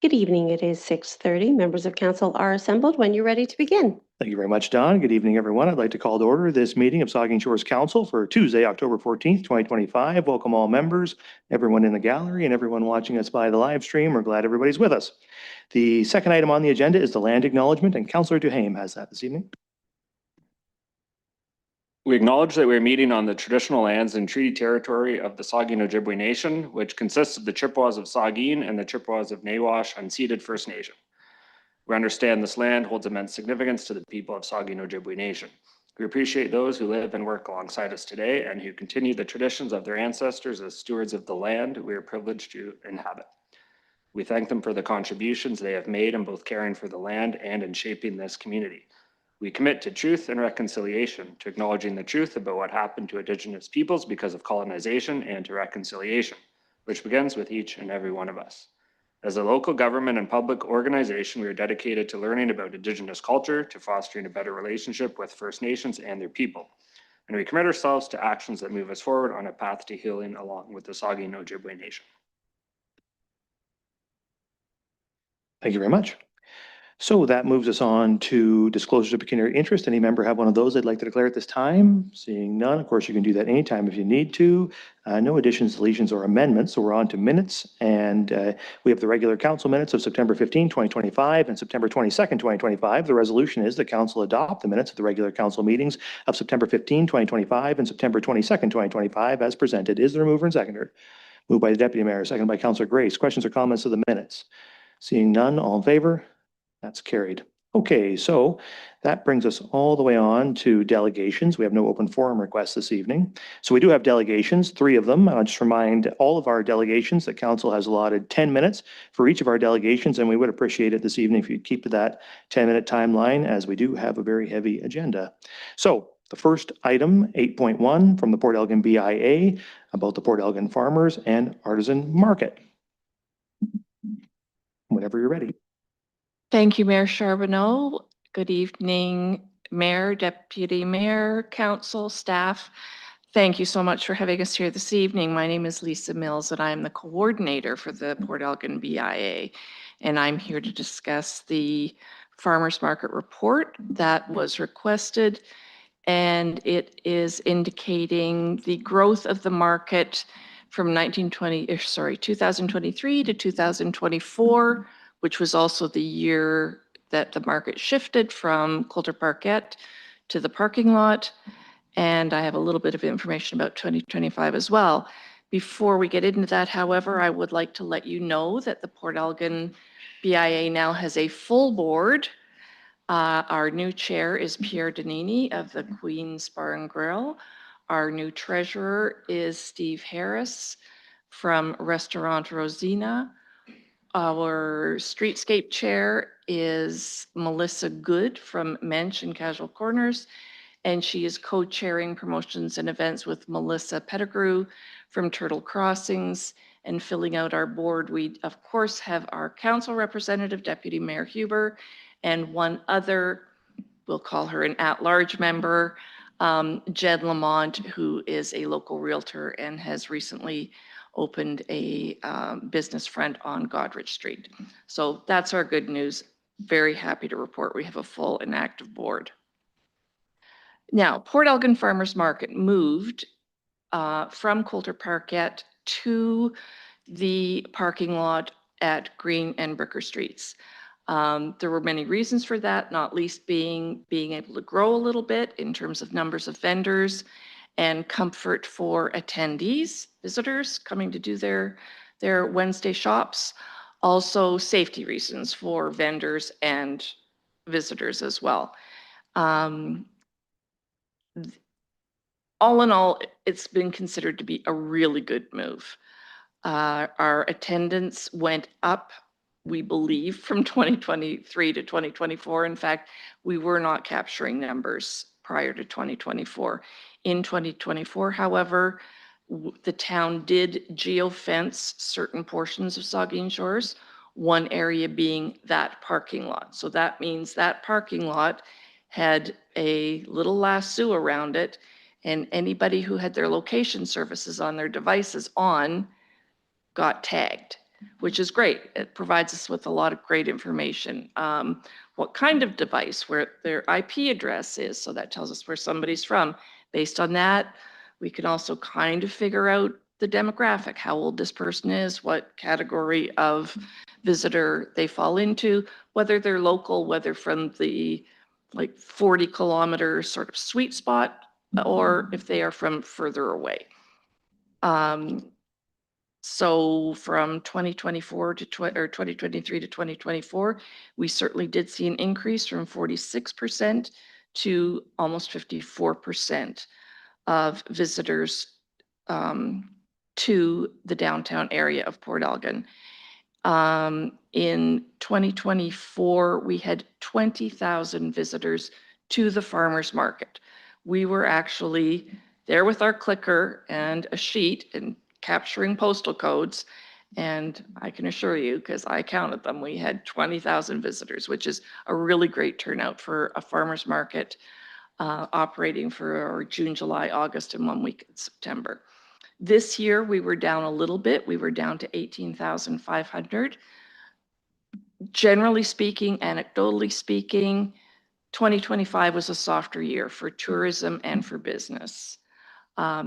Good evening. It is 6:30. Members of council are assembled when you're ready to begin. Thank you very much, Don. Good evening, everyone. I'd like to call to order this meeting of Saugeen Shores Council for Tuesday, October 14th, 2025. Welcome all members, everyone in the gallery, and everyone watching us by the live stream. We're glad everybody's with us. The second item on the agenda is the land acknowledgement, and Councillor Duhaime has that this evening. We acknowledge that we are meeting on the traditional lands and treaty territory of the Saugeen Ojibwe Nation, which consists of the Chippewas of Saugeen and the Chippewas of Nawash unceded First Nation. We understand this land holds immense significance to the people of Saugeen Ojibwe Nation. We appreciate those who live and work alongside us today and who continue the traditions of their ancestors as stewards of the land we are privileged to inhabit. We thank them for the contributions they have made in both caring for the land and in shaping this community. We commit to truth and reconciliation, to acknowledging the truth about what happened to Indigenous peoples because of colonization, and to reconciliation, which begins with each and every one of us. As a local government and public organization, we are dedicated to learning about Indigenous culture, to fostering a better relationship with First Nations and their people. And we commit ourselves to actions that move us forward on a path to healing along with the Saugeen Ojibwe Nation. Thank you very much. So that moves us on to disclosures of pecuniary interest. Any member have one of those they'd like to declare at this time? Seeing none, of course, you can do that anytime if you need to. No additions, deletions, or amendments. So we're on to minutes. And we have the regular council minutes of September 15, 2025 and September 22nd, 2025. The resolution is the council adopt the minutes of the regular council meetings of September 15, 2025 and September 22nd, 2025 as presented. Is there a mover and seconder? Moved by the Deputy Mayor, seconded by Councillor Grace. Questions or comments to the minutes? Seeing none, all in favor? That's carried. Okay, so that brings us all the way on to delegations. We have no open forum requests this evening. So we do have delegations, 3 of them. I'll just remind all of our delegations that council has allotted 10 minutes for each of our delegations, and we would appreciate it this evening if you'd keep to that 10-minute timeline, as we do have a very heavy agenda. So the first item, 8.1 from the Port Elgin BIA about the Port Elgin Farmers and Artisan Market. Whenever you're ready. Thank you, Mayor Charbonneau. Good evening, Mayor, Deputy Mayor, Council, staff. Thank you so much for having us here this evening. My name is Lisa Mills and I'm the coordinator for the Port Elgin BIA. And I'm here to discuss the farmers market report that was requested. And it is indicating the growth of the market from 2023 to 2024, which was also the year that the market shifted from Coulter Parkette to the parking lot. And I have a little bit of information about 2025 as well. Before we get into that, however, I would like to let you know that the Port Elgin BIA now has a full board. Our new chair is Pierre Danini of the Queen's Bar and Grill. Our new treasurer is Steve Harris from Restaurant Rosina. Our streetscape chair is Melissa Good from Mensch and Casual Corners, and she is co-chairing promotions and events with Melissa Pettigrew from Turtle Crossings. And filling out our board, we of course have our council representative, Deputy Mayor Huber, and one other, we'll call her an at-large member, Jed Lamont, who is a local realtor and has recently opened a business front on Godrich Street. So that's our good news. Very happy to report we have a full and active board. Now, Port Elgin Farmers Market moved from Coulter Parkette to the parking lot at Green and Bricker Streets. There were many reasons for that, not least being able to grow a little bit in terms of numbers of vendors and comfort for attendees, visitors coming to do their Wednesday shops. Also safety reasons for vendors and visitors as well. All in all, it's been considered to be a really good move. Our attendance went up, we believe, from 2023 to 2024. In fact, we were not capturing numbers prior to 2024. In 2024, however, the town did geofence certain portions of Saugeen Shores, one area being that parking lot. So that means that parking lot had a little lasso around it, and anybody who had their location services on their devices on got tagged, which is great. It provides us with a lot of great information. What kind of device, where their IP address is, so that tells us where somebody's from. Based on that, we can also kind of figure out the demographic, how old this person is, what category of visitor they fall into, whether they're local, whether from the like 40-kilometer sort of sweet spot, or if they are from further away. So from 2024 to 2023 to 2024, we certainly did see an increase from 46% to almost 54% of visitors to the downtown area of Port Elgin. In 2024, we had 20,000 visitors to the farmers market. We were actually there with our clicker and a sheet and capturing postal codes. And I can assure you, because I counted them, we had 20,000 visitors, which is a really great turnout for a farmer's market operating for June, July, August, and 1 week in September. This year, we were down a little bit. We were down to 18,500. Generally speaking, anecdotally speaking, 2025 was a softer year for tourism and for business.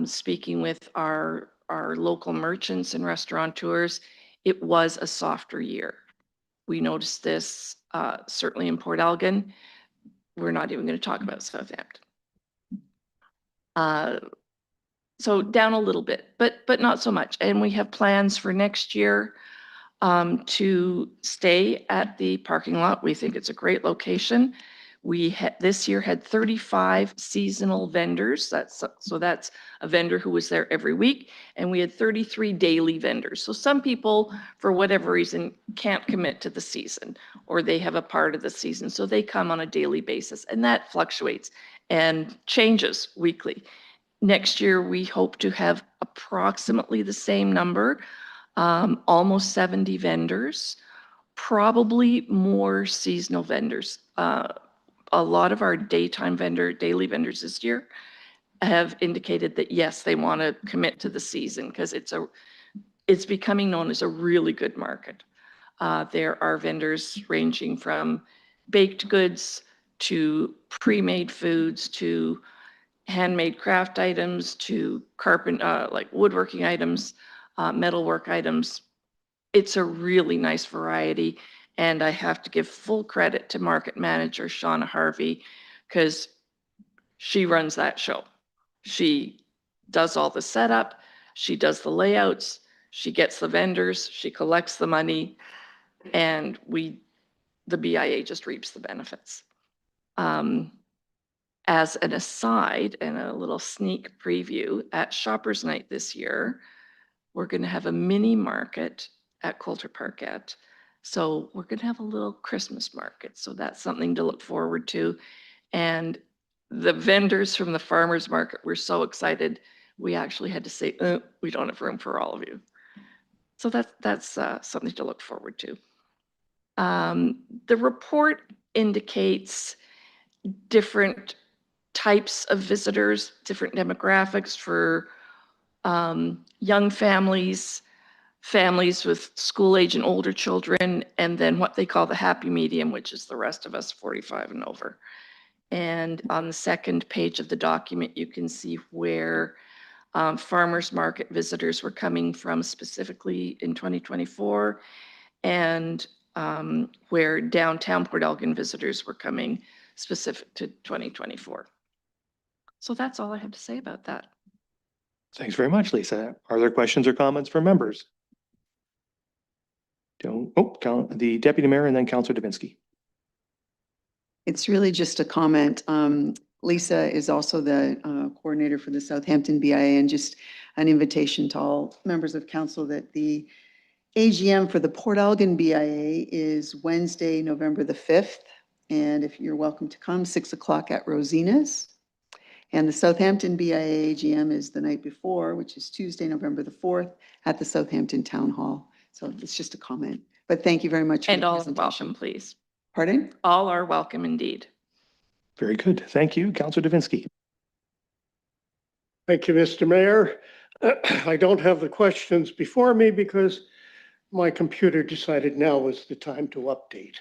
Speaking with our local merchants and restaurateurs, it was a softer year. We noticed this certainly in Port Elgin. We're not even going to talk about Southampton. So down a little bit, but not so much. And we have plans for next year to stay at the parking lot. We think it's a great location. We this year had 35 seasonal vendors. That's a vendor who was there every week, and we had 33 daily vendors. So some people, for whatever reason, can't commit to the season, or they have a part of the season, so they come on a daily basis, and that fluctuates and changes weekly. Next year, we hope to have approximately the same number, almost 70 vendors, probably more seasonal vendors. A lot of our daily vendors this year have indicated that yes, they want to commit to the season because it's becoming known as a really good market. There are vendors ranging from baked goods to pre-made foods to handmade craft items to like woodworking items, metalwork items. It's a really nice variety. And I have to give full credit to market manager Shauna Harvey because she runs that show. She does all the setup, she does the layouts, she gets the vendors, she collects the money, and the BIA just reaps the benefits. As an aside and a little sneak preview, at Shoppers Night this year, we're going to have a mini market at Coulter Parkette. So we're going to have a little Christmas market. So that's something to look forward to. And the vendors from the farmers market were so excited, we actually had to say, we don't have room for all of you. So that's something to look forward to. The report indicates different types of visitors, different demographics for young families, families with school age and older children, and then what they call the happy medium, which is the rest of us 45 and over. And on the second page of the document, you can see where farmers market visitors were coming from specifically in 2024. And where downtown Port Elgin visitors were coming specific to 2024. So that's all I have to say about that. Thanks very much, Lisa. Are there questions or comments from members? The Deputy Mayor and then Councillor Davinsky. It's really just a comment. Lisa is also the coordinator for the Southampton BIA, and just an invitation to all members of council that the AGM for the Port Elgin BIA is Wednesday, November the 5th. And if you're welcome to come, 6 o'clock at Rosina's. And the Southampton BIA AGM is the night before, which is Tuesday, November the 4th at the Southampton Town Hall. So it's just a comment, but thank you very much. And all are welcome, please. Pardon? All are welcome indeed. Very good. Thank you, Councillor Davinsky. Thank you, Mr. Mayor. I don't have the questions before me because my computer decided now was the time to update.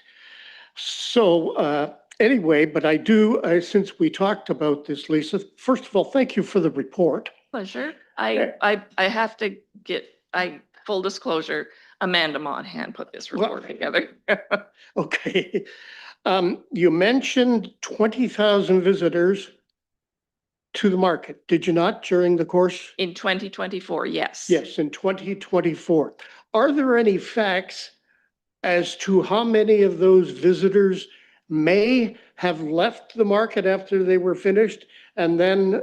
So anyway, but I do, since we talked about this, Lisa, first of all, thank you for the report. Pleasure. I have to get, full disclosure, Amanda Monahan put this report together. Okay. You mentioned 20,000 visitors to the market, did you not, during the course? In 2024, yes. Yes, in 2024. Are there any facts as to how many of those visitors may have left the market after they were finished and then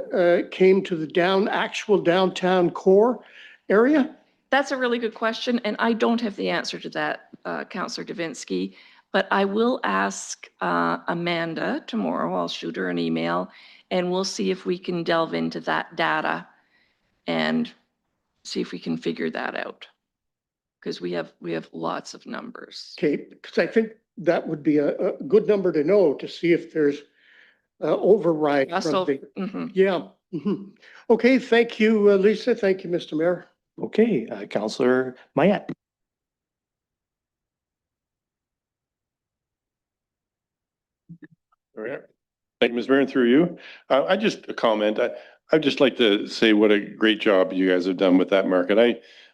came to the actual downtown core area? That's a really good question, and I don't have the answer to that, Councillor Davinsky, but I will ask Amanda tomorrow. I'll shoot her an email, and we'll see if we can delve into that data and see if we can figure that out. Because we have lots of numbers. Okay, because I think that would be a good number to know to see if there's override. Yeah. Mhm. Okay, thank you, Lisa. Thank you, Mr. Mayor. Okay, Councillor Mayette. All right. Thank you, Ms. Mayor, and through you. I just a comment. I'd just like to say what a great job you guys have done with that market.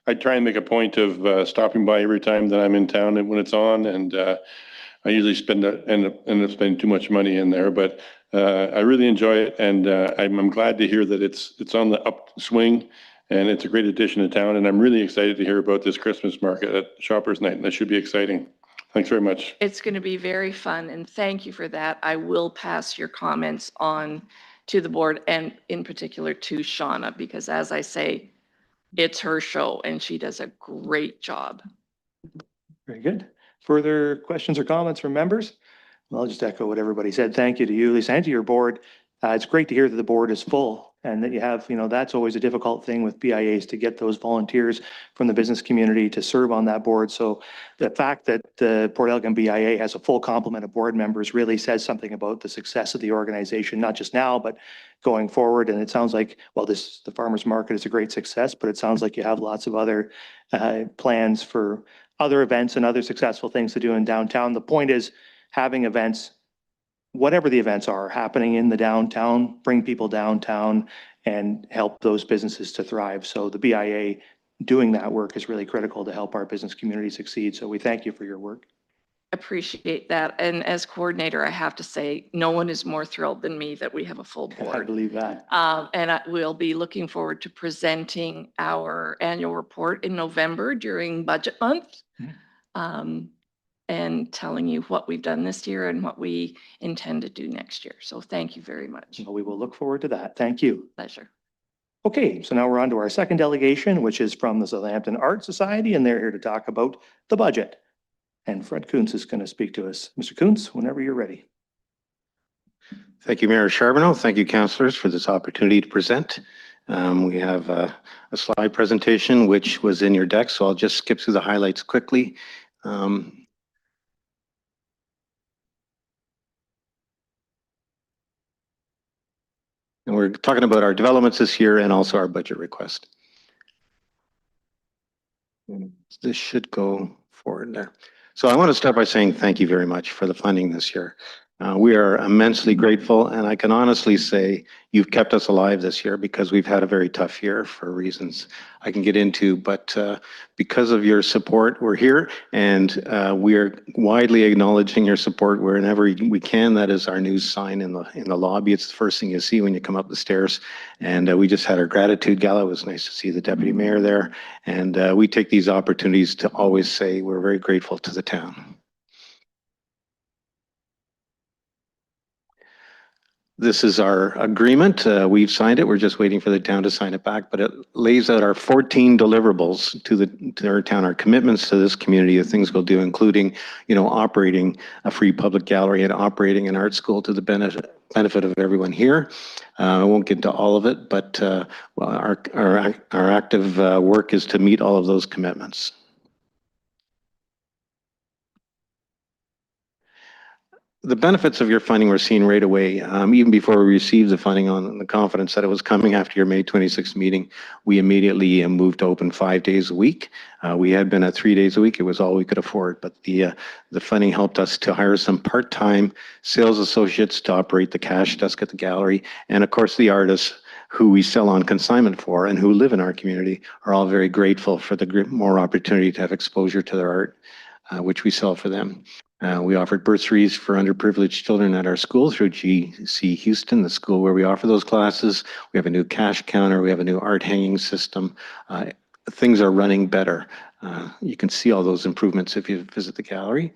I try and make a point of stopping by every time that I'm in town and when it's on, and I usually end up spending too much money in there, but I really enjoy it, and I'm glad to hear that it's on the upswing, and it's a great addition to town, and I'm really excited to hear about this Christmas market at Shoppers Night, and that should be exciting. Thanks very much. It's going to be very fun, and thank you for that. I will pass your comments on to the board, and in particular to Shauna, because as I say, it's her show and she does a great job. Very good. Further questions or comments from members? Well, I'll just echo what everybody said. Thank you to you, Lisa, and to your board. It's great to hear that the board is full and that you have, that's always a difficult thing with BIAs to get those volunteers from the business community to serve on that board. So the fact that the Port Elgin BIA has a full complement of board members really says something about the success of the organization, not just now, but going forward. And it sounds like, well, the farmers market is a great success, but it sounds like you have lots of other plans for other events and other successful things to do in downtown. The point is having events, whatever the events are happening in the downtown, bring people downtown and help those businesses to thrive. So the BIA doing that work is really critical to help our business community succeed. So we thank you for your work. Appreciate that. And as coordinator, I have to say, no one is more thrilled than me that we have a full board. I believe that. And we'll be looking forward to presenting our annual report in November during budget month. And telling you what we've done this year and what we intend to do next year. So thank you very much. Well, we will look forward to that. Thank you. Pleasure. Okay, so now we're on to our second delegation, which is from the Southampton Art Society, and they're here to talk about the budget. And Fred Kuntz is going to speak to us. Mr. Kuntz, whenever you're ready. Thank you, Mayor Charbonneau. Thank you, councillors, for this opportunity to present. We have a slide presentation, which was in your deck, so I'll just skip through the highlights quickly. And we're talking about our developments this year and also our budget request. This should go forward there. So I want to start by saying thank you very much for the funding this year. We are immensely grateful, and I can honestly say you've kept us alive this year because we've had a very tough year for reasons I can get into. But because of your support, we're here, and we are widely acknowledging your support wherever we can. That is our news sign in the lobby. It's the first thing you see when you come up the stairs. And we just had our gratitude gala. It was nice to see the deputy mayor there, and we take these opportunities to always say we're very grateful to the town. This is our agreement. We've signed it. We're just waiting for the town to sign it back, but it lays out our 14 deliverables to our town, our commitments to this community, the things we'll do, including, operating a free public gallery and operating an art school to the benefit of everyone here. I won't get into all of it, but our active work is to meet all of those commitments. The benefits of your funding were seen right away. Even before we received the funding on the confidence that it was coming after your May 26th meeting, we immediately moved to open 5 days a week. We had been at 3 days a week. It was all we could afford, but the funding helped us to hire some part-time sales associates to operate the cash desk at the gallery. And of course, the artists who we sell on consignment for and who live in our community are all very grateful for the more opportunity to have exposure to their art, which we sell for them. We offered bursaries for underprivileged children at our school through GC Houston, the school where we offer those classes. We have a new cash counter. We have a new art hanging system. Things are running better. You can see all those improvements if you visit the gallery.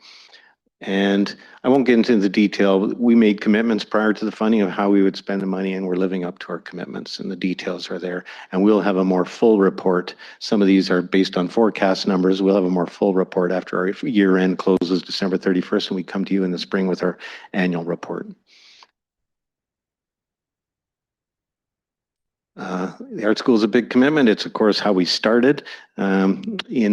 And I won't get into the detail. We made commitments prior to the funding of how we would spend the money, and we're living up to our commitments, and the details are there. And we'll have a more full report. Some of these are based on forecast numbers. We'll have a more full report after our year end closes December 31st, and we come to you in the spring with our annual report. The art school is a big commitment. It's, of course, how we started in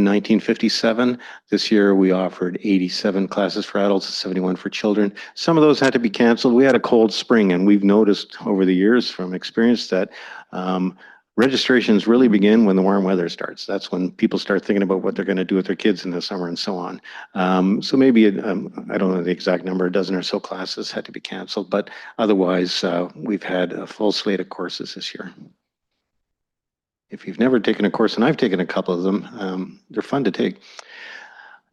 1957. This year, we offered 87 classes for adults and 71 for children. Some of those had to be canceled. We had a cold spring, and we've noticed over the years from experience that registrations really begin when the warm weather starts. That's when people start thinking about what they're going to do with their kids in the summer and so on. So maybe, I don't know the exact number, a dozen or so classes had to be canceled, but otherwise, we've had a full slate of courses this year. If you've never taken a course, and I've taken a couple of them, they're fun to take.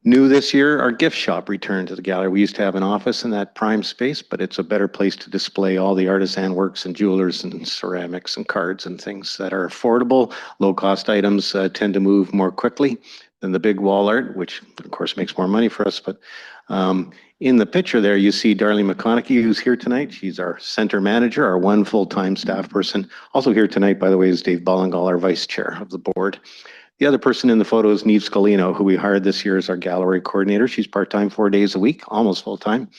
New this year, our gift shop returned to the gallery. We used to have an office in that prime space, but it's a better place to display all the artisan works and jewelers and ceramics and cards and things that are affordable. Low-cost items tend to move more quickly than the big wall art, which of course makes more money for us. But in the picture there, you see Darlene McConaughey, who's here tonight. She's our center manager, our one full-time staff person. Also here tonight, by the way, is Dave Bollingal, our vice chair of the board. The other person in the photo is Neve Scalino, who we hired this year as our gallery coordinator. She's part-time 4 days a week, almost full-time.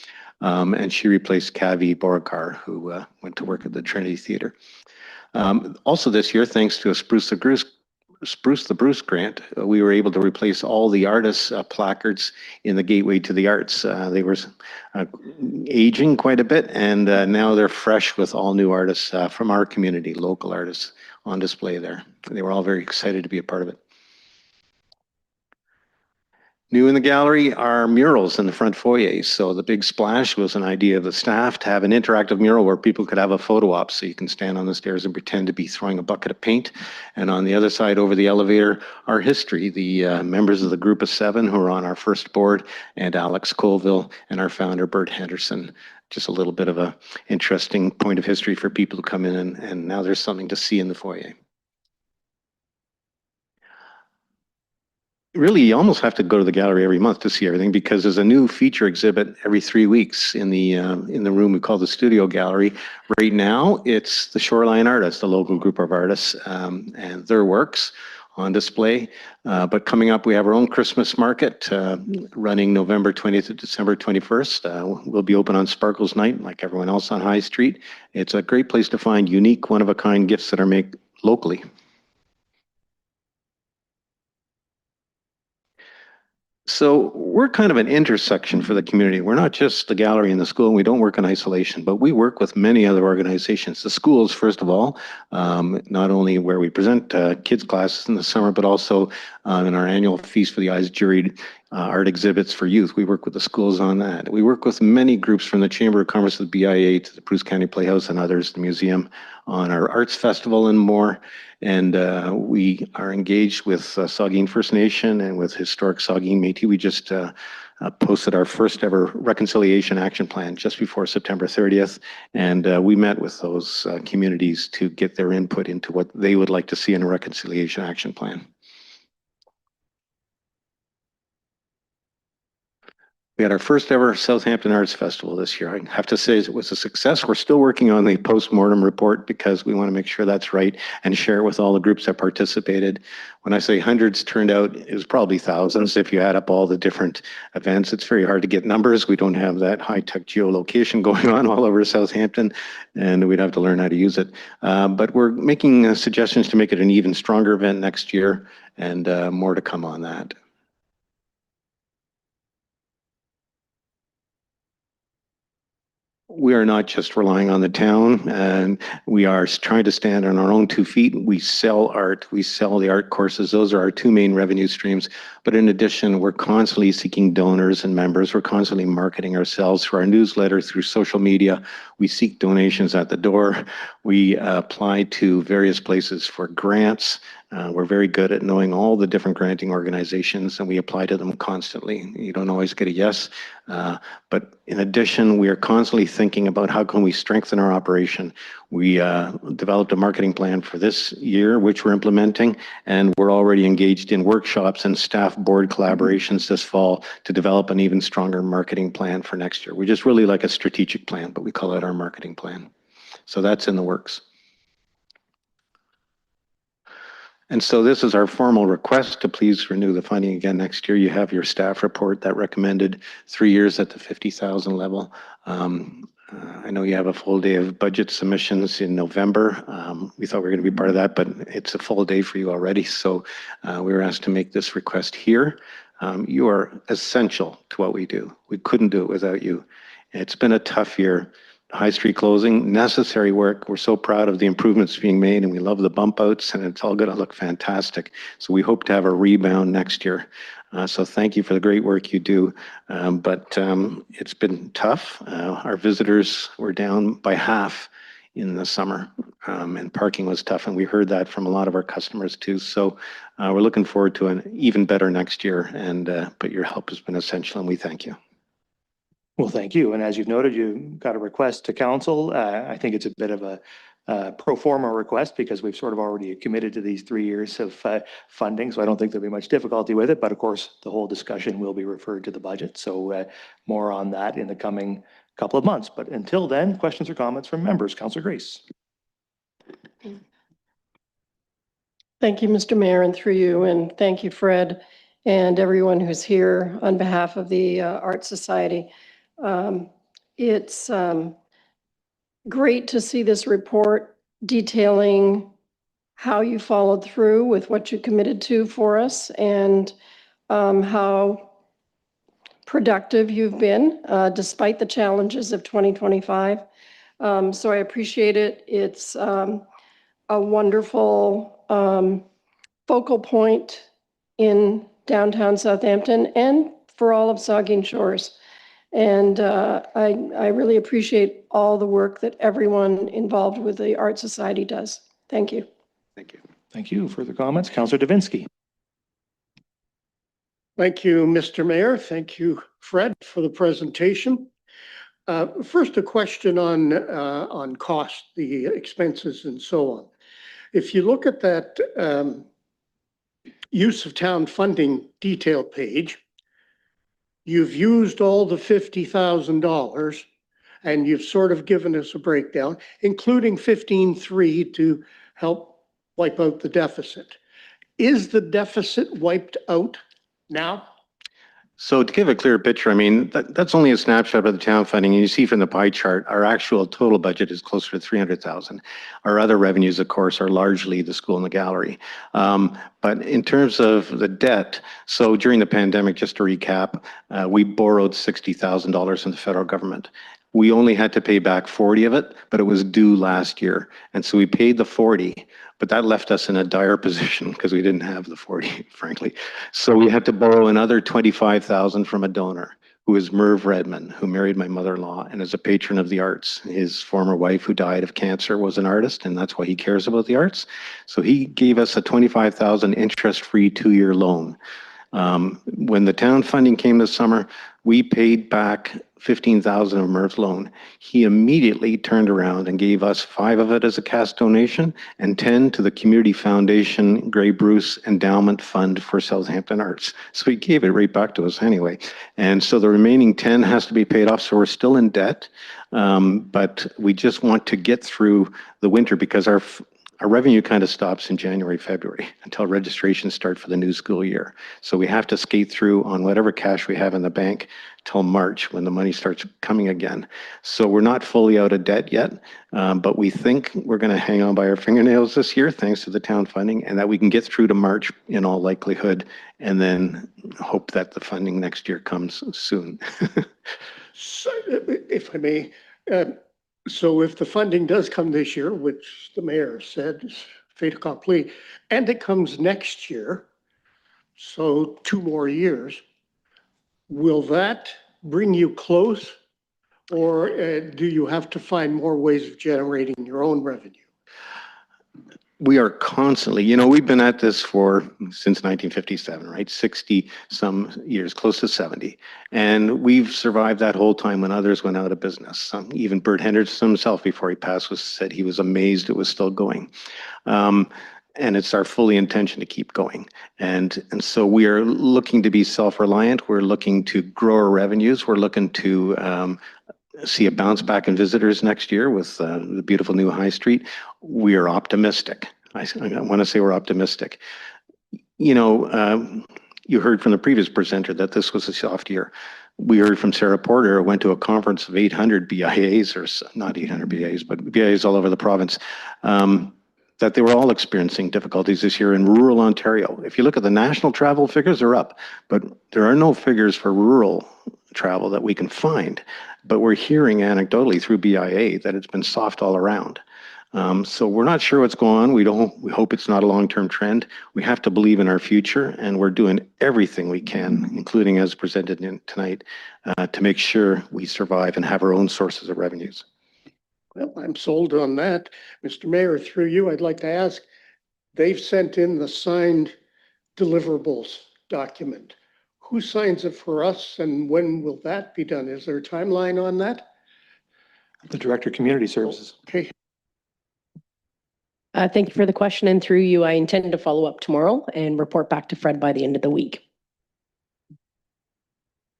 And she replaced Kavi Borakar, who went to work at the Trinity Theatre. Also this year, thanks to a Spruce the Bruce grant, we were able to replace all the artists' placards in the Gateway to the Arts. They were aging quite a bit, and now they're fresh with all new artists from our community, local artists on display there. They were all very excited to be a part of it. New in the gallery are murals in the front foyer. So the big splash was an idea of the staff to have an interactive mural where people could have a photo op. So you can stand on the stairs and pretend to be throwing a bucket of paint. And on the other side over the elevator, our history, the members of the group of 7 who are on our first board, and Alex Colville and our founder, Bert Henderson. Just a little bit of a interesting point of history for people to come in, and now there's something to see in the foyer. Really, you almost have to go to the gallery every month to see everything, because there's a new feature exhibit every 3 weeks in the room we call the Studio Gallery. Right now, it's the Shoreline Artists, the local group of artists, and their works on display. But coming up, we have our own Christmas market running November 20th to December 21st. We'll be open on Sparkles Night, like everyone else on High Street. It's a great place to find unique, one-of-a-kind gifts that are made locally. So we're kind of an intersection for the community. We're not just the gallery and the school, and we don't work in isolation, but we work with many other organizations. The schools, first of all, not only where we present kids classes in the summer, but also in our annual Feast for the Eyes juried art exhibits for youth. We work with the schools on that. We work with many groups from the Chamber of Commerce, the BIA, to the Bruce County Playhouse and others, the museum, on our arts festival and more. And we are engaged with Saugeen First Nation and with historic Saugeen Métis. We just posted our first ever reconciliation action plan just before September 30th. And we met with those communities to get their input into what they would like to see in a reconciliation action plan. We had our first ever Southampton Arts Festival this year. I have to say it was a success. We're still working on the post-mortem report because we want to make sure that's right and share it with all the groups that participated. When I say hundreds turned out, it was probably thousands if you add up all the different events. It's very hard to get numbers. We don't have that high-tech geolocation going on all over Southampton, and we'd have to learn how to use it. But we're making suggestions to make it an even stronger event next year, and more to come on that. We are not just relying on the town, and we are trying to stand on our own 2 feet. We sell art, we sell the art courses. Those are our 2 main revenue streams. But in addition, we're constantly seeking donors and members. We're constantly marketing ourselves through our newsletter, through social media. We seek donations at the door. We apply to various places for grants. We're very good at knowing all the different granting organizations, and we apply to them constantly. You don't always get a yes, but in addition, we are constantly thinking about how can we strengthen our operation. We developed a marketing plan for this year, which we're implementing, and we're already engaged in workshops and staff board collaborations this fall to develop an even stronger marketing plan for next year. We just really like a strategic plan, but we call it our marketing plan. So that's in the works. And so this is our formal request to please renew the funding again next year. You have your staff report that recommended 3 years at the 50,000 level. I know you have a full day of budget submissions in November. We thought we were going to be part of that, but it's a full day for you already. So we were asked to make this request here. You are essential to what we do. We couldn't do it without you. It's been a tough year. High Street closing, necessary work. We're so proud of the improvements being made, and we love the bump outs, and it's all going to look fantastic. So we hope to have a rebound next year. So thank you for the great work you do. But it's been tough. Our visitors were down by half in the summer, and parking was tough, and we heard that from a lot of our customers too. So we're looking forward to an even better next year, and but your help has been essential, and we thank you. Well, thank you. And as you've noted, you got a request to council. I think it's a bit of a pro forma request because we've sort of already committed to these 3 years of funding. So I don't think there'll be much difficulty with it. But of course, the whole discussion will be referred to the budget. So more on that in the coming couple of months. But until then, questions or comments from members? Councillor Grace. Thank you, Mr. Mayor, and through you, and thank you, Fred, and everyone who's here on behalf of the Art Society. It's great to see this report detailing how you followed through with what you committed to for us and how productive you've been despite the challenges of 2025. So I appreciate it. It's a wonderful focal point in downtown Southampton and for all of Saugeen Shores. And I really appreciate all the work that everyone involved with the Art Society does. Thank you. Thank you. Thank you. Further comments? Councillor Davinsky. Thank you, Mr. Mayor. Thank you, Fred, for the presentation. First, a question on cost, the expenses and so on. If you look at that use of town funding detail page, you've used all the $50,000 and you've sort of given us a breakdown, including 15.3 to help wipe out the deficit. Is the deficit wiped out now? So to give a clear picture, I mean, that's only a snapshot of the town funding. And you see from the pie chart, our actual total budget is closer to 300,000. Our other revenues, of course, are largely the school and the gallery. But in terms of the debt, so during the pandemic, just to recap, we borrowed $60,000 from the federal government. We only had to pay back 40 of it, but it was due last year. And so we paid the 40, but that left us in a dire position because we didn't have the 40, frankly. So we had to borrow another 25,000 from a donor who is Merv Redman, who married my mother-in-law and is a patron of the arts. His former wife, who died of cancer, was an artist, and that's why he cares about the arts. So he gave us a 25,000 interest-free 2-year loan. When the town funding came this summer, we paid back 15,000 of Merv's loan. He immediately turned around and gave us 5 of it as a cash donation and 10 to the Community Foundation Grey Bruce Endowment Fund for Southampton Arts. So he gave it right back to us anyway. And so the remaining 10 has to be paid off. So we're still in debt, but we just want to get through the winter because our revenue kind of stops in January, February until registrations start for the new school year. So we have to skate through on whatever cash we have in the bank till March when the money starts coming again. So we're not fully out of debt yet, but we think we're going to hang on by our fingernails this year thanks to the town funding, and that we can get through to March in all likelihood, and then hope that the funding next year comes soon. So, if I may, so if the funding does come this year, which the mayor said is fait accompli, and it comes next year, so 2 more years, will that bring you close? Or do you have to find more ways of generating your own revenue? We are constantly, we've been at this since 1957, right? 60 some years, close to 70. And we've survived that whole time when others went out of business. Even Bert Henderson himself, before he passed, said he was amazed it was still going. And it's our fully intention to keep going. And so we are looking to be self-reliant. We're looking to grow our revenues. We're looking to see a bounce back in visitors next year with the beautiful new High Street. We are optimistic. I want to say we're optimistic. You heard from the previous presenter that this was a soft year. We heard from Sarah Porter, who went to a conference of 800 BIAs, or not 800 BIAs, but BIAs all over the province, that they were all experiencing difficulties this year in rural Ontario. If you look at the national travel figures, they're up, but there are no figures for rural travel that we can find. But we're hearing anecdotally through BIA that it's been soft all around. So we're not sure what's going on. We hope it's not a long-term trend. We have to believe in our future, and we're doing everything we can, including as presented tonight, to make sure we survive and have our own sources of revenues. Well, I'm sold on that. Mr. Mayor, through you, I'd like to ask, they've sent in the signed deliverables document. Who signs it for us, and when will that be done? Is there a timeline on that? The Director of Community Services. Okay. Thank you for the question, and through you, I intend to follow up tomorrow and report back to Fred by the end of the week.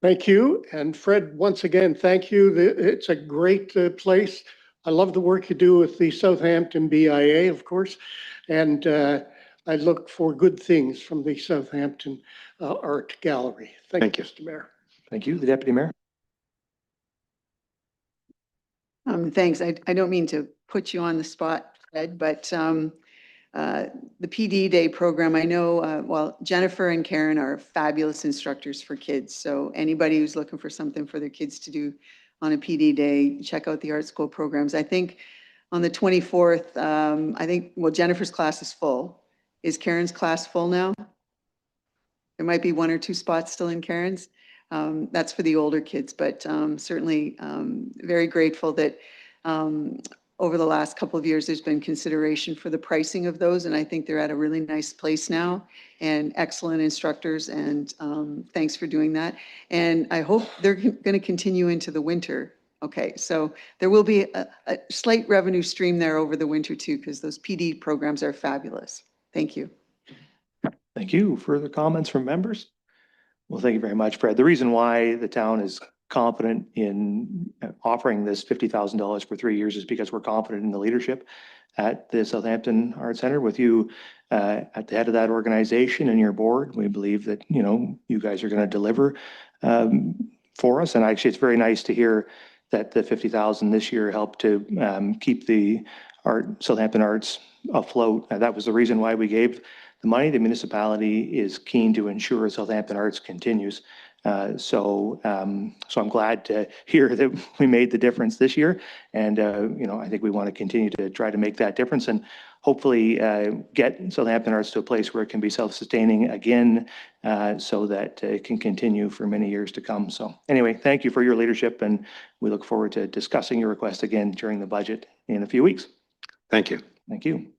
Thank you. And Fred, once again, thank you. It's a great place. I love the work you do with the Southampton BIA, of course, and I look for good things from the Southampton Art Gallery. Thank you, Mr. Mayor. Thank you. The Deputy Mayor. Thanks. I don't mean to put you on the spot, Fred, but the PD Day program, I know, well, Jennifer and Karen are fabulous instructors for kids. So anybody who's looking for something for their kids to do on a PD Day, check out the art school programs. I think on the 24th, well, Jennifer's class is full. Is Karen's class full now? There might be 1 or 2 spots still in Karen's. That's for the older kids, but certainly very grateful that over the last couple of years, there's been consideration for the pricing of those. And I think they're at a really nice place now, and excellent instructors. And thanks for doing that. And I hope they're going to continue into the winter. Okay, so there will be a slight revenue stream there over the winter too, because those PD programs are fabulous. Thank you. Thank you. Further comments from members? Well, thank you very much, Fred. The reason why the town is confident in offering this $50,000 for 3 years is because we're confident in the leadership at the Southampton Arts Center with you at the head of that organization and your board. We believe that, you guys are going to deliver for us. And actually, it's very nice to hear that the $50,000 this year helped to keep the Southampton Arts afloat. That was the reason why we gave the money. The municipality is keen to ensure Southampton Arts continues. So I'm glad to hear that we made the difference this year. And, I think we want to continue to try to make that difference and hopefully get Southampton Arts to a place where it can be self-sustaining again, so that it can continue for many years to come. So anyway, thank you for your leadership, and we look forward to discussing your request again during the budget in a few weeks. Thank you. Thank you.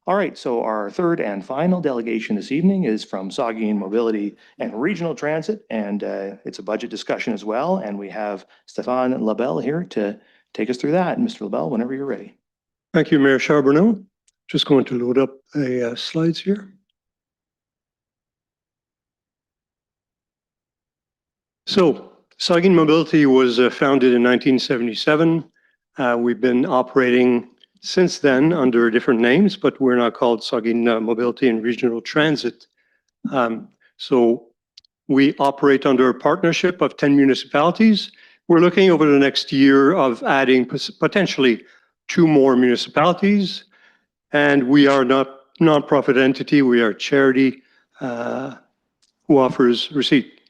All right, so our third and final delegation this evening is from Saugeen Mobility and Regional Transit, and it's a budget discussion as well. And we have Stéphane Labelle here to take us through that. Mr. Labelle, whenever you're ready. Thank you, Mayor Charbonneau. Just going to load up the slides here. So Saugeen Mobility was founded in 1977. We've been operating since then under different names, but we're now called Saugeen Mobility and Regional Transit. So we operate under a partnership of 10 municipalities. We're looking over the next year of adding potentially 2 more municipalities. And we are not nonprofit entity. We are a charity who offers receipt.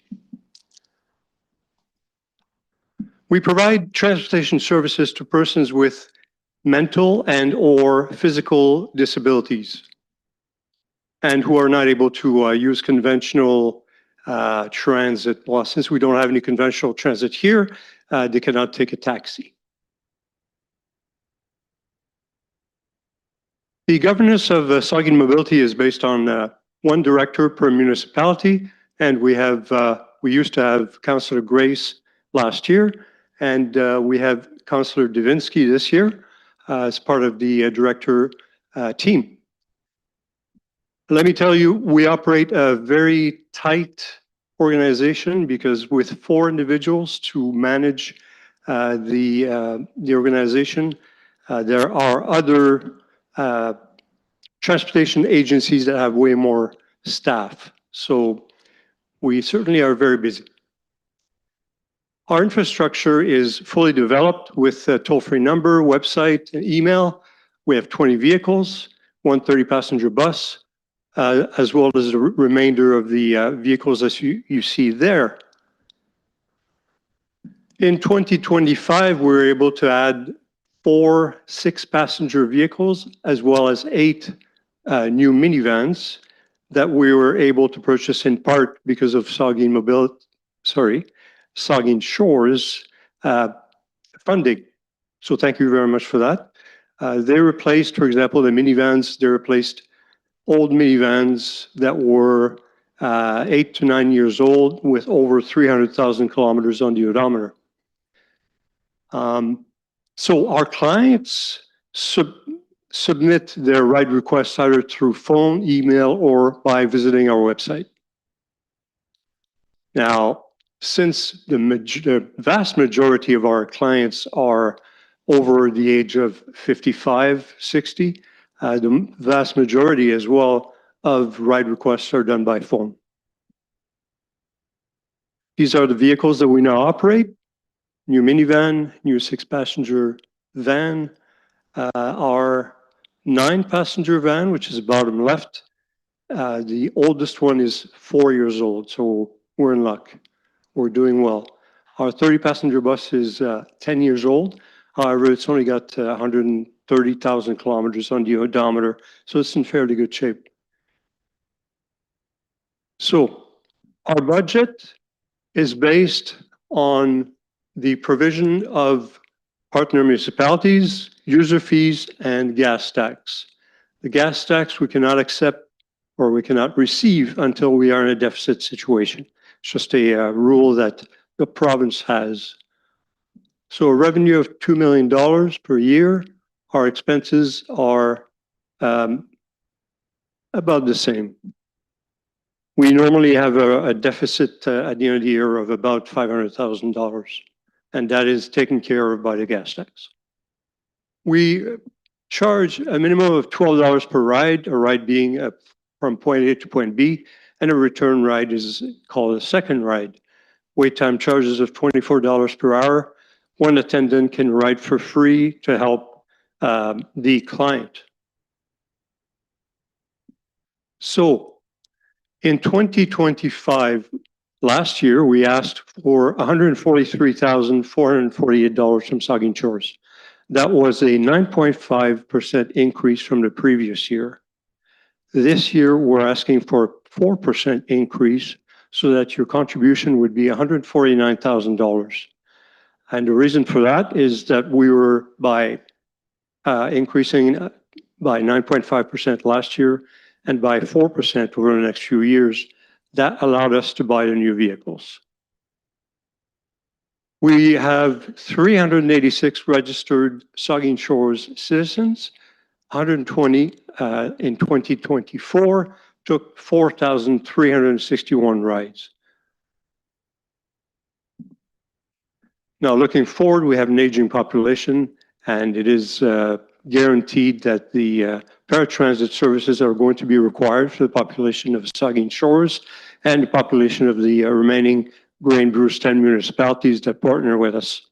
We provide transportation services to persons with mental and or physical disabilities and who are not able to use conventional transit. Well, since we don't have any conventional transit here, they cannot take a taxi. The governance of Saugeen Mobility is based on 1 director per municipality, and we used to have Councillor Grace last year, and we have Councillor Divinsky this year as part of the director team. Let me tell you, we operate a very tight organization because with 4 individuals to manage the organization, there are other transportation agencies that have way more staff. So we certainly are very busy. Our infrastructure is fully developed with a toll-free number, website, and email. We have 20 vehicles, 1 30-passenger bus, as well as the remainder of the vehicles as you see there. In 2025, we were able to add 4 6-passenger vehicles, as well as 8 new minivans that we were able to purchase in part because of Saugeen Shore's funding. So thank you very much for that. They replaced, for example, the minivans. They replaced old minivans that were 8 to 9 years old with over 300,000 kilometers on the odometer. So our clients submit their ride requests either through phone, email, or by visiting our website. Now, since the vast majority of our clients are over the age of 55, 60, the vast majority as well of ride requests are done by phone. These are the vehicles that we now operate. New minivan, new 6-passenger van, our 9-passenger van, which is bottom left. The oldest one is 4 years old, so we're in luck. We're doing well. Our 30-passenger bus is 10 years old. However, it's only got 130,000 kilometers on the odometer, so it's in fairly good shape. So our budget is based on the provision of partner municipalities, user fees, and gas tax. The gas tax we cannot accept or we cannot receive until we are in a deficit situation. It's just a rule that the province has. So a revenue of $2 million per year. Our expenses are about the same. We normally have a deficit at the end of the year of about $500,000, and that is taken care of by the gas tax. We charge a minimum of $12 per ride, a ride being from point A to point B, and a return ride is called a second ride. Wait time charges of $24 per hour. 1 attendant can ride for free to help the client. So in 2025, Last year, we asked for $143,448 from Saugeen Shores. That was a 9.5% increase from the previous year. This year, we're asking for a 4% increase so that your contribution would be $149,000. And the reason for that is that we were increasing by 9.5% last year and by 4% over the next few years. That allowed us to buy the new vehicles. We have 386 registered Saugeen Shores citizens, 120 in 2024, took 4,361 rides. Now, looking forward, we have an aging population, and it is guaranteed that the paratransit services are going to be required for the population of Saugeen Shores and the population of the remaining Grain Bruce 10 municipalities that partner with us.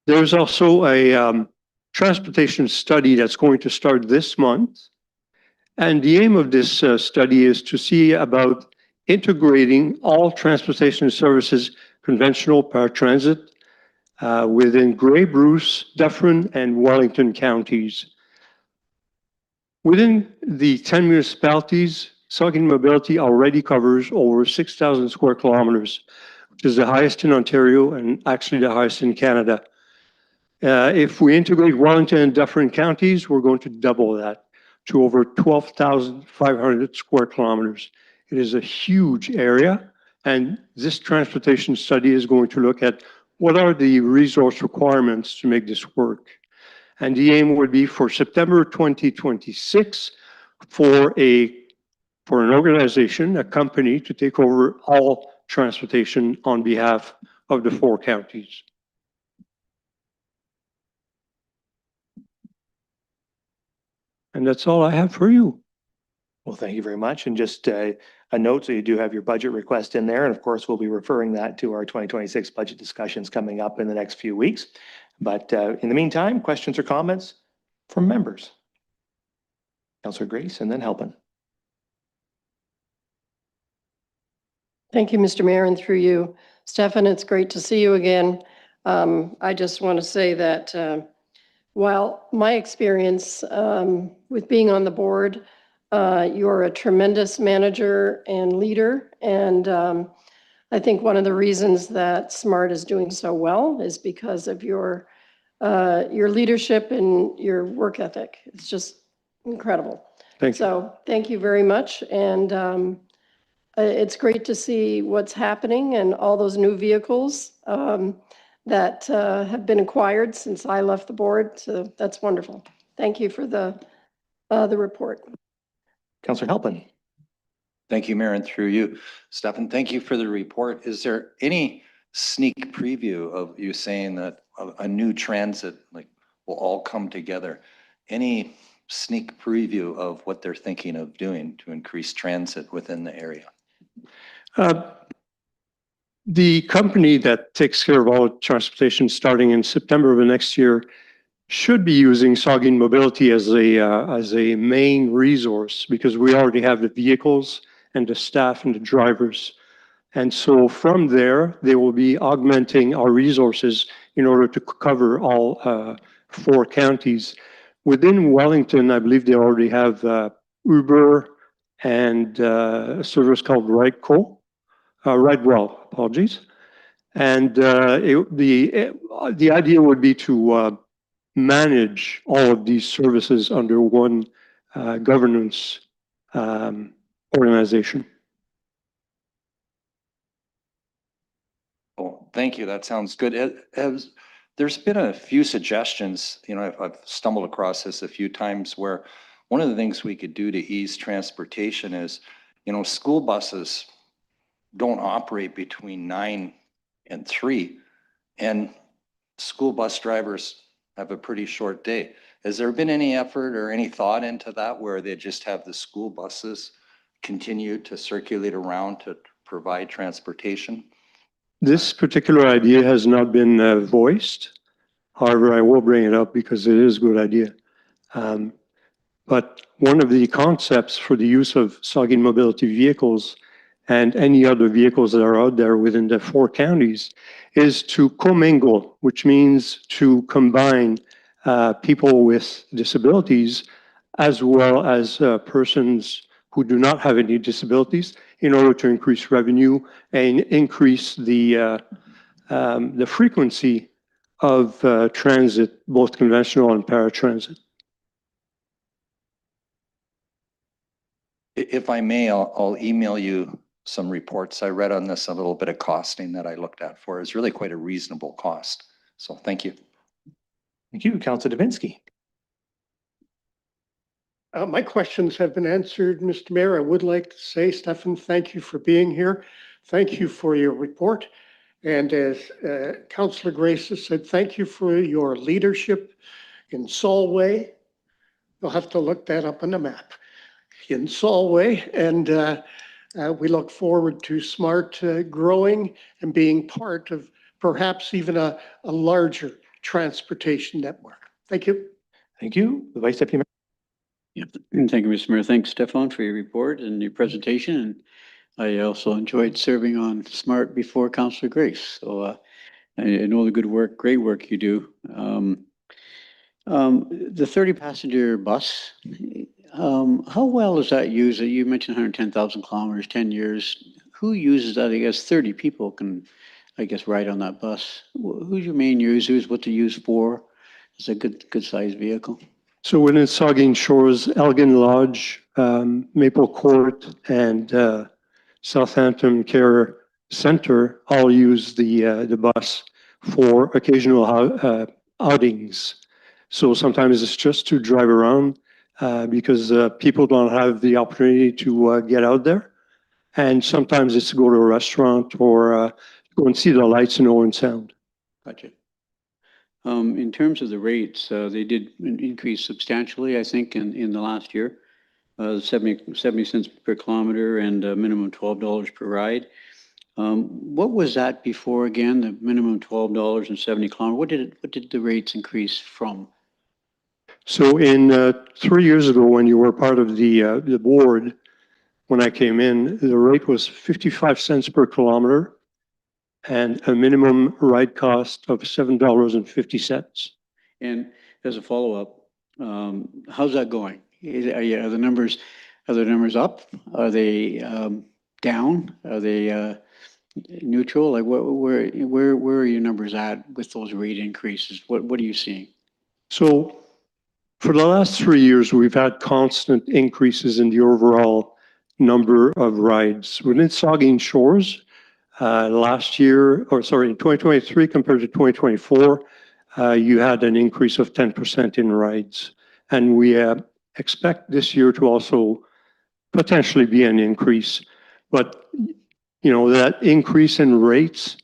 There's also a transportation study that's going to start this month. And the aim of this study is to see about integrating all transportation services, conventional paratransit, within Grey Bruce, Dufferin, and Wellington counties. Within the 10 municipalities, Saugeen Mobility already covers over 6,000 square kilometers, which is the highest in Ontario and actually the highest in Canada. If we integrate Wellington and Dufferin counties, we're going to double that to over 12,500 square kilometers. It is a huge area, and this transportation study is going to look at what are the resource requirements to make this work. And the aim would be for September 2026 for an organization, a company, to take over all transportation on behalf of the 4 counties. And that's all I have for you. Well, thank you very much. And just a note, so you do have your budget request in there. And of course, we'll be referring that to our 2026 budget discussions coming up in the next few weeks. But in the meantime, questions or comments from members? Councillor Grace and then Halpin. Thank you, Mr. Mayor, and through you, Stefan, it's great to see you again. I just want to say that while my experience with being on the board, you're a tremendous manager and leader. And I think one of the reasons that SMART is doing so well is because of your leadership and your work ethic. It's just incredible. Thank you. So thank you very much. And it's great to see what's happening and all those new vehicles that have been acquired since I left the board. So that's wonderful. Thank you for the report. Councillor Halpin. Thank you, Mayor, and through you, Stefan. Thank you for the report. Is there any sneak preview of you saying that a new transit like will all come together? Any sneak preview of what they're thinking of doing to increase transit within the area? The company that takes care of all transportation starting in September of the next year should be using Saugeen Mobility as a main resource because we already have the vehicles and the staff and the drivers. And so from there, they will be augmenting our resources in order to cover all 4 counties. Within Wellington, I believe they already have Uber and a service called Ridewell, apologies. And the idea would be to manage all of these services under one governance organization. Oh, thank you. That sounds good. There's been a few suggestions, I've stumbled across this a few times where one of the things we could do to ease transportation is, school buses don't operate between 9 and 3, and school bus drivers have a pretty short day. Has there been any effort or any thought into that where they just have the school buses continue to circulate around to provide transportation? This particular idea has not been voiced. However, I will bring it up because it is a good idea. But one of the concepts for the use of Saugeen Mobility vehicles and any other vehicles that are out there within the 4 counties, is to commingle, which means to combine people with disabilities as well as persons who do not have any disabilities in order to increase revenue and increase the frequency of transit, both conventional and paratransit. If I may, I'll email you some reports I read on this, a little bit of costing that I looked at for. It's really quite a reasonable cost. So thank you. Thank you, Councilor Davinsky. My questions have been answered, Mr. Mayor. I would like to say, Stefan, thank you for being here. Thank you for your report. And as Councillor Grace has said, thank you for your leadership in Solway. You'll have to look that up on the map. In Solway, and we look forward to SMART growing and being part of perhaps even a larger transportation network. Thank you. Thank you. The Vice Deputy Mayor. Yep. And thank you, Mr. Mayor. Thanks, Stefan, for your report and your presentation. And I also enjoyed serving on SMART before Councillor Grace. So I know the good work, great work you do. The 30-passenger bus, how well is that used? You mentioned 110,000 kilometers, 10 years. Who uses that? I guess 30 people can, I guess, ride on that bus. Who's your main users? What's it used for? It's a good sized vehicle. So within Saugeen Shores, Elgin Lodge, Maple Court, and Southampton Care Center all use the bus for occasional outings. So sometimes it's just to drive around because people don't have the opportunity to get out there. And sometimes it's to go to a restaurant or go and see the lights in Owen Sound. Gotcha. In terms of the rates, they did increase substantially, I think, in the last year. 70 cents per kilometer and a minimum $12 per ride. What was that before again? The minimum $12 and 70 kilometers. What did the rates increase from? So in 3 years ago, when you were part of the board, when I came in, the rate was 55 cents per kilometer and a minimum ride cost of $7.50. And as a follow-up, how's that going? Are the numbers up? Are they down? Are they neutral? Like where are your numbers at with those rate increases? What are you seeing? So for the last 3 years, we've had constant increases in the overall number of rides. Within Saugeen Shores, last year, or sorry, in 2023 compared to 2024, you had an increase of 10% in rides. And we expect this year to also potentially be an increase. But, you know, that increase in rates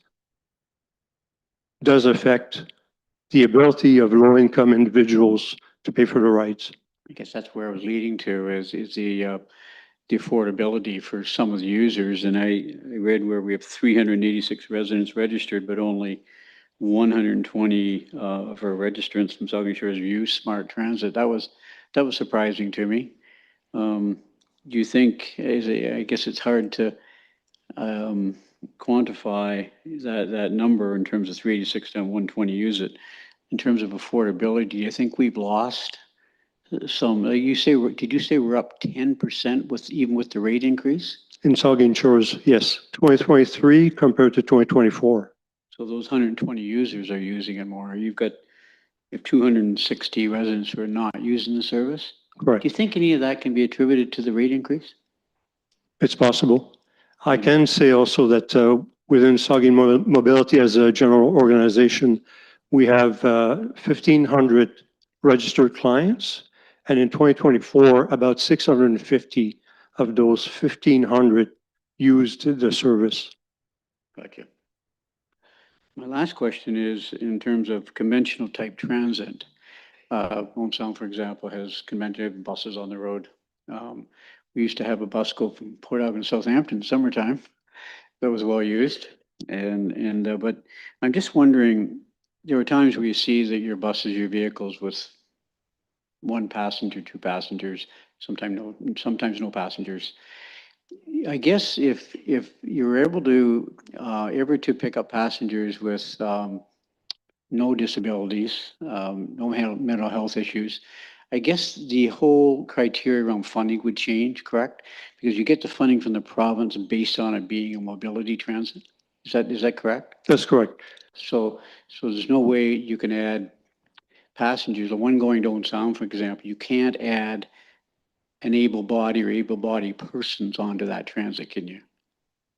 does affect the ability of low-income individuals to pay for the rides. I guess that's where I was leading to is the affordability for some of the users. And I read where we have 386 residents registered, but only 120 of our registrants from Saugeen Shores use Smart Transit. That was surprising to me. Do you think, I guess it's hard to quantify that number in terms of 386 and 120 use it. In terms of affordability, do you think we've lost some? Did you say we're up 10% even with the rate increase? In Saugeen Shores, yes, 2023 compared to 2024. So those 120 users are using it more. You have 260 residents who are not using the service. Correct. Do you think any of that can be attributed to the rate increase? It's possible. I can say also that within Saugeen Mobility as a general organization, we have 1,500 registered clients. And in 2024, about 650 of those 1,500 used the service. Gotcha. My last question is in terms of conventional type transit. Owen Sound, for example, has conventional buses on the road. We used to have a bus go from Port Elgin to Southampton in summertime. That was well used. But I'm just wondering, there are times where you see that your buses, your vehicles with one passenger, two passengers, sometimes no passengers. I guess if you're able to, ever to pick up passengers with no disabilities, no mental health issues, I guess the whole criteria around funding would change, correct? Because you get the funding from the province based on it being a mobility transit. Is that correct? That's correct. So there's no way you can add passengers, the one going to Owen Sound, for example, you can't add an able body or able bodied persons onto that transit, can you?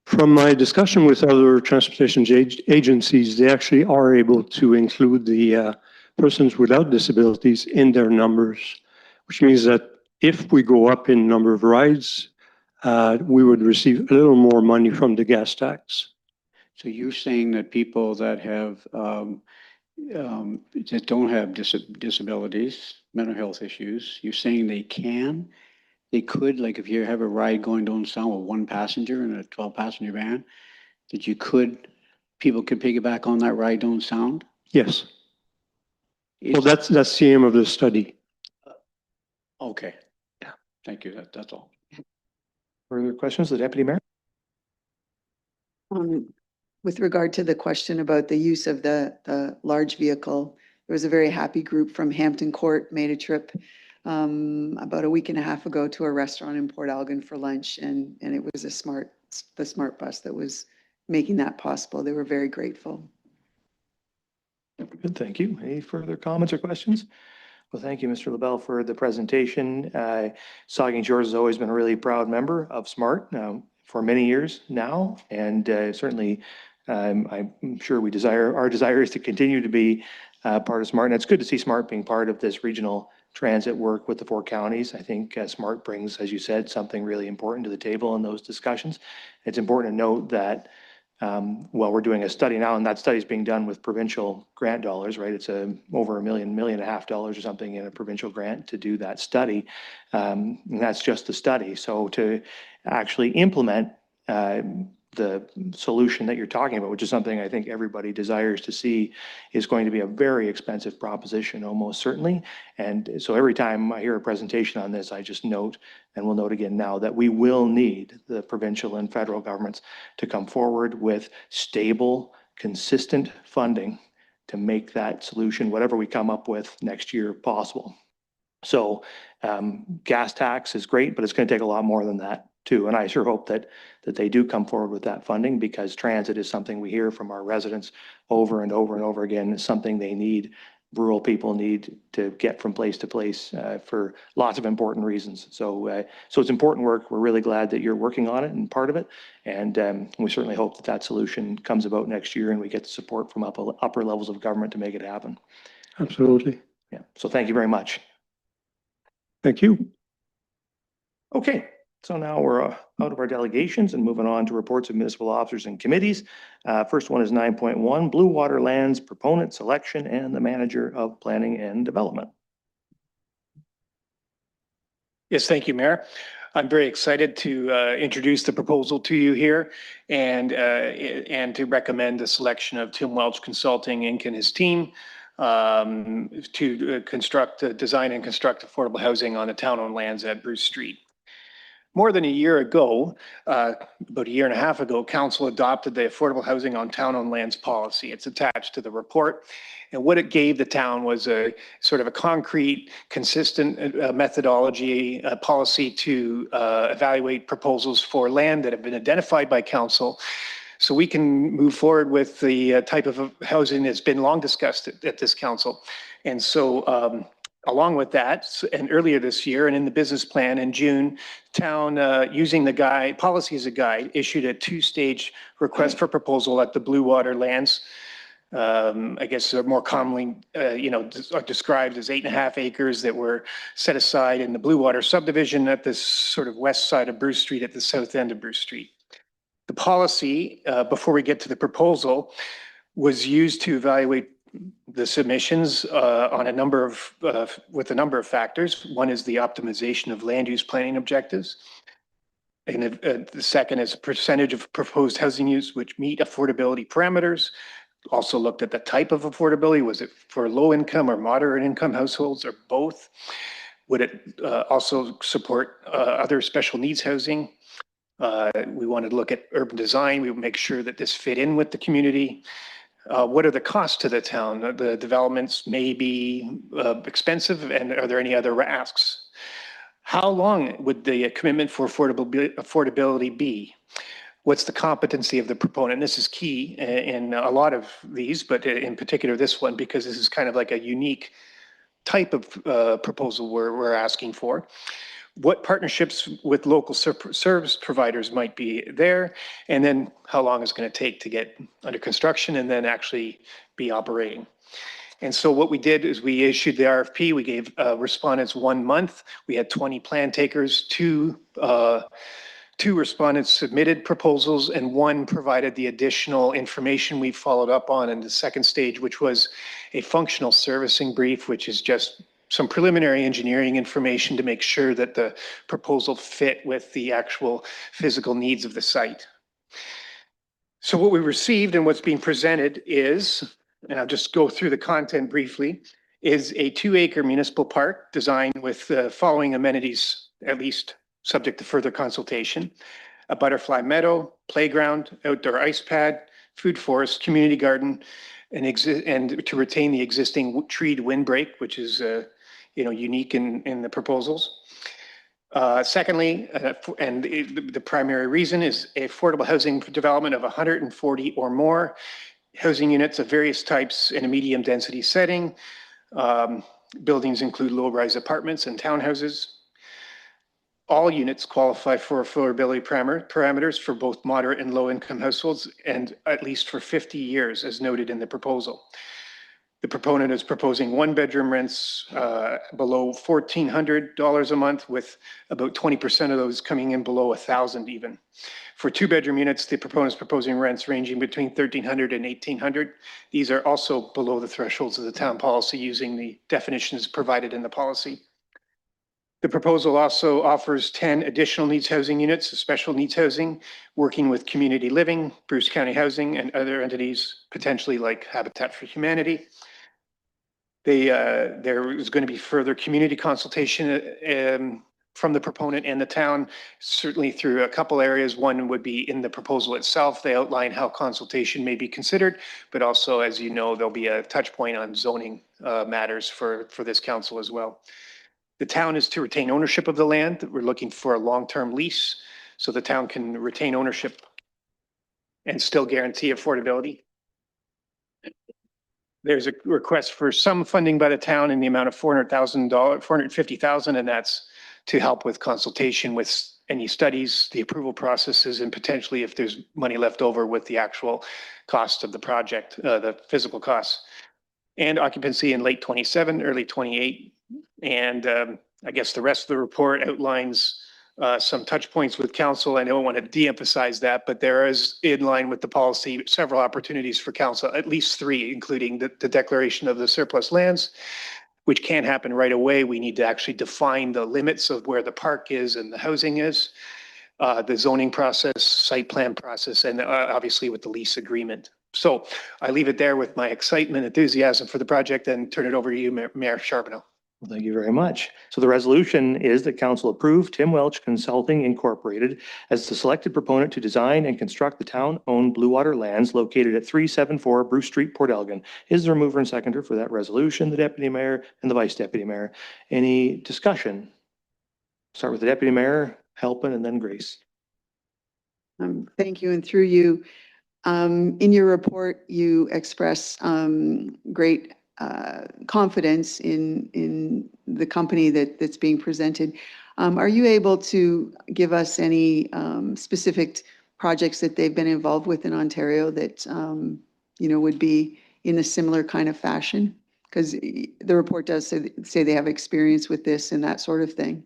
From my discussion with other transportation agencies, they actually are able to include the persons without disabilities in their numbers, which means that if we go up in number of rides, we would receive a little more money from the gas tax. So you're saying that people that have, that don't have disabilities, mental health issues, you're saying they could, like if you have a ride going to Owen Sound with one passenger in a 12-passenger van, that people could piggyback on that ride to Owen Sound? Yes. Well, Is- that's the aim of the study. Okay. Yeah. Thank you. That's all. Further questions, the Deputy Mayor? With regard to the question about the use of the large vehicle, there was a very happy group from Hampton Court made a trip about a week and a half ago to a restaurant in Port Elgin for lunch, and it was the smart bus that was making that possible. They were very grateful. Good, thank you. Any further comments or questions? Well, thank you, Mr. LaBelle, for the presentation. Saugeen Shores has always been a really proud member of SMART for many years now, and certainly I'm sure our desire is to continue to be part of SMART, and it's good to see SMART being part of this regional transit work with the 4 counties. I think SMART brings, as you said, something really important to the table in those discussions. It's important to note that we're doing a study now, and that study is being done with provincial grant dollars, right? It's over $1.5 million or something in a provincial grant to do that study. And that's just the study. So to actually implement the solution that you're talking about, which is something I think everybody desires to see, is going to be a very expensive proposition, almost certainly. And so every time I hear a presentation on this, I just note, and we'll note again now, that we will need the provincial and federal governments to come forward with stable, consistent funding to make that solution, whatever we come up with next year, possible. So gas tax is great, but it's going to take a lot more than that too. And I sure hope that they do come forward with that funding, because transit is something we hear from our residents over and over and over again. It's something they need, rural people need to get from place to place for lots of important reasons. So it's important work. We're really glad that you're working on it and part of it. And we certainly hope that solution comes about next year and we get the support from upper levels of government to make it happen. Absolutely. Yeah. So thank you very much. Thank you. Okay, so now we're out of our delegations and moving on to reports of municipal officers and committees. First one is 9.1, Blue Water Lands Proponent Selection and the Manager of Planning and Development. Yes, thank you, Mayor. I'm very excited to introduce the proposal to you here and to recommend the selection of Tim Welch Consulting Inc. and his team to design and construct affordable housing on the town-owned lands at Bruce Street. More than a year ago, about a year and a half ago, Council adopted the Affordable Housing on Town-Owned Lands policy. It's attached to the report. And what it gave the town was a sort of a concrete, consistent methodology policy to evaluate proposals for land that have been identified by Council, so we can move forward with the type of housing that's been long discussed at this Council. And so along with that, and earlier this year and in the business plan in June, town, using the policy as a guide, issued a 2-stage request for proposal at the Blue Water Lands. I guess they're more commonly, are described as 8.5 acres that were set aside in the Blue Water subdivision at this sort of west side of Bruce Street, at the south end of Bruce Street. The policy, before we get to the proposal, was used to evaluate the submissions on with a number of factors. One is the optimization of land use planning objectives. And the second is a percentage of proposed housing use which meet affordability parameters. Also looked at the type of affordability. Was it for low income or moderate income households, or both? Would it also support other special needs housing? We wanted to look at urban design. We would make sure that this fit in with the community. What are the costs to the town? The developments may be expensive, and are there any other asks? How long would the commitment for affordability be? What's the competency of the proponent? This is key in a lot of these, but in particular this one, because this is kind of like a unique type of proposal we're asking for. What partnerships with local service providers might be there, and then how long it's going to take to get under construction and then actually be operating. And so what we did is we issued the RFP. We gave respondents 1 month. We had 20 plan takers, two respondents submitted proposals, and one provided the additional information we followed up on in the second stage, which was a functional servicing brief, which is just some preliminary engineering information to make sure that the proposal fit with the actual physical needs of the site. So what we received and what's being presented is, and I'll just go through the content briefly, is a 2-acre municipal park designed with the following amenities, at least subject to further consultation: a butterfly meadow, playground, outdoor ice pad, food forest, community garden, and to retain the existing treed windbreak, which is unique in the proposals. Secondly, and the primary reason is affordable housing development of 140 or more housing units of various types in a medium density setting. Buildings include low-rise apartments and townhouses. All units qualify for affordability parameters for both moderate and low-income households, and at least for 50 years, as noted in the proposal. The proponent is proposing 1-bedroom rents below $1,400 a month, with about 20% of those coming in below 1,000 even. For 2-bedroom units, the proponent is proposing rents ranging between $1,300 and $1,800. These are also below the thresholds of the town policy using the definitions provided in the policy. The proposal also offers 10 additional needs housing units, special needs housing, working with community living, Bruce County Housing, and other entities, potentially like Habitat for Humanity. There is going to be further community consultation from the proponent and the town, certainly through a couple areas. One would be in the proposal itself. They outline how consultation may be considered, but also, as you know, there'll be a touch point on zoning matters for this council as well. The town is to retain ownership of the land. We're looking for a long-term lease so the town can retain ownership and still guarantee affordability. There's a request for some funding by the town in the amount of $450,000, and that's to help with consultation with any studies, the approval processes, and potentially if there's money left over with the actual cost of the project, the physical costs. And occupancy in late 27, early 28. And I guess the rest of the report outlines some touch points with council. I don't want to de-emphasize that, but there is, in line with the policy, several opportunities for council, at least 3, including the declaration of the surplus lands, which can't happen right away. We need to actually define the limits of where the park is and the housing is, the zoning process, site plan process, and obviously with the lease agreement. So I leave it there with my excitement, enthusiasm for the project, and turn it over to you, Mayor Charbonneau. Well, thank you very much. So the resolution is that council approve Tim Welch Consulting Incorporated as the selected proponent to design and construct the town-owned Blue Water lands located at 374 Bruce Street, Port Elgin. Is there a mover and seconder for that resolution? The deputy mayor and the vice deputy mayor. Any discussion? Start with the deputy mayor, Halpin, and then Grace. Thank you, and through you, in your report, you express great confidence in the company that's being presented. Are you able to give us any specific projects that they've been involved with in Ontario that would be in a similar kind of fashion? Because the report does say they have experience with this and that sort of thing.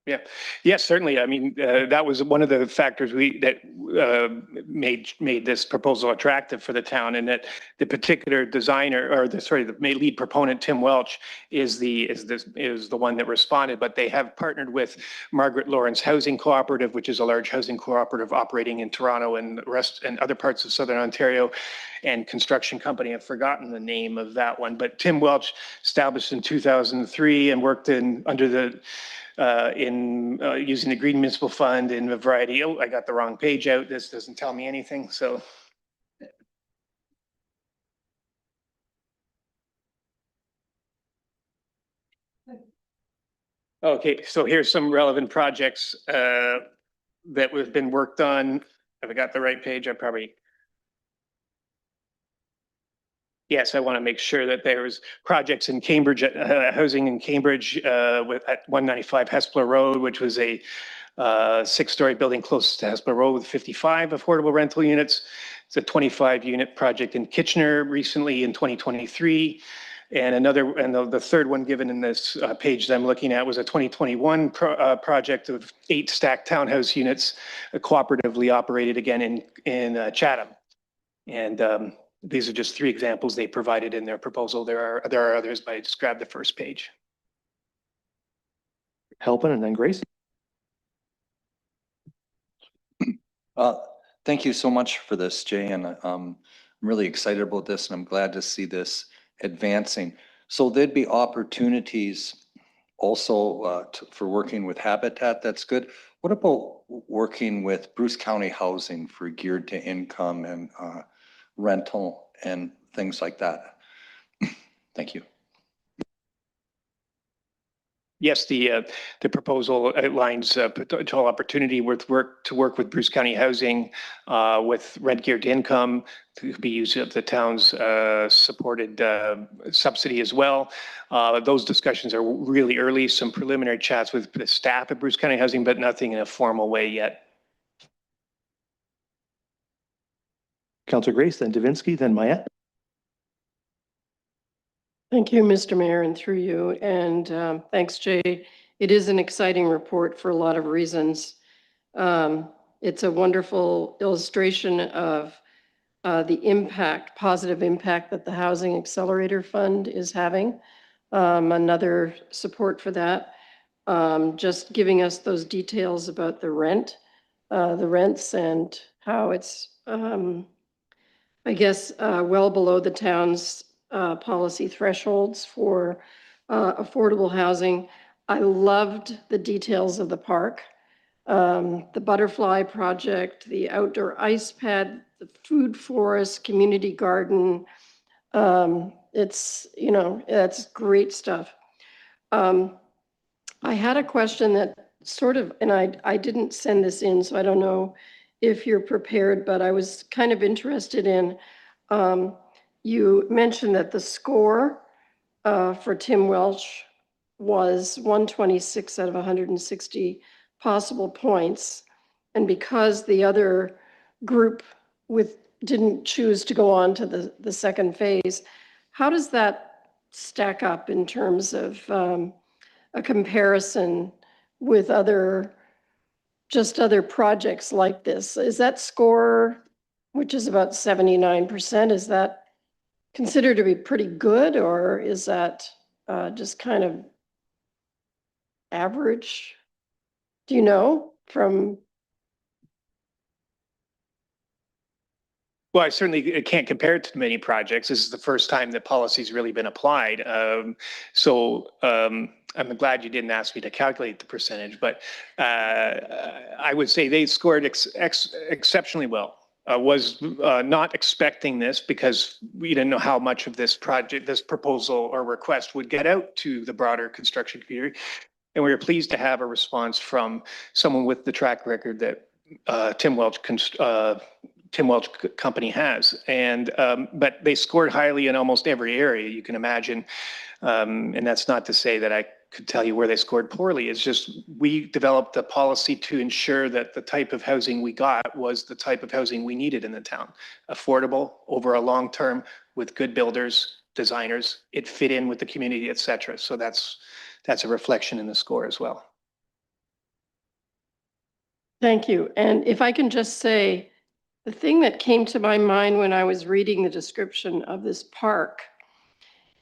Yeah, yes, certainly. I mean, that was one of the factors made this proposal attractive for the town, and that the particular designer, or the lead proponent, Tim Welch, is the one that responded. But they have partnered with Margaret Lawrence Housing Cooperative, which is a large housing cooperative operating in Toronto and the rest and other parts of Southern Ontario, and construction company. I've forgotten the name of that one, but Tim Welch, established in 2003 and worked under the using the Green Municipal Fund in a variety. Oh, I got the wrong page out. This doesn't tell me anything. So. Okay, so here's some relevant projects that have been worked on. Have I got the right page? I probably. Yes, I want to make sure that there's projects in Cambridge, housing in Cambridge at 195 Hespeler Road, which was a 6-story building close to Hespeler Road with 55 affordable rental units. It's a 25-unit project in Kitchener recently in 2023. And the third one given in this page that I'm looking at was a 2021 project of 8 stacked townhouse units, cooperatively operated again in Chatham. And these are just 3 examples they provided in their proposal. There are others, but I just grabbed the first page. Helping, and then Grace. Thank you so much for this, Jay, and I'm really excited about this, and I'm glad to see this advancing. So there'd be opportunities also for working with Habitat. That's good. What about working with Bruce County Housing for geared to income and rental and things like that? Thank you. Yes, the proposal outlines potential opportunity to work with Bruce County Housing with rent geared to income to be used of the town's supported subsidy as well. Those discussions are really early. Some preliminary chats with the staff at Bruce County Housing, but nothing in a formal way yet. Councillor Grace, then Davinsky, then Mayette. Thank you, Mr. Mayor, and through you. And thanks, Jay. It is an exciting report for a lot of reasons. It's a wonderful illustration of the impact, positive impact that the Housing Accelerator Fund is having. Another support for that. Just giving us those details about the rents and how it's, I guess, well below the town's policy thresholds for affordable housing. I loved the details of the park, the butterfly project, the outdoor ice pad, the food forest, community garden. It's, that's great stuff. I had a question that sort of, and I didn't send this in, so I don't know if you're prepared, but I was kind of interested in, you mentioned that the score for Tim Welch was 126 out of 160 possible points. And because the other group didn't choose to go on to the second phase, how does that stack up in terms of a comparison with other projects like this? Is that score, which is about 79%, is that considered to be pretty good, or is that just kind of average? Do you know from? Well, I certainly can't compare it to many projects. This is the first time that policy's really been applied. So I'm glad you didn't ask me to calculate the percentage, but I would say they scored exceptionally well. Was not expecting this because we didn't know how much of this proposal or request would get out to the broader construction community. And we were pleased to have a response from someone with the track record that Tim Welch company has. But they scored highly in almost every area you can imagine. And that's not to say that I could tell you where they scored poorly. It's just we developed a policy to ensure that the type of housing we got was the type of housing we needed in the town. Affordable over a long term with good builders, designers. It fit in with the community, et cetera. So that's a reflection in the score as well. Thank you. And if I can just say, the thing that came to my mind when I was reading the description of this park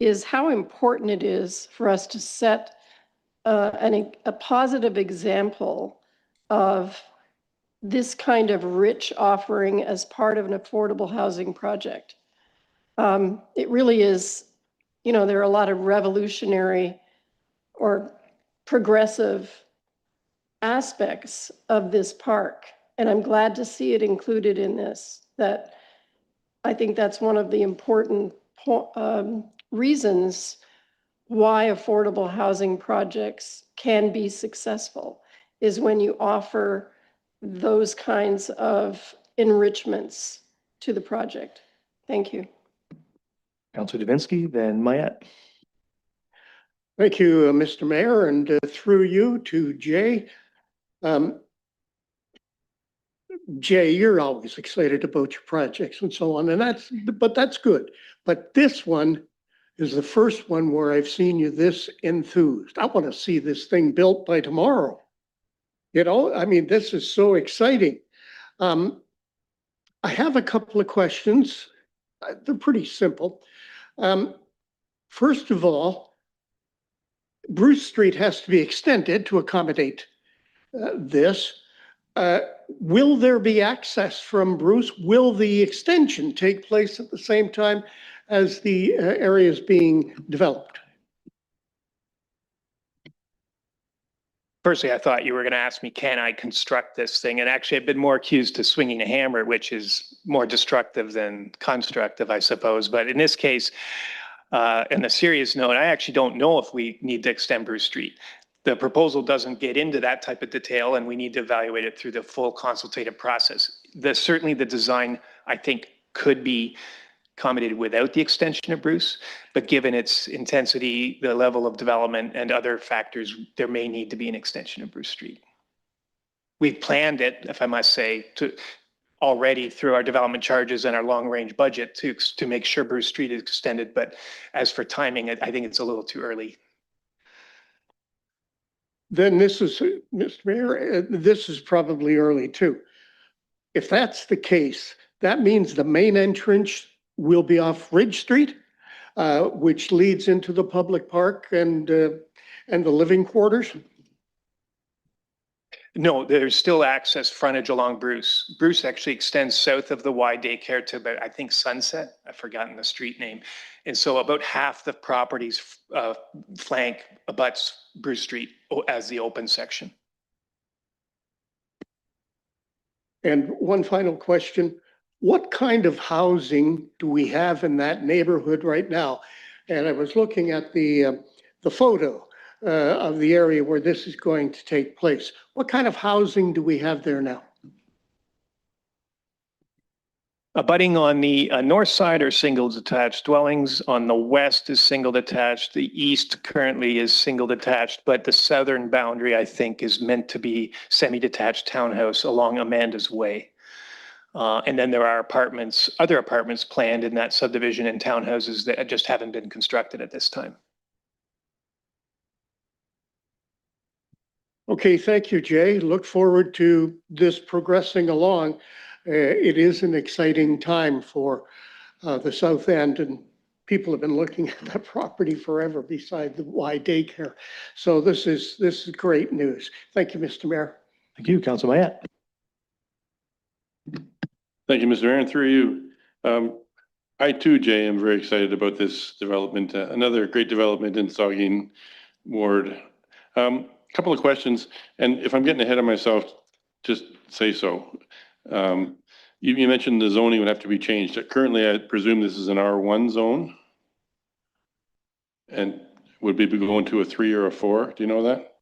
is how important it is for us to set a positive example of this kind of rich offering as part of an affordable housing project. It really is, you know, there are a lot of revolutionary or progressive aspects of this park. And I'm glad to see it included in this, that I think that's one of the important reasons why affordable housing projects can be successful, is when you offer those kinds of enrichments to the project. Thank you. Councillor Davinsky, then Mayette. Thank you, Mr. Mayor, and through you to Jay. Jay, you're always excited about your projects and so on, and that's good. But this one is the first one where I've seen you this enthused. I want to see this thing built by tomorrow. You know, I mean, this is so exciting. I have a couple of questions. They're pretty simple. First of all, Bruce Street has to be extended to accommodate this. Will there be access from Bruce? Will the extension take place at the same time as the area is being developed? Firstly, I thought you were going to ask me, can I construct this thing? And actually, I've been more accused of swinging a hammer, which is more destructive than constructive, I suppose. But in this case, on a serious note, I actually don't know if we need to extend Bruce Street. The proposal doesn't get into that type of detail, and we need to evaluate it through the full consultative process. Certainly the design, I think, could be accommodated without the extension of Bruce, but given its intensity, the level of development, and other factors, there may need to be an extension of Bruce Street. We've planned it, if I must say, already through our development charges and our long-range budget to make sure Bruce Street is extended, but as for timing, I think it's a little too early. Then this is, Mr. Mayor, this is probably early too. If that's the case, that means the main entrance will be off Ridge Street, which leads into the public park and the living quarters. No, there's still access frontage along Bruce. Bruce actually extends south of the Y daycare to about, I think, Sunset. I've forgotten the street name. And so about half the property's flank abuts Bruce Street as the open section. And one final question. What kind of housing do we have in that neighborhood right now? And I was looking at the photo of the area where this is going to take place. What kind of housing do we have there now? Abutting on the north side are single detached dwellings. On the west is single detached. The east currently is single detached, but the southern boundary, I think, is meant to be semi-detached townhouse along Amanda's Way. And then there are other apartments planned in that subdivision and townhouses that just haven't been constructed at this time. Okay, thank you, Jay. Look forward to this progressing along. It is an exciting time for the South End, and people have been looking at that property forever beside the Y daycare. So this is great news. Thank you, Mr. Mayor. Thank you, Councillor Mayette. Thank you, Mr. Mayor, and through you. I too, Jay, am very excited about this development, another great development in Saugeen Ward. Couple of questions, and if I'm getting ahead of myself, just say so. You mentioned the zoning would have to be changed. Currently, I presume this is an R1 zone. And would we be going to a 3 or a 4? Do you know that?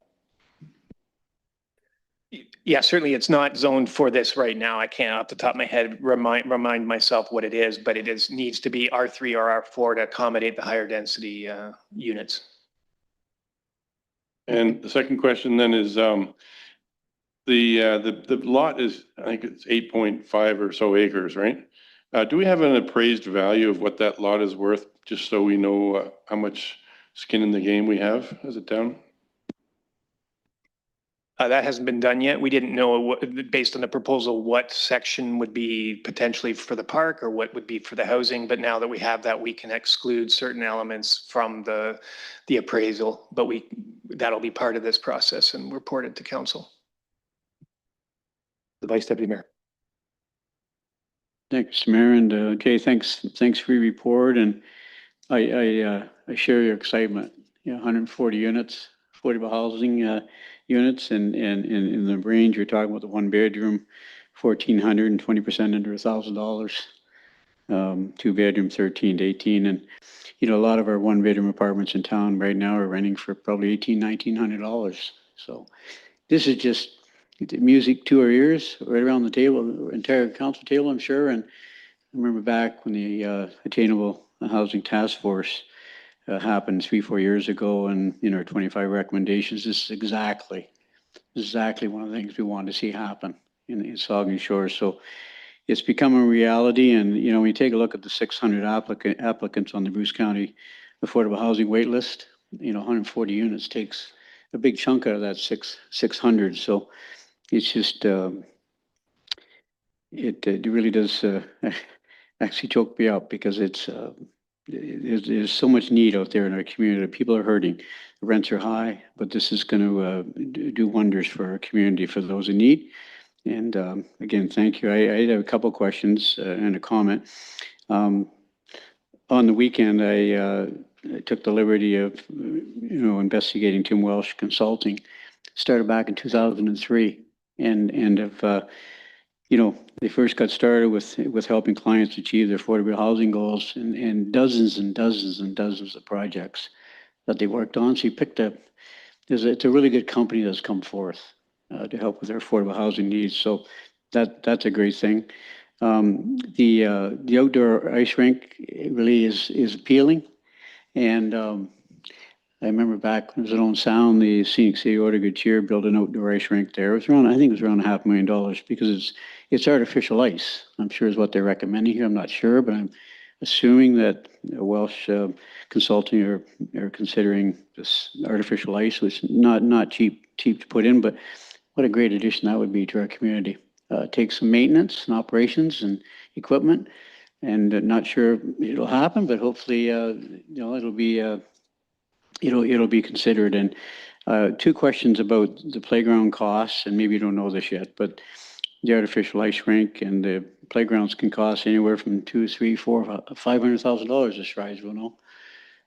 Yeah, certainly it's not zoned for this right now. I can't off the top of my head remind myself what it is, but it needs to be R3 or R4 to accommodate the higher density units. And the second question then is the lot is, I think it's 8.5 or so acres, right? Do we have an appraised value of what that lot is worth, just so we know how much skin in the game we have as a town? That hasn't been done yet. We didn't know what, based on the proposal, what section would be potentially for the park or what would be for the housing. But now that we have that, we can exclude certain elements from the appraisal. But that'll be part of this process and reported to council. The Vice Deputy Mayor. Thanks, Mayor, and okay, thanks for your report, and I share your excitement. 140 units, affordable housing units, and in the range you're talking about, the one bedroom, 1,400 and 20% under $1,000. Two bedroom, 13 to 18, and a lot of our one bedroom apartments in town right now are renting for probably $1,900. So this is just music to our ears, right around the table, entire council table, I'm sure. And I remember back when the Attainable Housing Task Force happened 3-4 years ago, and our 25 recommendations. This is exactly one of the things we wanted to see happen in Saugeen Shores. So it's become a reality. And when you take a look at the 600 applicants on the Bruce County affordable housing wait list, 140 units takes a big chunk out of that 600. So it's just it really does actually choke me up, because there's so much need out there in our community. People are hurting. The rents are high, but this is going to do wonders for our community, for those in need. And again, thank you. I have a couple questions and a comment. On the weekend, I took the liberty of investigating Tim Welsh Consulting. Started back in 2003, and have they first got started with helping clients achieve their affordable housing goals, and dozens and dozens and dozens of projects that they worked on. So you picked up, it's a really good company that's come forth to help with their affordable housing needs. So that's a great thing. The outdoor ice rink really is appealing. And I remember back when it was at Owen Sound, the Scenic City Order Good Cheer built an outdoor ice rink there. It was around, I think it was around $500,000, because it's artificial ice, I'm sure is what they're recommending here. I'm not sure, but I'm assuming that Welsh Consulting are considering this artificial ice, which is not cheap to put in, but what a great addition that would be to our community. Take some maintenance and operations and equipment, and not sure it'll happen, but hopefully it'll be it'll be considered. And two questions about the playground costs, and maybe you don't know this yet, but the artificial ice rink and the playgrounds can cost anywhere from $200,000, $300,000, $500,000, as far as we'll know.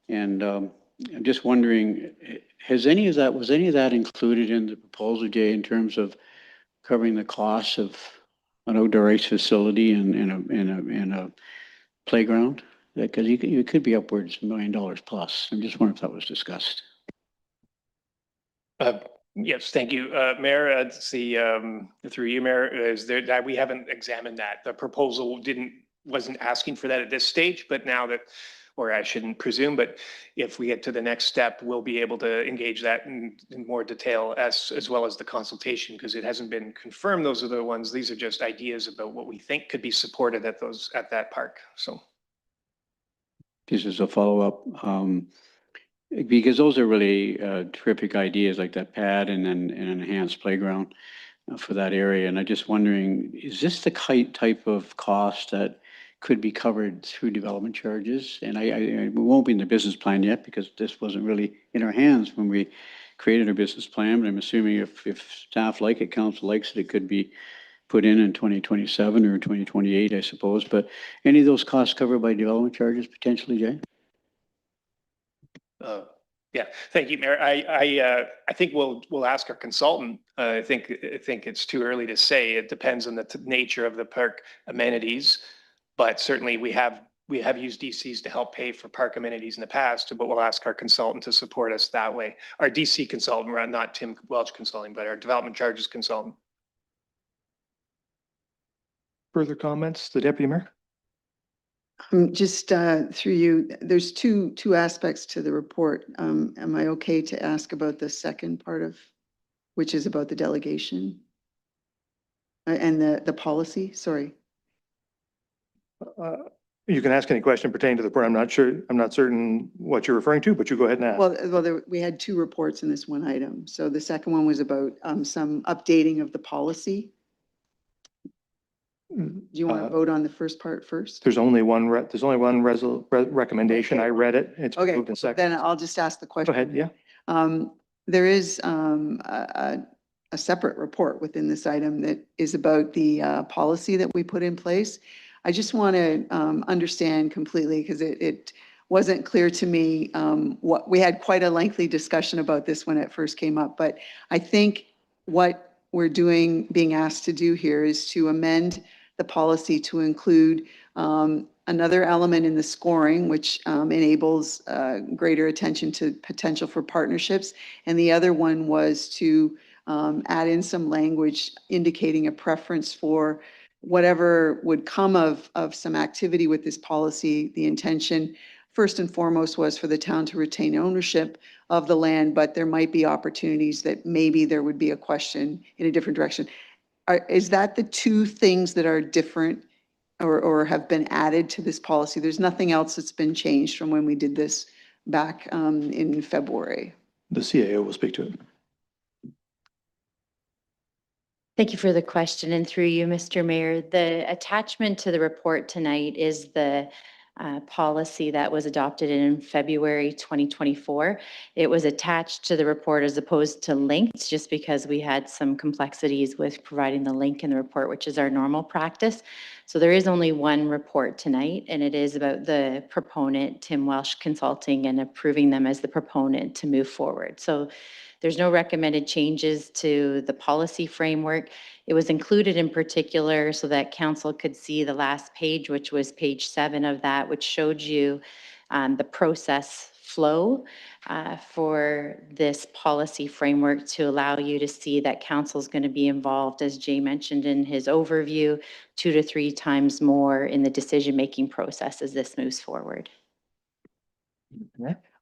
And I'm just wondering, was any of that included in the proposal, Jay, in terms of covering the costs of an outdoor ice facility and a playground? Because you could be upwards of $1 million plus. I'm just wondering if that was discussed. Yes, thank you, Mayor. Through you, Mayor, is there that we haven't examined that. The proposal wasn't asking for that at this stage, but now that, or I shouldn't presume, but if we get to the next step, we'll be able to engage that in more detail as well as the consultation, because it hasn't been confirmed. Those are the ones. These are just ideas about what we think could be supported at that park. So. This is a follow-up, because those are really terrific ideas, like that pad and then an enhanced playground for that area. And I'm just wondering, is this the type of cost that could be covered through development charges? And we won't be in the business plan yet, because this wasn't really in our hands when we created our business plan. But I'm assuming if staff like it, council likes it, it could be put in 2027 or 2028, I suppose. But any of those costs covered by development charges potentially, Jay? Yeah, thank you, Mayor. I think we'll ask our consultant. I think it's too early to say. It depends on the nature of the park amenities, but certainly we have used DCs to help pay for park amenities in the past. But we'll ask our consultant to support us that way. Our DC consultant, not Tim Welch Consulting, but our development charges consultant. Further comments, the Deputy Mayor? Just through you, there's two aspects to the report. Am I okay to ask about the second part of, which is about the delegation and the policy? Sorry. You can ask any question pertaining to the report. I'm not certain what you're referring to, but you go ahead and ask. We had two reports in this one item. So the second one was about some updating of the policy. Do you want to vote on the first part first? There's only one recommendation. Okay. I read it. It's Okay, moved in second. then I'll just ask the Go question. ahead, yeah. There is a separate report within this item that is about the policy that we put in place. I just want to understand completely, because it wasn't clear to me what, we had quite a lengthy discussion about this when it first came up, but I think what we're being asked to do here is to amend the policy to include another element in the scoring, which enables greater attention to potential for partnerships. And the other one was to add in some language indicating a preference for whatever would come of some activity with this policy. The intention, first and foremost, was for the town to retain ownership of the land, but there might be opportunities that maybe there would be a question in a different direction. Is that the two things that are different or have been added to this policy? There's nothing else that's been changed from when we did this back in February. The CAO will speak to it. Thank you for the question, and through you, Mr. Mayor. The attachment to the report tonight is the policy that was adopted in February 2024. It was attached to the report as opposed to linked, just because we had some complexities with providing the link in the report, which is our normal practice. So there is only one report tonight, and it is about the proponent, Tim Welsh Consulting, and approving them as the proponent to move forward. So there's no recommended changes to the policy framework. It was included in particular so that council could see the last page, which was page 7 of that, which showed you the process flow for this policy framework to allow you to see that council is going to be involved, as Jay mentioned in his overview, 2 to 3 times more in the decision-making process as this moves forward.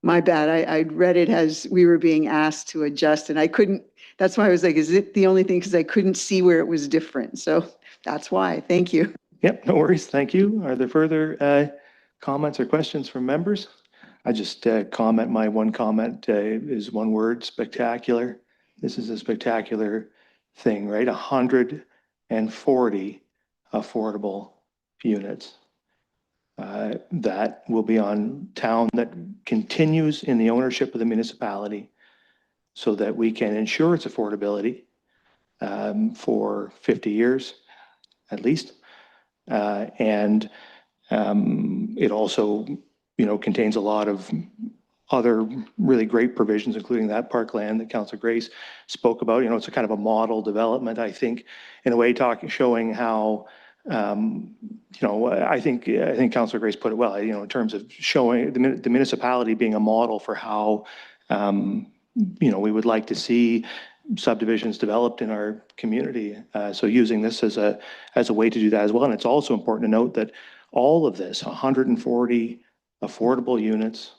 My bad. I read it as we were being asked to adjust, and I couldn't. That's why I was like, is it the only thing? Because I couldn't see where it was different. So that's why. Thank you. Yep, no worries. Thank you. Are there further comments or questions from members? I just my one comment is one word: spectacular. This is a spectacular thing, right? 140 affordable units. That will be on town, that continues in the ownership of the municipality, so that we can ensure its affordability for 50 years at least. And it also, contains a lot of other really great provisions, including that parkland that Councillor Grace spoke about. It's a kind of a model development, I think, in a way, showing how, I think Councillor Grace put it well, in terms of showing the municipality being a model for how, we would like to see subdivisions developed in our community. So using this as a way to do that as well. And it's also important to note that all of this, 140 affordable units,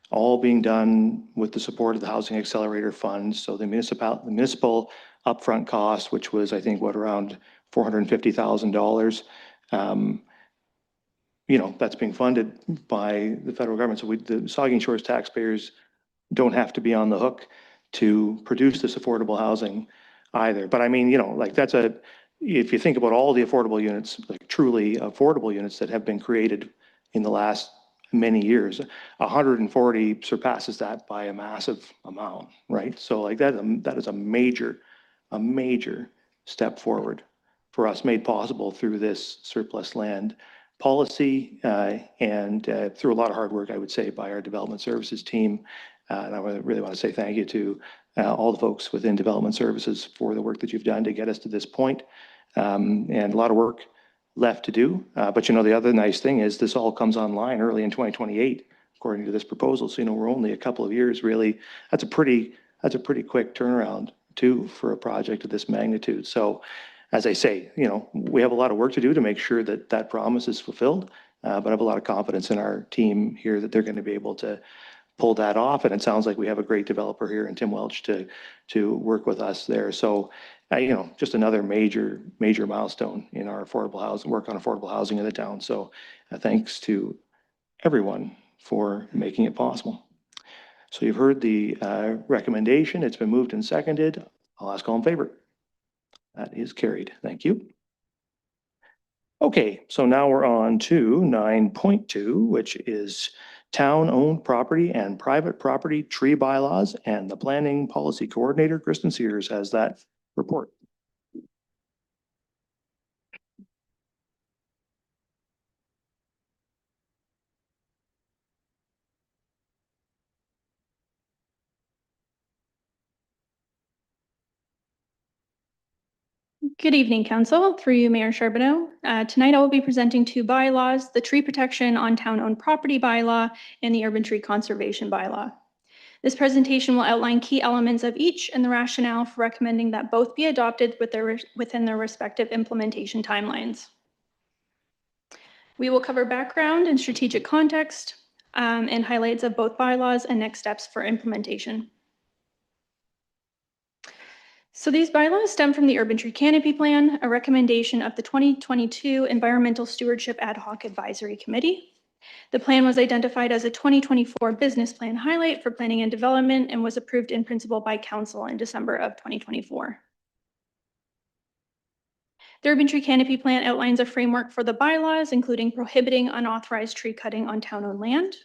all being done with the support of the Housing Accelerator Fund. So the municipal upfront cost, which was, I think, around $450,000, that's being funded by the federal government. So the Saugeen Shores taxpayers don't have to be on the hook to produce this affordable housing either. But I mean, if you think about all the affordable units, like truly affordable units that have been created in the last many years, 140 surpasses that by a massive amount, right? So that is a major step forward for us, made possible through this surplus land policy and through a lot of hard work, I would say, by our development services team. And I really want to say thank you to all the folks within development services for the work that you've done to get us to this point. And a lot of work left to do. But the other nice thing is this all comes online early in 2028, according to this proposal. So, we're only a couple of years, really. That's a pretty quick turnaround too for a project of this magnitude. So as I say, we have a lot of work to do to make sure that that promise is fulfilled. But I have a lot of confidence in our team here that they're going to be able to pull that off. And it sounds like we have a great developer here in Tim Welch to work with us there. So, just another major milestone in our affordable housing, work on affordable housing in the town. So thanks to everyone for making it possible. So you've heard the recommendation. It's been moved and seconded. I'll ask all in favor. That is carried. Thank you. Okay, so now we're on to 9.2, which is town-owned property and private property tree bylaws, and the planning policy coordinator, Kristen Sears, has that report. Good evening, Council. Through you, Mayor Charbonneau. Tonight I will be presenting two bylaws, the Tree Protection on Town-Owned Property Bylaw and the Urban Tree Conservation Bylaw. This presentation will outline key elements of each and the rationale for recommending that both be adopted within their respective implementation timelines. We will cover background and strategic context and highlights of both bylaws and next steps for implementation. So these bylaws stem from the Urban Tree Canopy Plan, a recommendation of the 2022 Environmental Stewardship Ad Hoc Advisory Committee. The plan was identified as a 2024 business plan highlight for planning and development and was approved in principle by Council in December of 2024. The Urban Tree Canopy Plan outlines a framework for the bylaws, including prohibiting unauthorized tree cutting on town-owned land,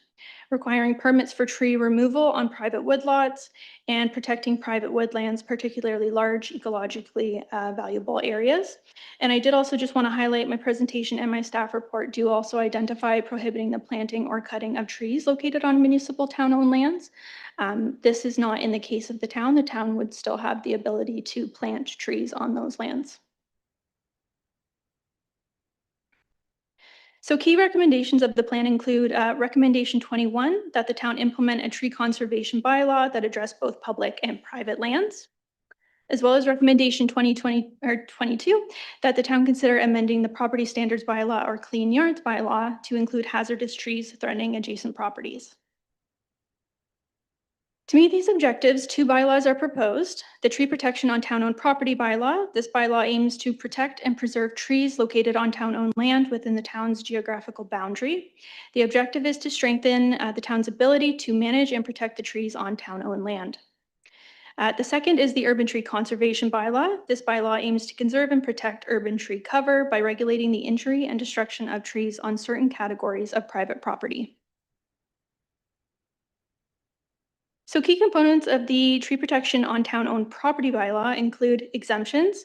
requiring permits for tree removal on private woodlots, and protecting private woodlands, particularly large ecologically valuable areas. And I did also just want to highlight my presentation and my staff report do also identify prohibiting the planting or cutting of trees located on municipal town-owned lands. This is not in the case of the town. The town would still have the ability to plant trees on those lands. So key recommendations of the plan include recommendation 21, that the town implement a tree conservation bylaw that address both public and private lands, as well as recommendation 22, that the town consider amending the property standards bylaw or clean yards bylaw to include hazardous trees threatening adjacent properties. To meet these objectives, two bylaws are proposed. The Tree Protection on Town-Owned Property Bylaw. This bylaw aims to protect and preserve trees located on town-owned land within the town's geographical boundary. The objective is to strengthen the town's ability to manage and protect the trees on town-owned land. The second is the Urban Tree Conservation Bylaw. This bylaw aims to conserve and protect urban tree cover by regulating the injury and destruction of trees on certain categories of private property. So key components of the Tree Protection on Town-Owned Property Bylaw include exemptions,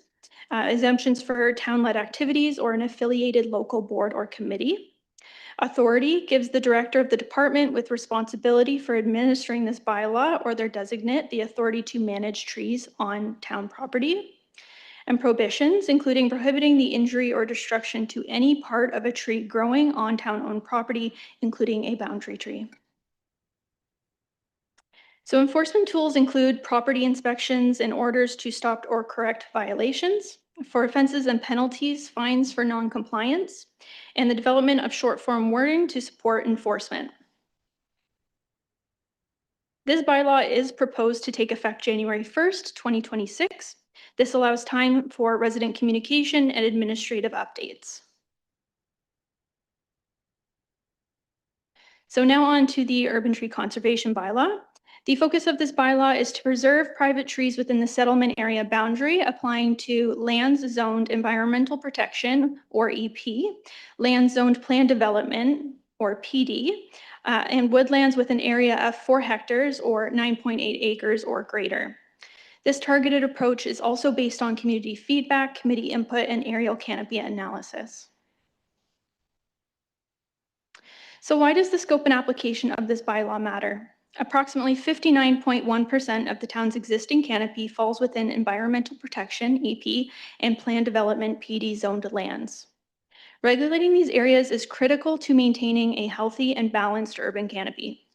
exemptions for town-led activities or an affiliated local board or committee. Authority gives the director of the department with responsibility for administering this bylaw or their designate the authority to manage trees on town property. And prohibitions, including prohibiting the injury or destruction to any part of a tree growing on town-owned property, including a boundary tree. So enforcement tools include property inspections and orders to stop or correct violations. For offenses and penalties, fines for non-compliance, and the development of short-form wording to support enforcement. This bylaw is proposed to take effect January 1st, 2026. This allows time for resident communication and administrative updates. So now on to the Urban Tree Conservation Bylaw. The focus of this bylaw is to preserve private trees within the settlement area boundary, applying to lands zoned environmental protection, or EP, land zoned planned development, or PD, and woodlands with an area of 4 hectares or 9.8 acres or greater. This targeted approach is also based on community feedback, committee input, and aerial canopy analysis. So why does the scope and application of this bylaw matter? Approximately 59.1% of the town's existing canopy falls within environmental protection, EP, and planned development, PD zoned lands. Regulating these areas is critical to maintaining a healthy and balanced urban canopy.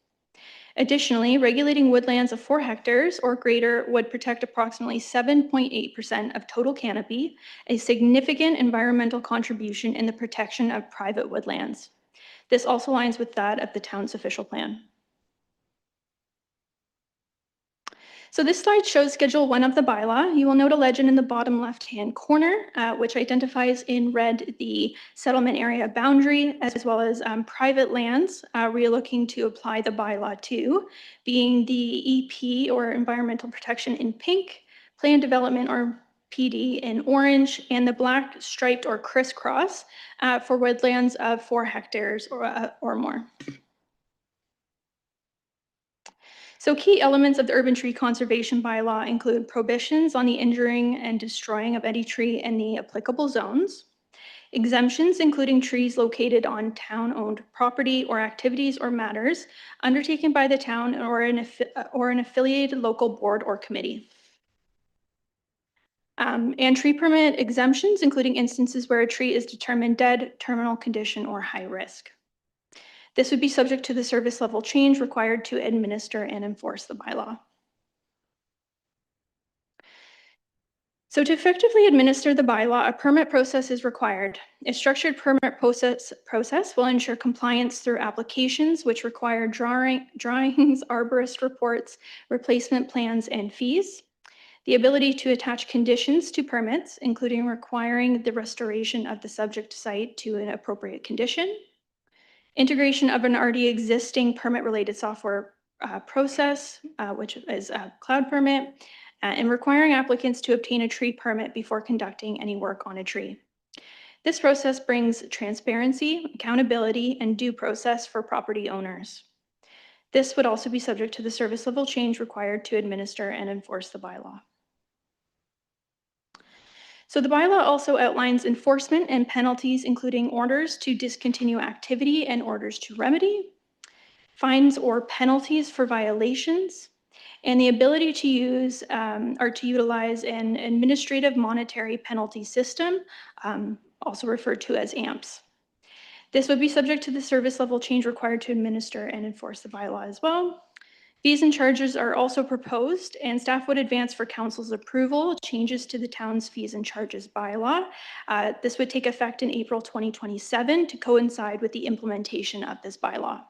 Additionally, regulating woodlands of 4 hectares or greater would protect approximately 7.8% of total canopy, a significant environmental contribution in the protection of private woodlands. This also aligns with that of the town's official plan. So this slide shows Schedule 1 of the bylaw. You will note a legend in the bottom left-hand corner, which identifies in red the settlement area boundary, as well as private lands we are looking to apply the bylaw to, being the EP or environmental protection in pink, plan development or PD in orange, and the black striped or crisscross for woodlands of 4 hectares or more. So key elements of the urban tree conservation bylaw include prohibitions on the injuring and destroying of any tree in the applicable zones, exemptions including trees located on town-owned property or activities or matters undertaken by the town or an affiliated local board or committee. And tree permit exemptions, including instances where a tree is determined dead, terminal condition, or high risk. This would be subject to the service level change required to administer and enforce the bylaw. So to effectively administer the bylaw, a permit process is required. A structured permit process will ensure compliance through applications which require drawings, arborist reports, replacement plans, and fees. The ability to attach conditions to permits, including requiring the restoration of the subject site to an appropriate condition. Integration of an already existing permit-related software process, which is a cloud permit, and requiring applicants to obtain a tree permit before conducting any work on a tree. This process brings transparency, accountability, and due process for property owners. This would also be subject to the service level change required to administer and enforce the bylaw. So the bylaw also outlines enforcement and penalties, including orders to discontinue activity and orders to remedy, fines or penalties for violations, and the ability to use or to utilize an administrative monetary penalty system, also referred to as AMPS. This would be subject to the service level change required to administer and enforce the bylaw as well. Fees and charges are also proposed, and staff would advance for council's approval changes to the town's fees and charges bylaw. This would take effect in April 2027 to coincide with the implementation of this bylaw.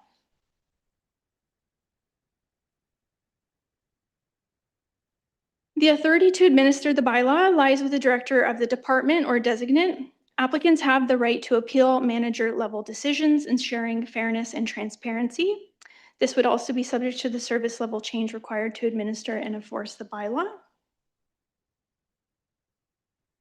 The authority to administer the bylaw lies with the director of the department or designate. Applicants have the right to appeal manager level decisions, ensuring fairness and transparency. This would also be subject to the service level change required to administer and enforce the bylaw.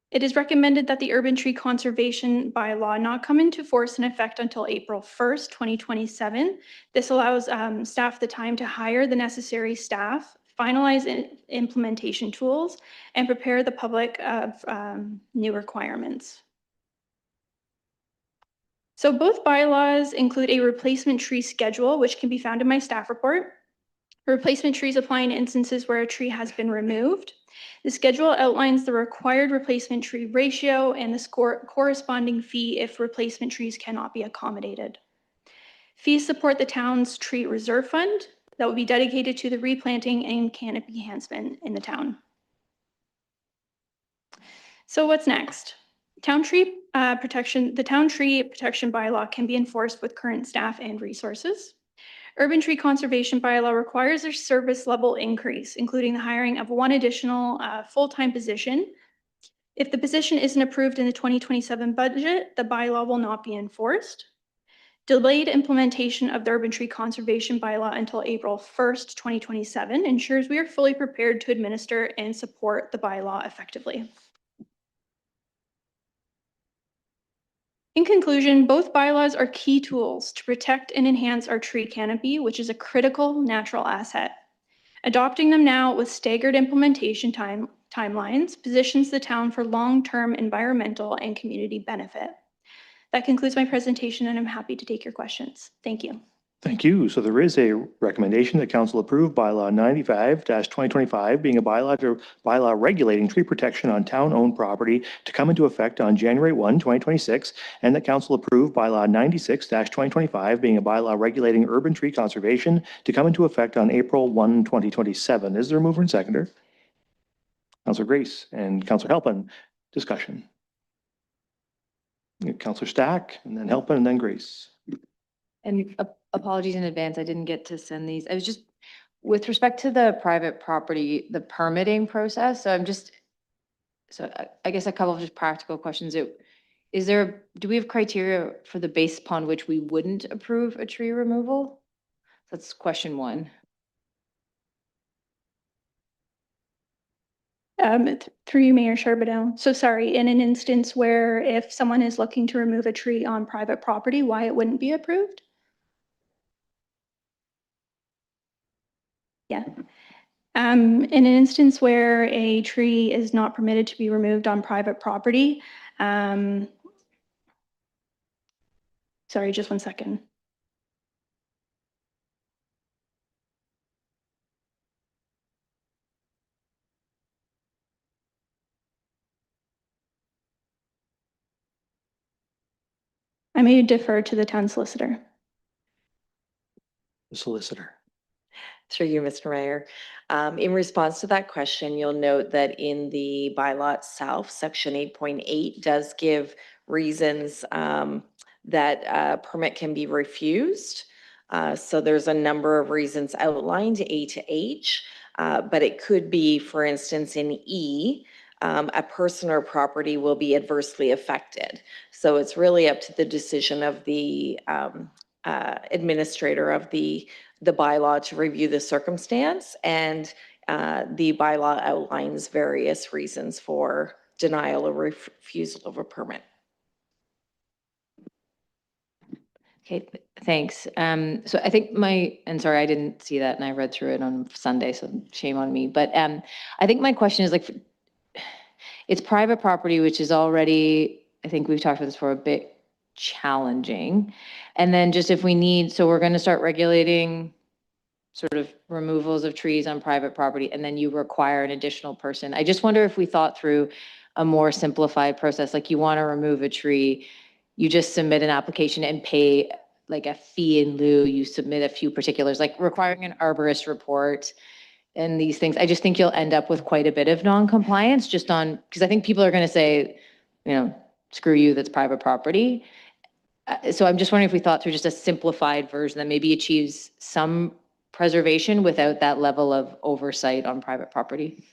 It is recommended that the urban tree conservation bylaw not come into force and effect until April 1st, 2027. This allows staff the time to hire the necessary staff, finalize implementation tools, and prepare the public of new requirements. So both bylaws include a replacement tree schedule, which can be found in my staff report. Replacement trees apply in instances where a tree has been removed. The schedule outlines the required replacement tree ratio and the corresponding fee if replacement trees cannot be accommodated. Fees support the town's tree reserve fund that will be dedicated to the replanting and canopy enhancement in the town. So what's next? The town tree protection bylaw can be enforced with current staff and resources. Urban tree conservation bylaw requires a service level increase, including the hiring of one additional full-time position. If the position isn't approved in the 2027 budget, the bylaw will not be enforced. Delayed implementation of the urban tree conservation bylaw until April 1st, 2027 ensures we are fully prepared to administer and support the bylaw effectively. In conclusion, both bylaws are key tools to protect and enhance our tree canopy, which is a critical natural asset. Adopting them now with staggered implementation timelines positions the town for long-term environmental and community benefit. That concludes my presentation, and I'm happy to take your questions. Thank you. Thank you. So there is a recommendation that council approve bylaw 95-2025 being a bylaw regulating tree protection on town-owned property to come into effect on January 1, 2026, and that council approve bylaw 96-2025 being a bylaw regulating urban tree conservation to come into effect on April 1, 2027. Is there a mover and seconder? Councillor Grace and Councillor Halpin. Discussion. Councillor Stack, and then Halpin, and then Grace. And apologies in advance, I didn't get to send these. I was just with respect to the private property, the permitting process, I guess a couple of just practical questions. Do we have criteria for the base upon which we wouldn't approve a tree removal? That's question one. Through you, Mayor Charbonneau. So sorry, in an instance where if someone is looking to remove a tree on private property, why it wouldn't be approved? Yeah. In an instance where a tree is not permitted to be removed on private property, sorry, just one second. I may defer to the town solicitor. The solicitor. Through you, Mr. Mayor. In response to that question, you'll note that in the bylaw itself, section 8.8 does give reasons that a permit can be refused. So there's a number of reasons outlined, A to H, but it could be, for instance, in E, a person or property will be adversely affected. So it's really up to the decision of the administrator of the bylaw to review the circumstance, and the bylaw outlines various reasons for denial or refusal of a permit. Okay, thanks. So I think and sorry, I didn't see that and I read through it on Sunday, so shame on me. But I think my question is it's private property, which is already, I think we've talked about this for a bit, challenging. And then just if we need, so we're going to start regulating sort of removals of trees on private property, and then you require an additional person. I just wonder if we thought through a more simplified process, like you want to remove a tree, you just submit an application and pay like a fee in lieu, you submit a few particulars, like requiring an arborist report and these things. I just think you'll end up with quite a bit of non-compliance just on, because I think people are going to say, screw you, that's private property. So I'm just wondering if we thought through just a simplified version that maybe achieves some preservation without that level of oversight on private property.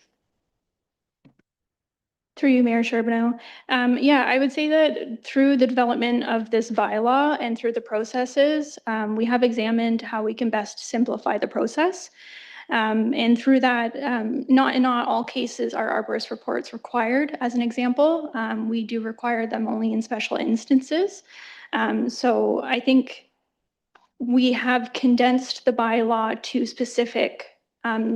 Through you, Mayor Charbonneau. Yeah, I would say that through the development of this bylaw and through the processes, we have examined how we can best simplify the process. And through that, not in all cases are arborist reports required. As an example, we do require them only in special instances. So I think we have condensed the bylaw to specific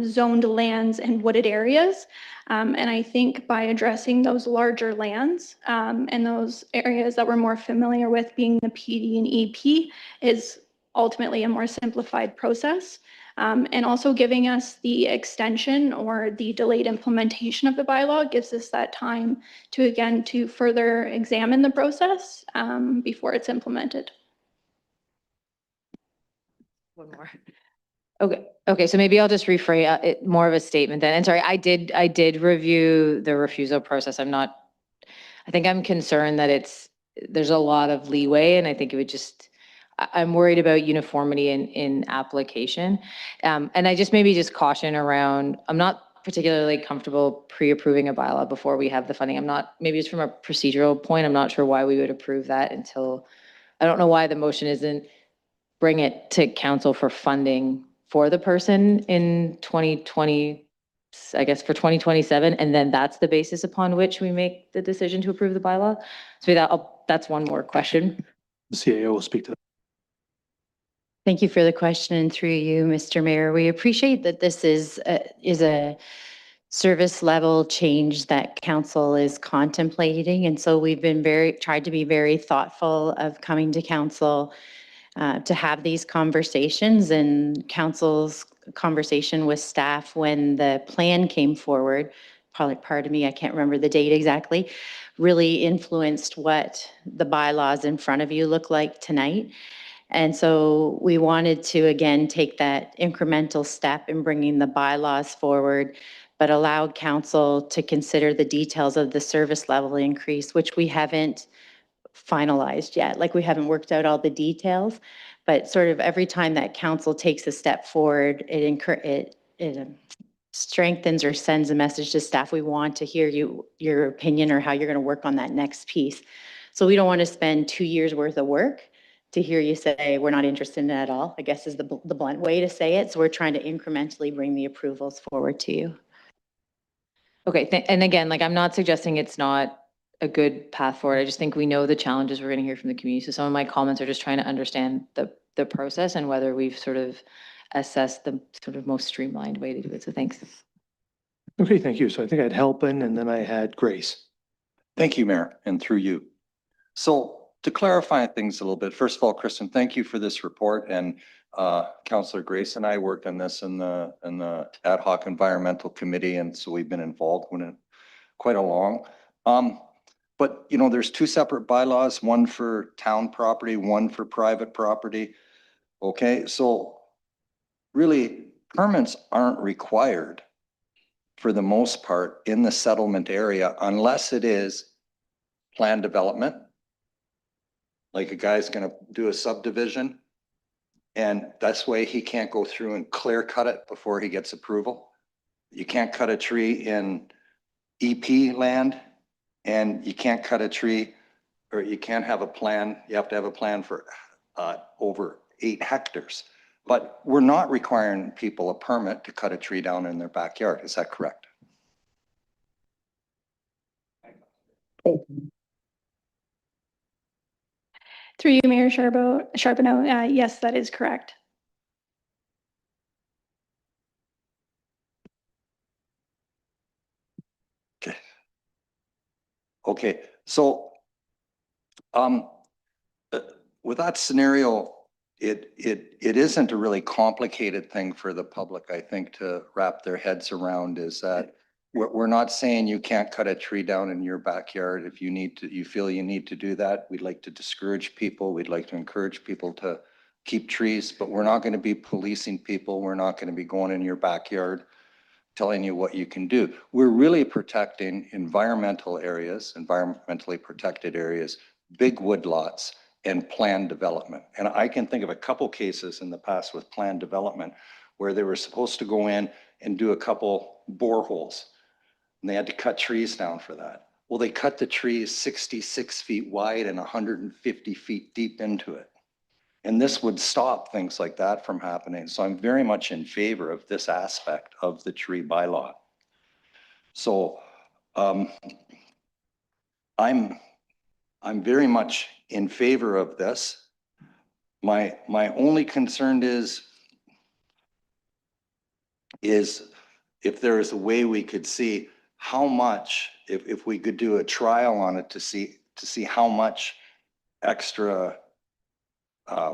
zoned lands and wooded areas. And I think by addressing those larger lands and those areas that we're more familiar with being the PD and EP is ultimately a more simplified process. And also giving us the extension or the delayed implementation of the bylaw gives us that time to further examine the process before it's implemented. One more. Okay. So maybe I'll just rephrase it more of a statement then. And sorry, I did review the refusal process. I think I'm concerned that there's a lot of leeway, and I think I'm worried about uniformity in application. And I just maybe caution around, I'm not particularly comfortable pre-approving a bylaw before we have the funding. Maybe it's from a procedural point, I'm not sure why we would approve that I don't know why the motion isn't bring it to council for funding for the person in 2020, I guess for 2027, and then that's the basis upon which we make the decision to approve the bylaw. So that's one more question. The CAO will speak to that. Thank you for the question, and through you, Mr. Mayor. We appreciate that this is a service level change that council is contemplating, and so we've been tried to be very thoughtful of coming to council to have these conversations, and council's conversation with staff when the plan came forward, probably pardon me, I can't remember the date exactly, really influenced what the bylaws in front of you look like tonight. And so we wanted to, again, take that incremental step in bringing the bylaws forward, but allowed council to consider the details of the service level increase, which we haven't finalized yet. Like, we haven't worked out all the details, but sort of every time that council takes a step forward, it strengthens or sends a message to staff. We want to hear your opinion or how you're going to work on that next piece. So we don't want to spend 2 years worth of work to hear you say, we're not interested in it at all, I guess is the blunt way to say it. So we're trying to incrementally bring the approvals forward to you. Okay, and again, like, I'm not suggesting it's not a good path forward. I just think we know the challenges we're going to hear from the community. So some of my comments are just trying to understand the process and whether we've sort of assessed the sort of most streamlined way to do it. So thanks. Okay, thank you. So I think I had Halpin and then I had Grace. Thank you, Mayor, and through you. So to clarify things a little bit, first of all, Kristen, thank you for this report. And Councillor Grace and I worked on this in the ad hoc environmental committee. And so we've been involved in it quite along. But you know, there's two separate bylaws, one for town property, one for private property. Okay, so really permits aren't required for the most part in the settlement area unless it is planned development. Like a guy's gonna do a subdivision and that's why he can't go through and clear cut it before he gets approval. You can't cut a tree in EP land and you can't cut a tree or you can't have a plan. You have to have a plan for over 8 hectares. But we're not requiring people a permit to cut a tree down in their backyard. Is that correct? Through you, Mayor Charbonneau, yes, that is correct. Okay. Okay, so with that scenario, it isn't a really complicated thing for the public, I think, to wrap their heads around. Is that we're not saying you can't cut a tree down in your backyard if you feel you need to do that. We'd like to discourage people. We'd like to encourage people to keep trees, but we're not going to be policing people. We're not going to be going in your backyard telling you what you can do. We're really protecting environmental areas, environmentally protected areas, big woodlots, and planned development. And I can think of a couple cases in the past with planned development where they were supposed to go in and do a couple boreholes, and they had to cut trees down for that. Well, they cut the trees 66 feet wide and 150 feet deep into it. And this would stop things like that from happening. So I'm very much in favor of this aspect of the tree bylaw. So I'm very much in favor of this. My only concern is if there is a way we could see how much, if we could do a trial on it to see how much extra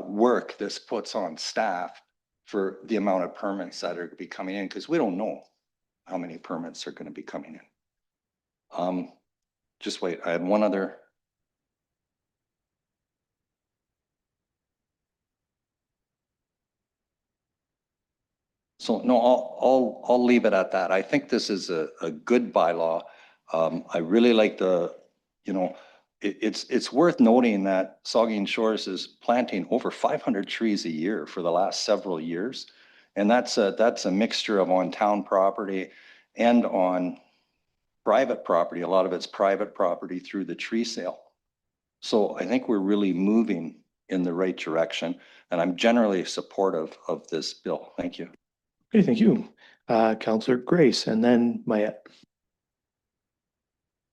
work this puts on staff for the amount of permits that are going to be coming in, because we don't know how many permits are going to be coming in. Just wait, I had one other. So no, I'll leave it at that. I think this is a good bylaw. I really like it's worth noting that Saugeen Shores is planting over 500 trees a year for the last several years. And that's a mixture of on town property and on private property. A lot of it's private property through the tree sale. So I think we're really moving in the right direction, and I'm generally supportive of this bill. Thank you. Okay, thank you. Councillor Grace and then Maya.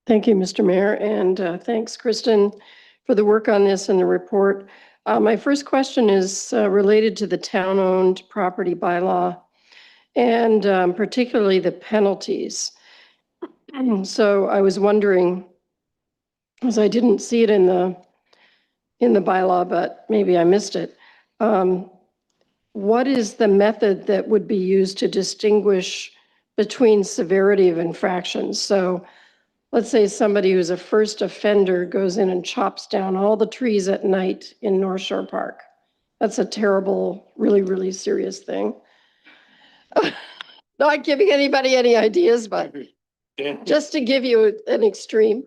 Thank you, Mr. Mayor, and thanks, Kristen, for the work on this and the report. My first question is related to the town-owned property bylaw and particularly the penalties. So I was wondering, because I didn't see it in the bylaw, but maybe I missed it. What is the method that would be used to distinguish between severity of infractions? So let's say somebody who's a first offender goes in and chops down all the trees at night in North Shore Park. That's a terrible, really, really serious thing. Not giving anybody any ideas, but just to give you an extreme.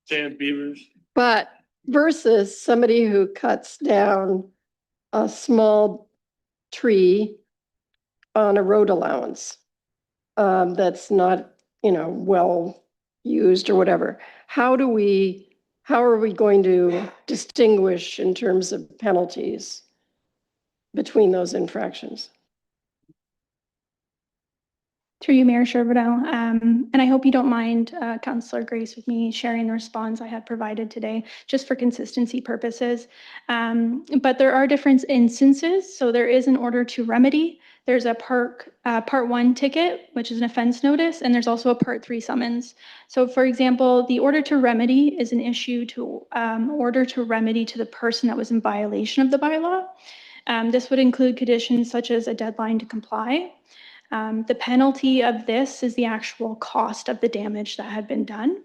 Sand beavers. But versus somebody who cuts down a small tree on a road allowance that's not, well used or whatever. How are we going to distinguish in terms of penalties between those infractions? Through you, Mayor Charbonneau. And I hope you don't mind, Councillor Grace, with me sharing the response I had provided today, just for consistency purposes. But there are different instances. So there is an order to remedy. There's a part 1 ticket, which is an offense notice, and there's also a part 3 summons. So for example, the order to remedy is an issue to order to remedy to the person that was in violation of the bylaw. This would include conditions such as a deadline to comply. The penalty of this is the actual cost of the damage that had been done.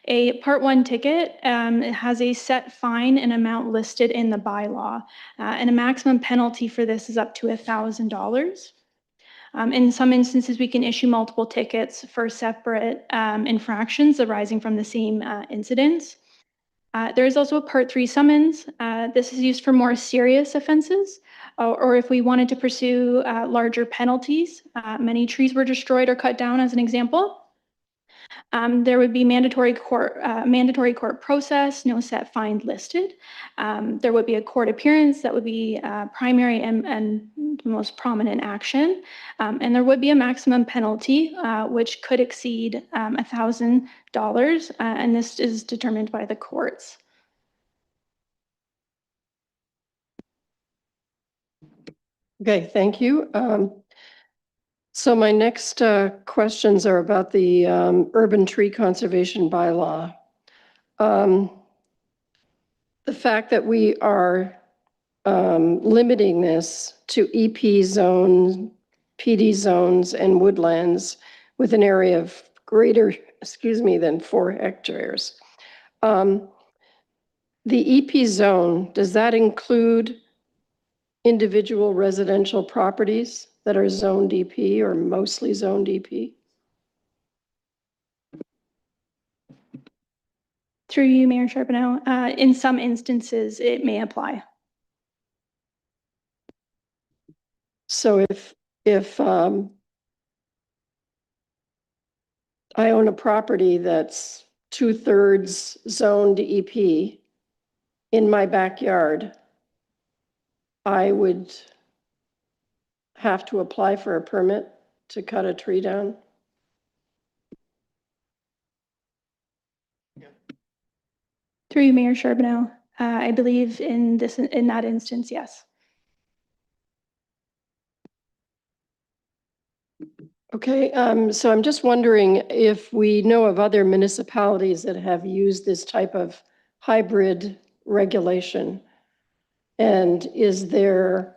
A Part 1 ticket it has a set fine and amount listed in the bylaw, and a maximum penalty for this is up to $1,000. In some instances, we can issue multiple tickets for separate infractions arising from the same incidents. There is also a Part 3 summons. This is used for more serious offenses, or if we wanted to pursue larger penalties. Many trees were destroyed or cut down, as an example. There would be mandatory court process, no set fine listed. There would be a court appearance that would be primary and the most prominent action. And there would be a maximum penalty, which could exceed $1,000, and this is determined by the courts. Okay, thank you. So my next questions are about the urban tree conservation bylaw. The fact that we are limiting this to EP zone, PD zones, and woodlands with an area of greater, than 4 hectares. The EP zone, does that include individual residential properties that are zoned EP or mostly zoned EP? Through you, Mayor Charbonneau, in some instances, it may apply. So if I own a property that's 2/3 zoned EP in my backyard, I would have to apply for a permit to cut a tree down? Through you, Mayor Charbonneau, I believe in that instance, yes. Okay, so I'm just wondering if we know of other municipalities that have used this type of hybrid regulation. And is there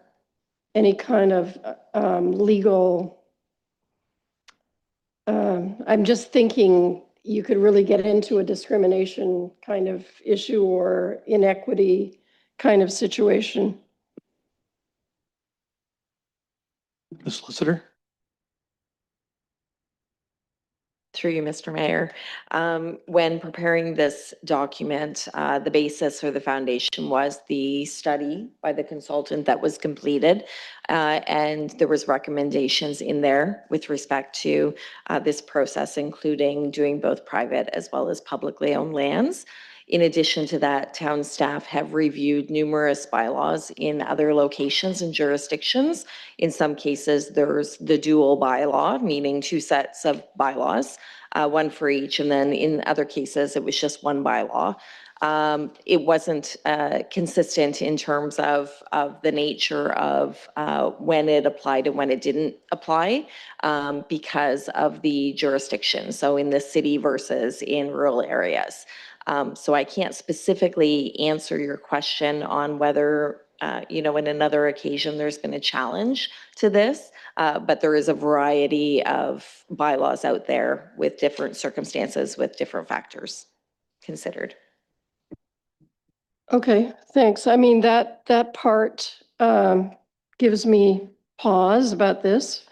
any kind of legal, I'm just thinking you could really get into a discrimination kind of issue or inequity kind of situation. The solicitor? Through you, Mr. Mayor. When preparing this document, the basis or the foundation was the study by the consultant that was completed. And there was recommendations in there with respect to this process, including doing both private as well as publicly owned lands. In addition to that, town staff have reviewed numerous bylaws in other locations and jurisdictions. In some cases, there's the dual bylaw, meaning 2 sets of bylaws, one for each. And then in other cases, it was just one bylaw. It wasn't consistent in terms of the nature of when it applied and when it didn't apply because of the jurisdiction. So in the city versus in rural areas. So I can't specifically answer your question on whether, in another occasion there's been a challenge to this, but there is a variety of bylaws out there with different circumstances, with different factors considered. Okay, thanks. I mean, that part gives me pause about this.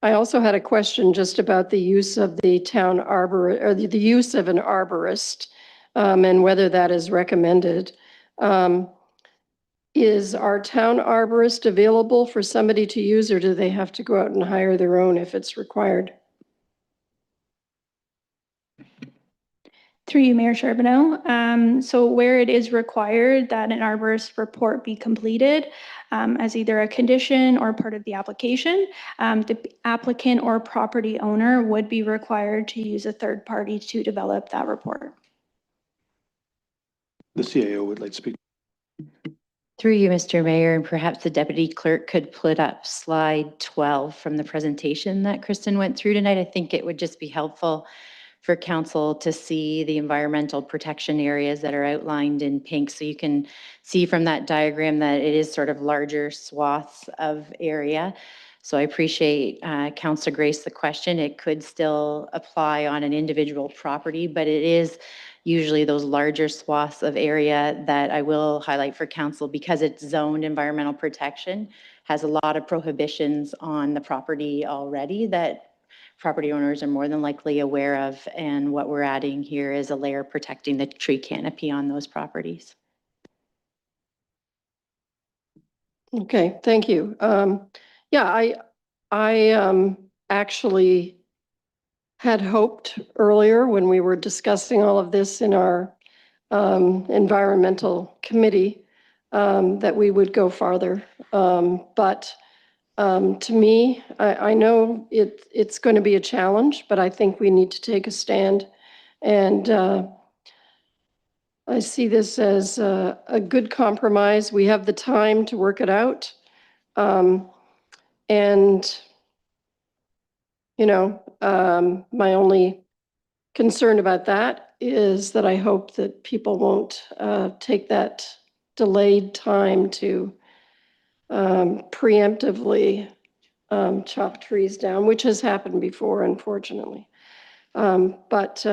I also had a question just about the use of the town arbor, or the use of an arborist and whether that is recommended. Is our town arborist available for somebody to use, or do they have to go out and hire their own if it's required? Through you, Mayor Charbonneau. So where it is required that an arborist report be completed as either a condition or part of the application, the applicant or property owner would be required to use a third party to develop that report. The CAO would like to speak. Through you, Mr. Mayor, and perhaps the deputy clerk could put up slide 12 from the presentation that Kristen went through tonight. I think it would just be helpful for council to see the environmental protection areas that are outlined in pink. So you can see from that diagram that it is sort of larger swaths of area. So I appreciate Councilor Grace the question. It could still apply on an individual property, but it is usually those larger swaths of area that I will highlight for council because it's zoned environmental protection, has a lot of prohibitions on the property already that property owners are more than likely aware of. And what we're adding here is a layer protecting the tree canopy on those properties. Okay, thank you. Yeah, I actually had hoped earlier when we were discussing all of this in our environmental committee that we would go farther. But to me, I know it's going to be a challenge, but I think we need to take a stand. And I see this as a good compromise. We have the time to work it out. And, you know, my only concern about that is that I hope that people won't take that delayed time to preemptively chop trees down, which has happened before, unfortunately. But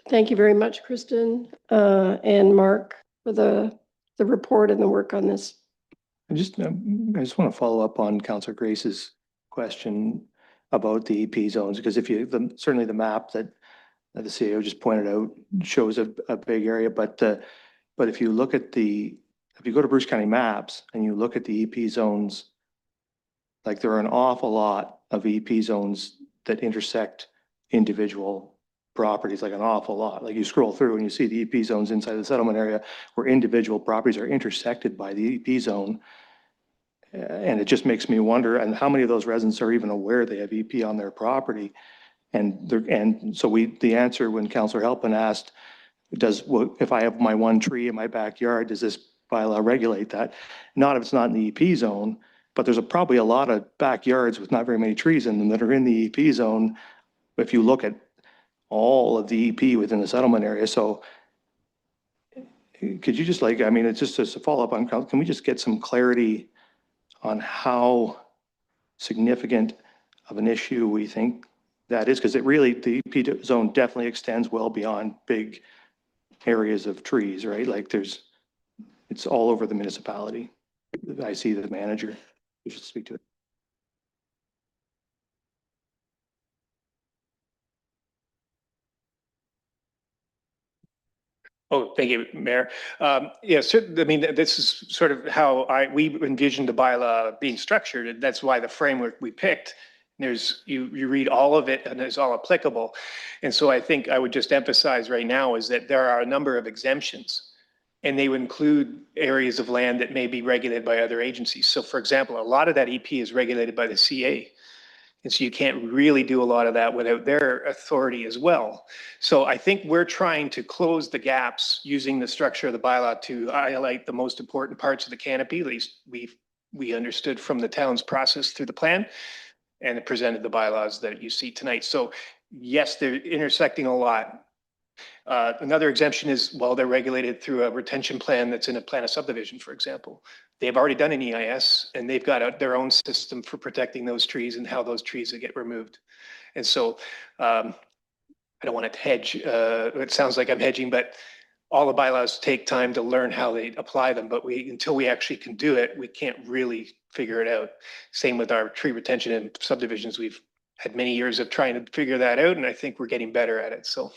thank you very much, Kristen and Mark, for the report and the work on this. I just want to follow up on Councilor Grace's question about the EP zones, because if you, certainly the map that the CAO just pointed out shows a big area, but if you look at if you go to Bruce County maps and you look at the EP zones, like there are an awful lot of EP zones that intersect individual properties, like an awful lot. Like you scroll through and you see the EP zones inside the settlement area where individual properties are intersected by the EP zone. And it just makes me wonder, and how many of those residents are even aware they have EP on their property? And so the answer when Councillor Halpin asked, if I have my one tree in my backyard, does this bylaw regulate that? Not if it's not in the EP zone, but there's probably a lot of backyards with not very many trees in them that are in the EP zone. If you look at all of the EP within the settlement area. So could you just I mean, it's just as a follow up on, can we just get some clarity on how significant of an issue we think that is? Because the EP zone definitely extends well beyond big areas of trees, right? Like it's all over the municipality. I see the manager. You should speak to it. Oh, thank you, Mayor. Yes, I mean, this is sort of how we envisioned the bylaw being structured, and that's why the framework we picked. You read all of it and it's all applicable. And so I think I would just emphasize right now is that there are a number of exemptions, and they would include areas of land that may be regulated by other agencies. So for example, a lot of that EP is regulated by the CA. And so you can't really do a lot of that without their authority as well. So I think we're trying to close the gaps using the structure of the bylaw to highlight the most important parts of the canopy. At least we understood from the town's process through the plan, and it presented the bylaws that you see tonight. So yes, they're intersecting a lot. Another exemption is, well, they're regulated through a retention plan that's in a plan of subdivision, for example. They've already done an EIS and they've got their own system for protecting those trees and how those trees get removed. And so I don't want to hedge. It sounds like I'm hedging, but all the bylaws take time to learn how they apply them. But until we actually can do it, we can't really figure it out. Same with our tree retention and subdivisions. We've had many years of trying to figure that out, and I think we're getting better at it. So.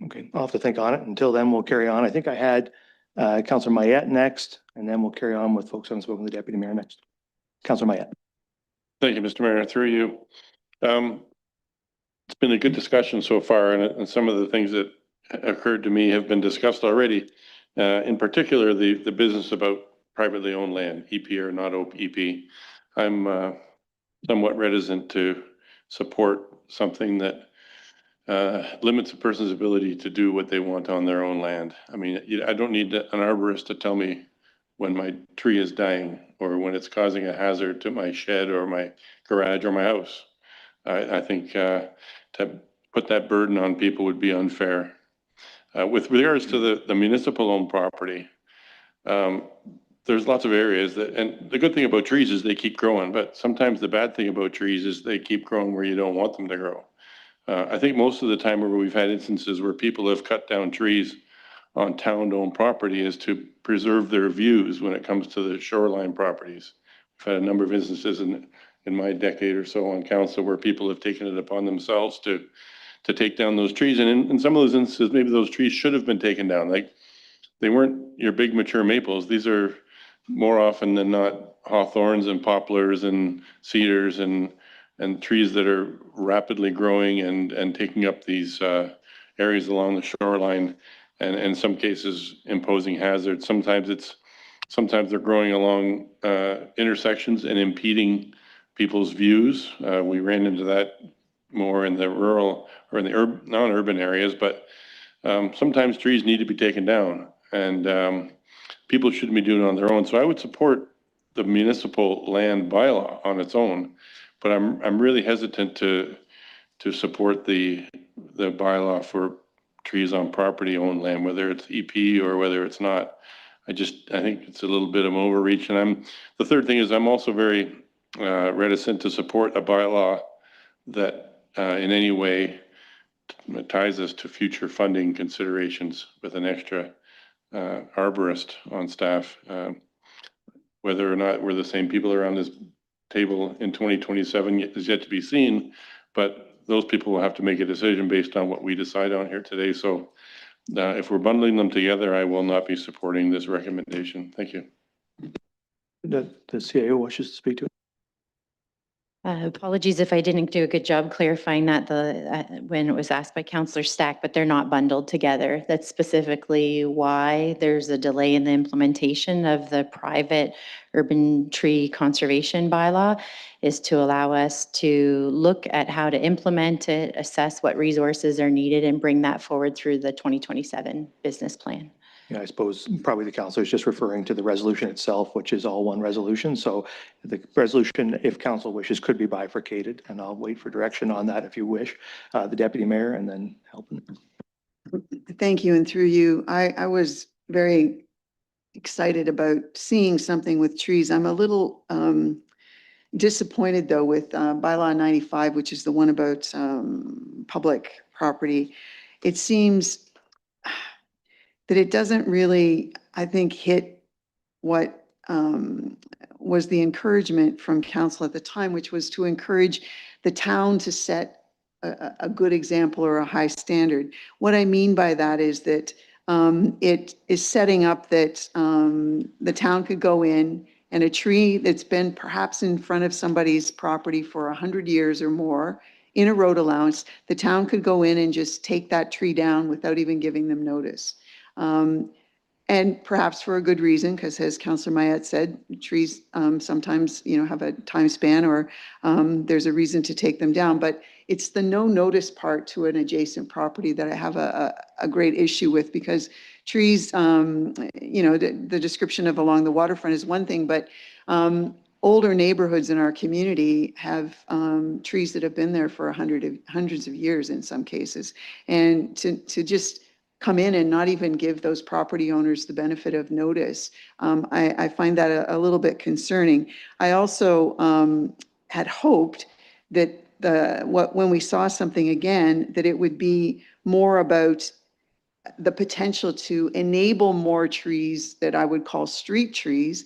Okay, I'll have to think on it. Until then, we'll carry on. I think I had Councillor Mayette next, and then we'll carry on with folks unspoken, the deputy mayor next. Councillor Mayette. Thank you, Mr. Mayor, through you. It's been a good discussion so far, and some of the things that occurred to me have been discussed already. In particular, the business about privately owned land, EP or not EP. I'm somewhat reticent to support something that limits a person's ability to do what they want on their own land. I mean, I don't need an arborist to tell me when my tree is dying or when it's causing a hazard to my shed or my garage or my house. I think to put that burden on people would be unfair. With regards to the municipal owned property, there's lots of areas that, and the good thing about trees is they keep growing, but sometimes the bad thing about trees is they keep growing where you don't want them to grow. I think most of the time where we've had instances where people have cut down trees on town-owned property is to preserve their views when it comes to the shoreline properties. We've had a number of instances in my decade or so on council where people have taken it upon themselves to take down those trees. And in some of those instances, maybe those trees should have been taken down. Like they weren't your big mature maples. These are more often than not hawthorns and poplars and cedars and trees that are rapidly growing and taking up these areas along the shoreline, and in some cases imposing hazards. Sometimes they're growing along intersections and impeding people's views. We ran into that more in the rural or in the non-urban areas, but sometimes trees need to be taken down, and people shouldn't be doing it on their own. So I would support the municipal land bylaw on its own, but I'm really hesitant to support the bylaw for trees on property owned land, whether it's EP or whether it's not. I think it's a little bit of overreach. And the third thing is I'm also very reticent to support a bylaw that in any way ties us to future funding considerations with an extra arborist on staff. Whether or not we're the same people around this table in 2027 is yet to be seen, but those people will have to make a decision based on what we decide on here today. So if we're bundling them together, I will not be supporting this recommendation. Thank you. The CAO wishes to speak to it. Apologies if I didn't do a good job clarifying that when it was asked by Councillor Stack, but they're not bundled together. That's specifically why there's a delay in the implementation of the private urban tree conservation bylaw, is to allow us to look at how to implement it, assess what resources are needed, and bring that forward through the 2027 business plan. Yeah, I suppose probably the councillor is just referring to the resolution itself, which is all one resolution. So the resolution, if council wishes, could be bifurcated, and I'll wait for direction on that if you wish. The deputy mayor and then Helpin. Thank you. And through you, I was very excited about seeing something with trees. I'm a little disappointed though with bylaw 95, which is the one about public property. It seems that it doesn't really, I think, hit what was the encouragement from council at the time, which was to encourage the town to set a good example or a high standard. What I mean by that is that it is setting up that the town could go in and a tree that's been perhaps in front of somebody's property for 100 years or more in a road allowance, the town could go in and just take that tree down without even giving them notice. And perhaps for a good reason, because as Councillor Mayette said, trees sometimes, have a time span or there's a reason to take them down. But it's the no notice part to an adjacent property that I have a great issue with, because trees, the description of along the waterfront is one thing, but older neighborhoods in our community have trees that have been there for hundreds of years in some cases. And to just come in and not even give those property owners the benefit of notice, I find that a little bit concerning. I also had hoped that when we saw something again, that it would be more about the potential to enable more trees that I would call street trees,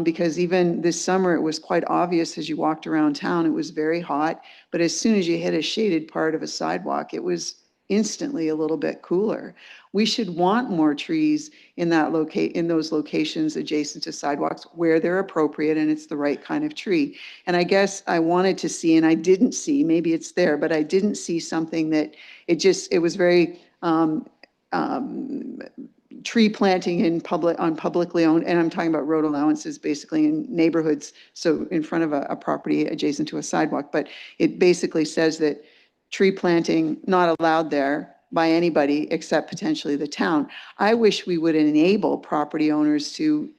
because even this summer it was quite obvious as you walked around town, it was very hot, but as soon as you hit a shaded part of a sidewalk, it was instantly a little bit cooler. We should want more trees in those locations adjacent to sidewalks where they're appropriate and it's the right kind of tree. And I guess I wanted to see, and I didn't see, maybe it's there, but I didn't see something that it was very tree planting on publicly owned, and I'm talking about road allowances basically in neighborhoods, so in front of a property adjacent to a sidewalk, but it basically says that tree planting not allowed there by anybody except potentially the town. I wish we would enable property owners to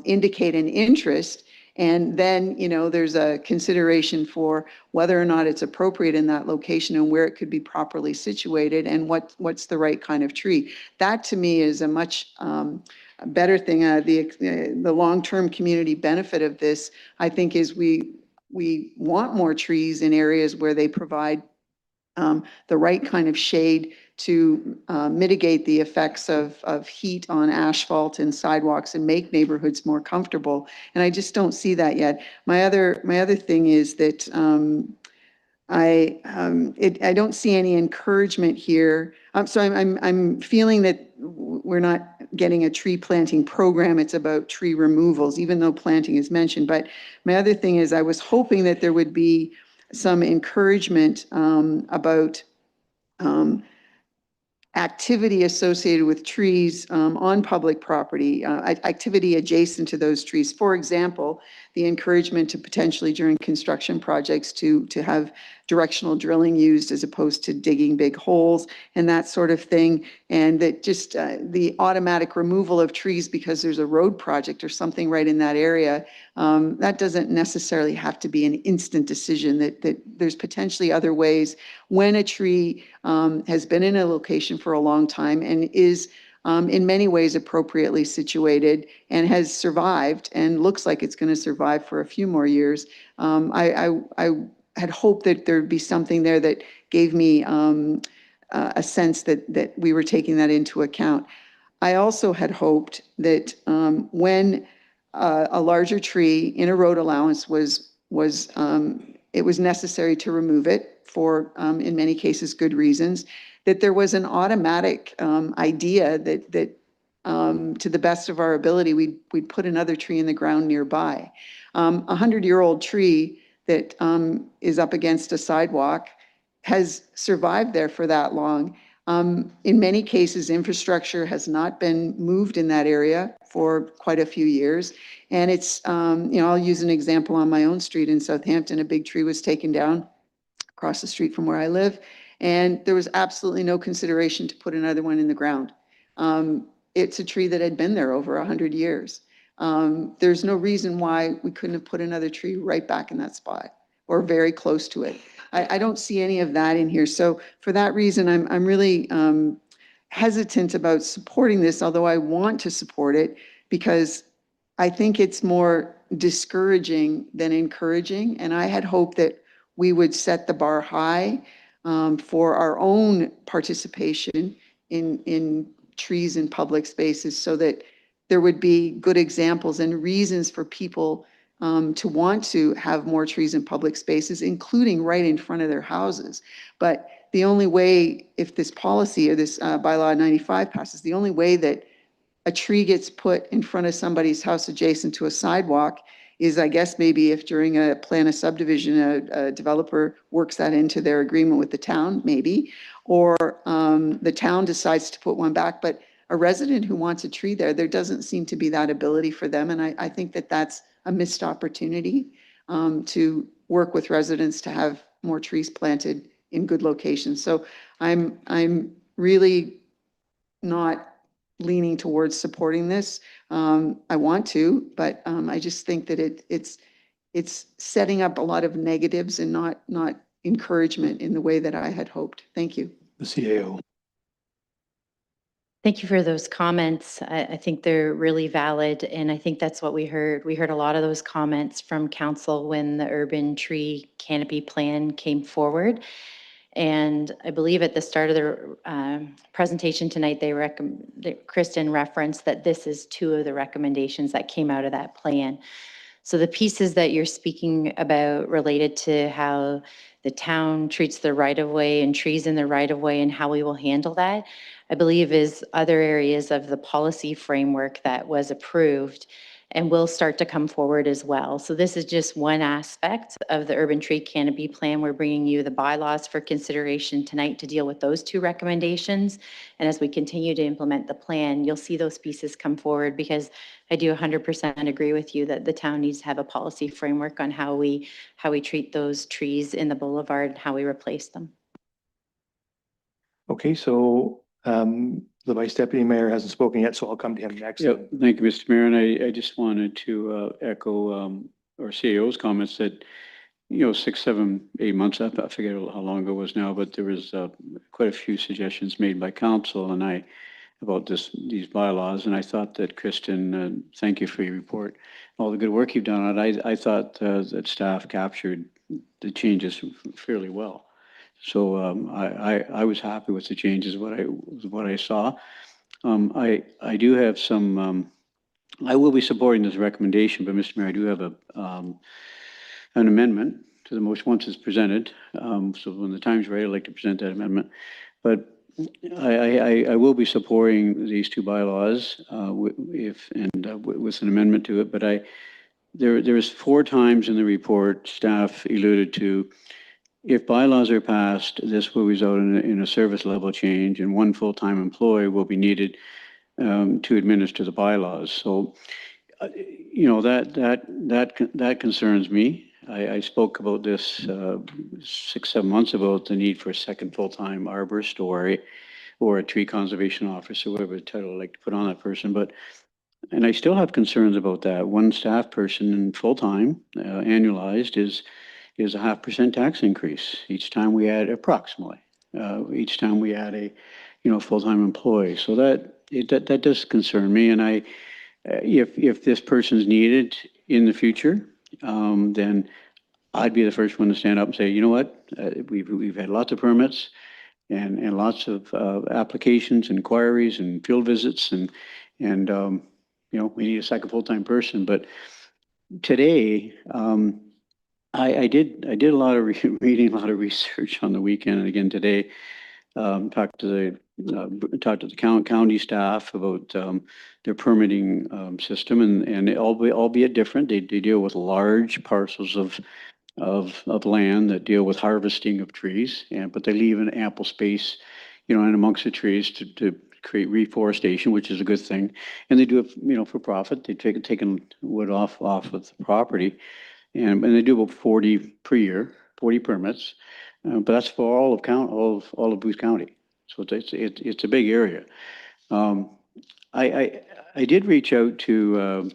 indicate an interest, and then, there's a consideration for whether or not it's appropriate in that location and where it could be properly situated and what's the right kind of tree. That to me is a much better thing. The long-term community benefit of this, I think, is we want more trees in areas where they provide the right kind of shade to mitigate the effects of heat on asphalt and sidewalks and make neighborhoods more comfortable. And I just don't see that yet. My other thing is that I don't see any encouragement here. So I'm feeling that we're not getting a tree planting program. It's about tree removals, even though planting is mentioned. But my other thing is I was hoping that there would be some encouragement about activity associated with trees on public property, activity adjacent to those trees. For example, the encouragement to potentially during construction projects to have directional drilling used as opposed to digging big holes and that sort of thing. And that just the automatic removal of trees because there's a road project or something right in that area, that doesn't necessarily have to be an instant decision, that there's potentially other ways when a tree has been in a location for a long time and is in many ways appropriately situated and has survived and looks like it's going to survive for a few more years. I had hoped that there'd be something there that gave me a sense that we were taking that into account. I also had hoped that when a larger tree in a road allowance it was necessary to remove it for, in many cases, good reasons, that there was an automatic idea that to the best of our ability, we'd put another tree in the ground nearby. 100-year-old tree that is up against a sidewalk has survived there for that long. In many cases, infrastructure has not been moved in that area for quite a few years. And it's, I'll use an example on my own street in Southampton. A big tree was taken down across the street from where I live, and there was absolutely no consideration to put another one in the ground. It's a tree that had been there over 100 years. There's no reason why we couldn't have put another tree right back in that spot or very close to it. I don't see any of that in here. So for that reason, I'm really hesitant about supporting this, although I want to support it because I think it's more discouraging than encouraging. And I had hoped that we would set the bar high for our own participation in trees in public spaces so that there would be good examples and reasons for people to want to have more trees in public spaces, including right in front of their houses. But the only way, if this policy or this bylaw 95 passes, the only way that a tree gets put in front of somebody's house adjacent to a sidewalk is, I guess, maybe if during a plan of subdivision, a developer works that into their agreement with the town, maybe, or the town decides to put one back. But a resident who wants a tree there doesn't seem to be that ability for them. And I think that that's a missed opportunity to work with residents to have more trees planted in good locations. So I'm really not leaning towards supporting this. I want to, but I just think that it's setting up a lot of negatives and not encouragement in the way that I had hoped. Thank you. The CAO. Thank you for those comments. I think they're really valid, and I think that's what we heard. We heard a lot of those comments from council when the urban tree canopy plan came forward. And I believe at the start of the presentation tonight, Kristen referenced that this is two of the recommendations that came out of that plan. So the pieces that you're speaking about related to how the town treats the right of way and trees in the right of way and how we will handle that, I believe is other areas of the policy framework that was approved and will start to come forward as well. So this is just one aspect of the urban tree canopy plan. We're bringing you the bylaws for consideration tonight to deal with those two recommendations. And as we continue to implement the plan, you'll see those pieces come forward, because I do 100% agree with you that the town needs to have a policy framework on how we treat those trees in the boulevard and how we replace them. Okay, so the Vice Deputy Mayor hasn't spoken yet, so I'll come to him next. Yeah, thank you, Mr. Mayor. And I just wanted to echo our CAO's comments that, 6, 7, 8 months, I forget how long ago it was now, but there was quite a few suggestions made by council and about these bylaws. And I thought that, Kristen, thank you for your report, all the good work you've done on it. I thought that staff captured the changes fairly well. So I was happy with the changes, what I saw. I do have some, I will be supporting this recommendation, but Mr. Mayor, I do have an amendment to the motion once it's presented. So when the time's right, I'd like to present that amendment. But I will be supporting these two bylaws with an amendment to it. But there's 4 times in the report staff alluded to, if bylaws are passed, this will result in a service level change, and 1 full-time employee will be needed to administer the bylaws. So, that concerns me. I spoke about this 6, 7 months ago, the need for a second full-time arborist or a tree conservation officer, whatever title I like to put on that person. And I still have concerns about that. 1 staff person full-time, annualized, is a 0.5% tax increase each time we add, approximately, each time we add a, full-time employee. So that does concern me. And if this person's needed in the future, then I'd be the first one to stand up and say, you know what, we've had lots of permits and lots of applications, inquiries, and field visits, and we need a second full-time person. But today, I did a lot of reading, a lot of research on the weekend, and again today, talked to the county staff about their permitting system, and albeit different, they deal with large parcels of land that deal with harvesting of trees, but they leave an ample space, in amongst the trees to create reforestation, which is a good thing, and they do it, for profit. They taking wood off of the property. And they do about 40 per year, 40 permits, but that's for all of Booth County. So it's a big area. I did reach out to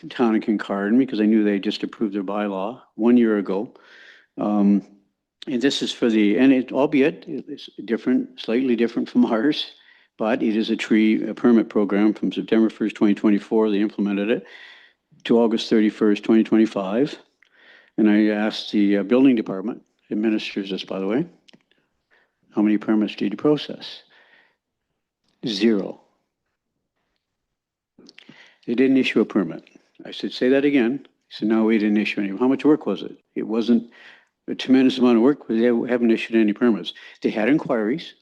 Town of Kincardine because I knew they just approved their bylaw 1 year ago. And this is albeit it's different, slightly different from ours, but it is a permit program from September 1st, 2024. They implemented it to August 31st, 2025. And I asked the building department, administers this, by the way, how many permits did you process? 0. They didn't issue a permit. I said, say that again. He said, no, we didn't issue any. How much work was it? It wasn't a tremendous amount of work, but they haven't issued any permits. They had inquiries.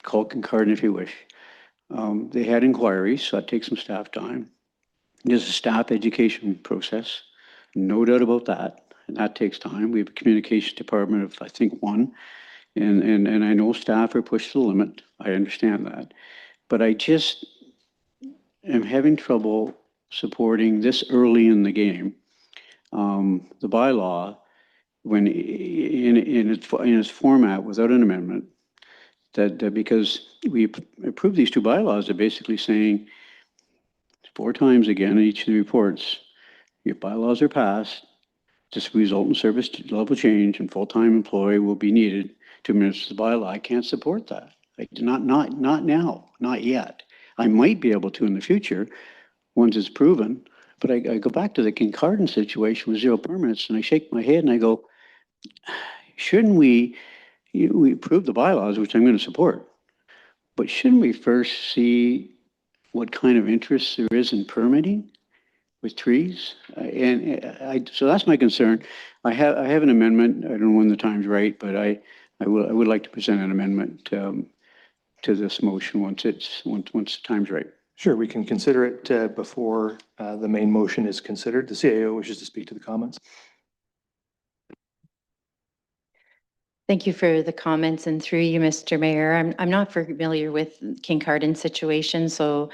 Call Kincardine if you wish. They had inquiries, so that takes some staff time. There's a staff education process, no doubt about that, and that takes time. We have a communications department of, I think, 1, and I know staff are pushed to the limit. I understand that, but I just am having trouble supporting this early in the game, the bylaw, when in its format without an amendment, that because we approved these 2 bylaws, they're basically saying 4 times again in each of the reports, if bylaws are passed, this will result in service level change and full-time employee will be needed to administer the bylaw. I can't support that. Not now, not yet. I might be able to in the future once it's proven, but I go back to the Kincardine situation with 0 permits, and I shake my head and I go, shouldn't we approve the bylaws, which I'm going to support, but shouldn't we first see what kind of interest there is in permitting with trees. So that's my concern. I have an amendment. I don't know when the time's right, but I would like to present an amendment to this motion once the time's right. Sure, we can consider it before the main motion is considered. The CAO wishes to speak to the comments. Thank you for the comments, and through you, Mr. Mayor. I'm not familiar with Kincardine situation, so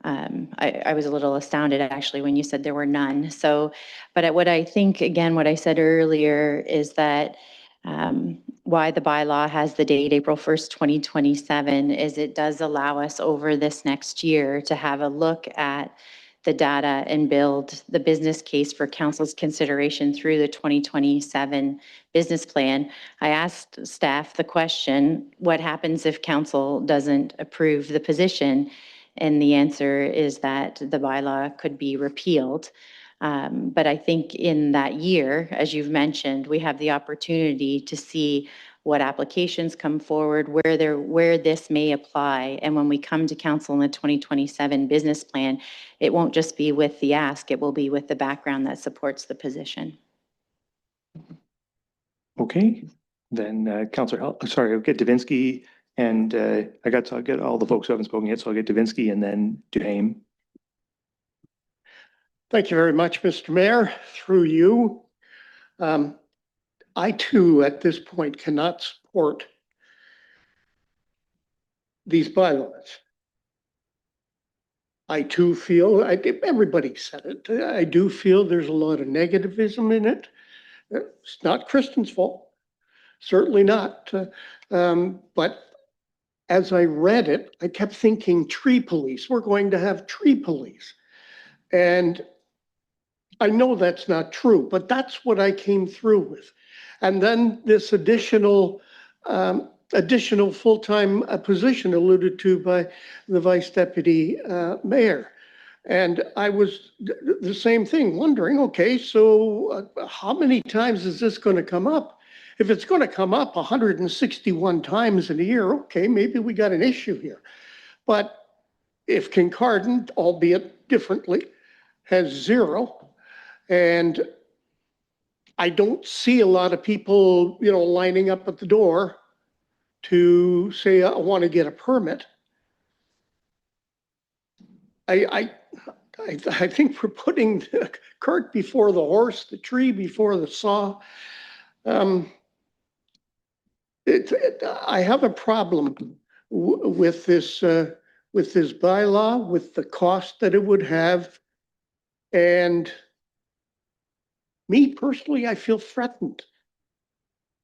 I was a little astounded actually when you said there were none. So, but what I think, again, what I said earlier is that why the bylaw has the date April 1st, 2027 is it does allow us over this next year to have a look at the data and build the business case for council's consideration through the 2027 business plan. I asked staff the question, what happens if council doesn't approve the position? And the answer is that the bylaw could be repealed. But I think in that year, as you've mentioned, we have the opportunity to see what applications come forward, where this may apply. And when we come to council in the 2027 business plan, it won't just be with the ask, it will be with the background that supports the position. Okay, then Councillor, sorry, I'll get Davinsky and I'll get all the folks who haven't spoken yet. So I'll get Davinsky and then Duhame. Thank you very much, Mr. Mayor. Through you, I too, at this point, cannot support these bylaws. I too feel, everybody said it, I do feel there's a lot of negativism in it. It's not Kristen's fault, certainly not. But as I read it, I kept thinking tree police, we're going to have tree police. And I know that's not true, but that's what I came through with. And then this additional full-time position alluded to by the vice deputy mayor. And I was the same thing, wondering, okay, so how many times is this going to come up? If it's going to come up 161 times in a year, okay, maybe we got an issue here. But if Kincardine, albeit differently, has 0, and I don't see a lot of people, lining up at the door to say, I want to get a permit. I think we're putting the cart before the horse, the tree before the saw. I have a problem with this bylaw, with the cost that it would have, and me personally, I feel threatened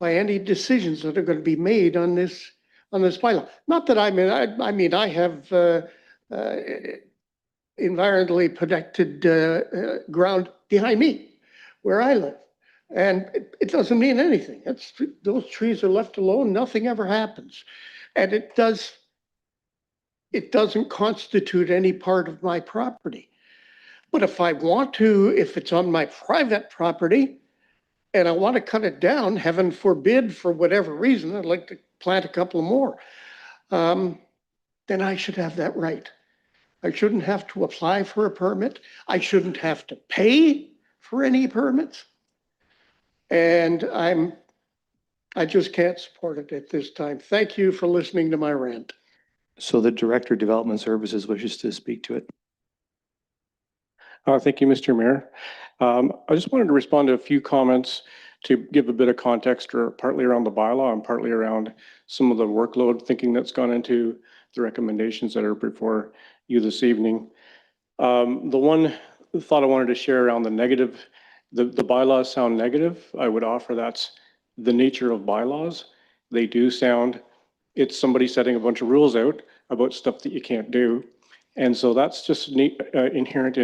by any decisions that are going to be made on this bylaw. Not that I have environmentally protected ground behind me where I live, and it doesn't mean anything. Those trees are left alone, nothing ever happens, and it doesn't constitute any part of my property. But if I want to, if it's on my private property and I want to cut it down, heaven forbid, for whatever reason, I'd like to plant a couple more, then I should have that right. I shouldn't have to apply for a permit. I shouldn't have to pay for any permits. And I just can't support it at this time. Thank you for listening to my rant. So the Director of Development Services wishes to speak to it. Thank you, Mr. Mayor. I just wanted to respond to a few comments to give a bit of context, or partly around the bylaw and partly around some of the workload thinking that's gone into the recommendations that are before you this evening. The one thought I wanted to share around the negative, the bylaws sound negative. I would offer that's the nature of bylaws. They do sound, it's somebody setting a bunch of rules out about stuff that you can't do. And so that's just inherent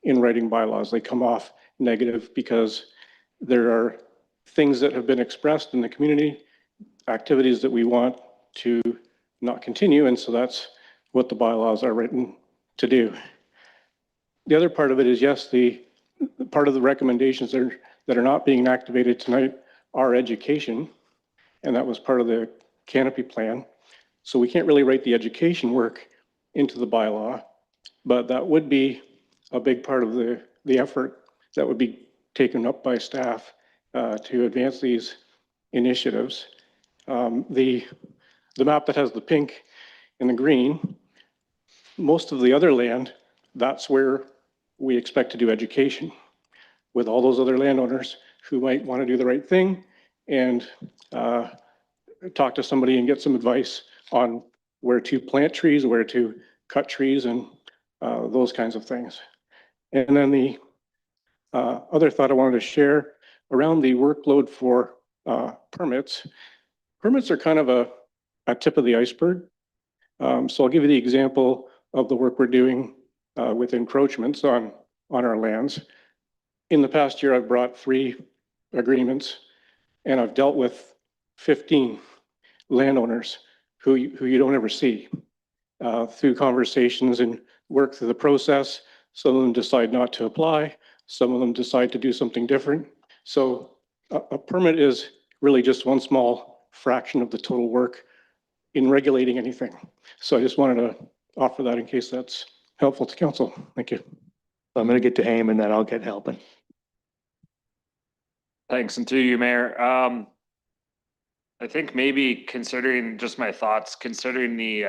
in writing bylaws. They come off negative because there are things that have been expressed in the community, activities that we want to not continue. And so that's what the bylaws are written to do. The other part of it is, yes, the part of the recommendations that are not being activated tonight are education. And that was part of the canopy plan. So we can't really write the education work into the bylaw, but that would be a big part of the effort that would be taken up by staff to advance these initiatives. The map that has the pink and the green, most of the other land, that's where we expect to do education with all those other landowners who might want to do the right thing and talk to somebody and get some advice on where to plant trees, where to cut trees, and those kinds of things. And then the other thought I wanted to share around the workload for permits. Permits are kind of a tip of the iceberg. So I'll give you the example of the work we're doing with encroachments on our lands. In the past year, I've brought 3 agreements, and I've dealt with 15 landowners who you don't ever see through conversations and work through the process. Some of them decide not to apply. Some of them decide to do something different. So a permit is really just one small fraction of the total work in regulating anything. So I just wanted to offer that in case that's helpful to council. Thank you. I'm going to get to aim and then I'll get helping. Thanks, and through you, Mayor. I think maybe considering, just my thoughts, considering the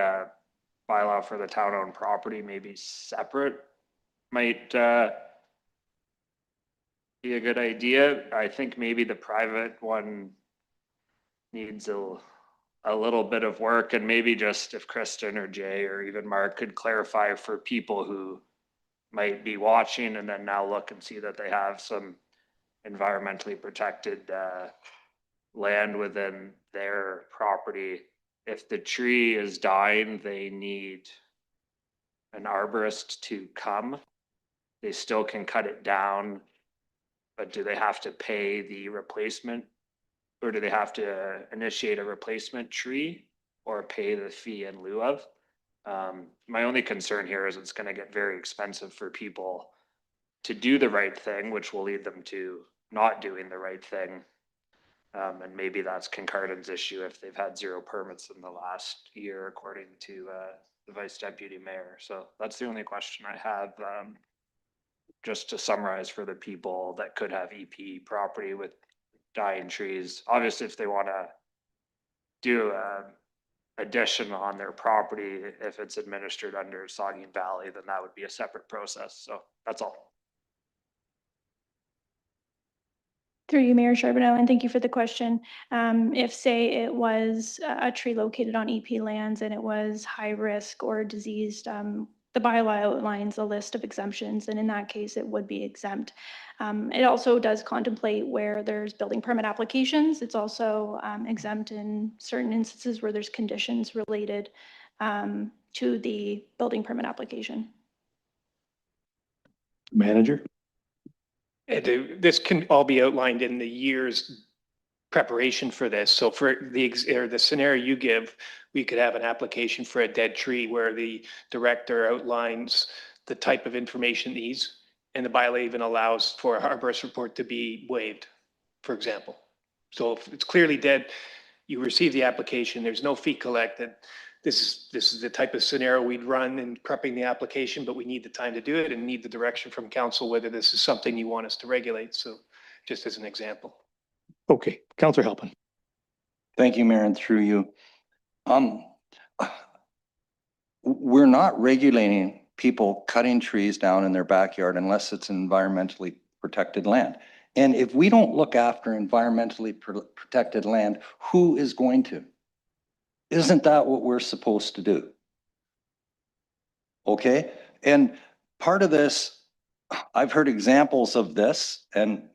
bylaw for the town-owned property maybe separate might be a good idea. I think maybe the private one needs a little bit of work, and maybe just if Kristen or Jay or even Mark could clarify for people who might be watching and then now look and see that they have some environmentally protected land within their property. If the tree is dying, they need an arborist to come. They still can cut it down, but do they have to pay the replacement, or do they have to initiate a replacement tree or pay the fee in lieu of? My only concern here is it's going to get very expensive for people to do the right thing, which will lead them to not doing the right thing. And maybe that's Kincardin's issue if they've had 0 permits in the last year, according to the Vice Deputy Mayor. So that's the only question I have. Just to summarize for the people that could have EP property with dying trees. Obviously, if they want to do a addition on their property, if it's administered under Saugeen Valley, then that would be a separate process. So that's all. Through you, Mayor Charbonneau, and thank you for the question. If, say, it was a tree located on EP lands and it was high risk or diseased, the bylaw outlines a list of exemptions, and in that case, it would be exempt. It also does contemplate where there's building permit applications. It's also exempt in certain instances where there's conditions related to the building permit application. Manager? This can all be outlined in the year's preparation for this. So for the scenario you give, we could have an application for a dead tree where the director outlines the type of information these, and the bylaw even allows for a arborist report to be waived, for example. So if it's clearly dead, you receive the application, there's no fee collected. This is the type of scenario we'd run in prepping the application, but we need the time to do it and need the direction from council whether this is something you want us to regulate. So just as an example. Okay, Councillor Halpin. Thank you, Mayor, and through you. We're not regulating people cutting trees down in their backyard unless it's environmentally protected land. And if we don't look after environmentally protected land, who is going to? Isn't that what we're supposed to do? Okay, and part of this, I've heard examples of this, and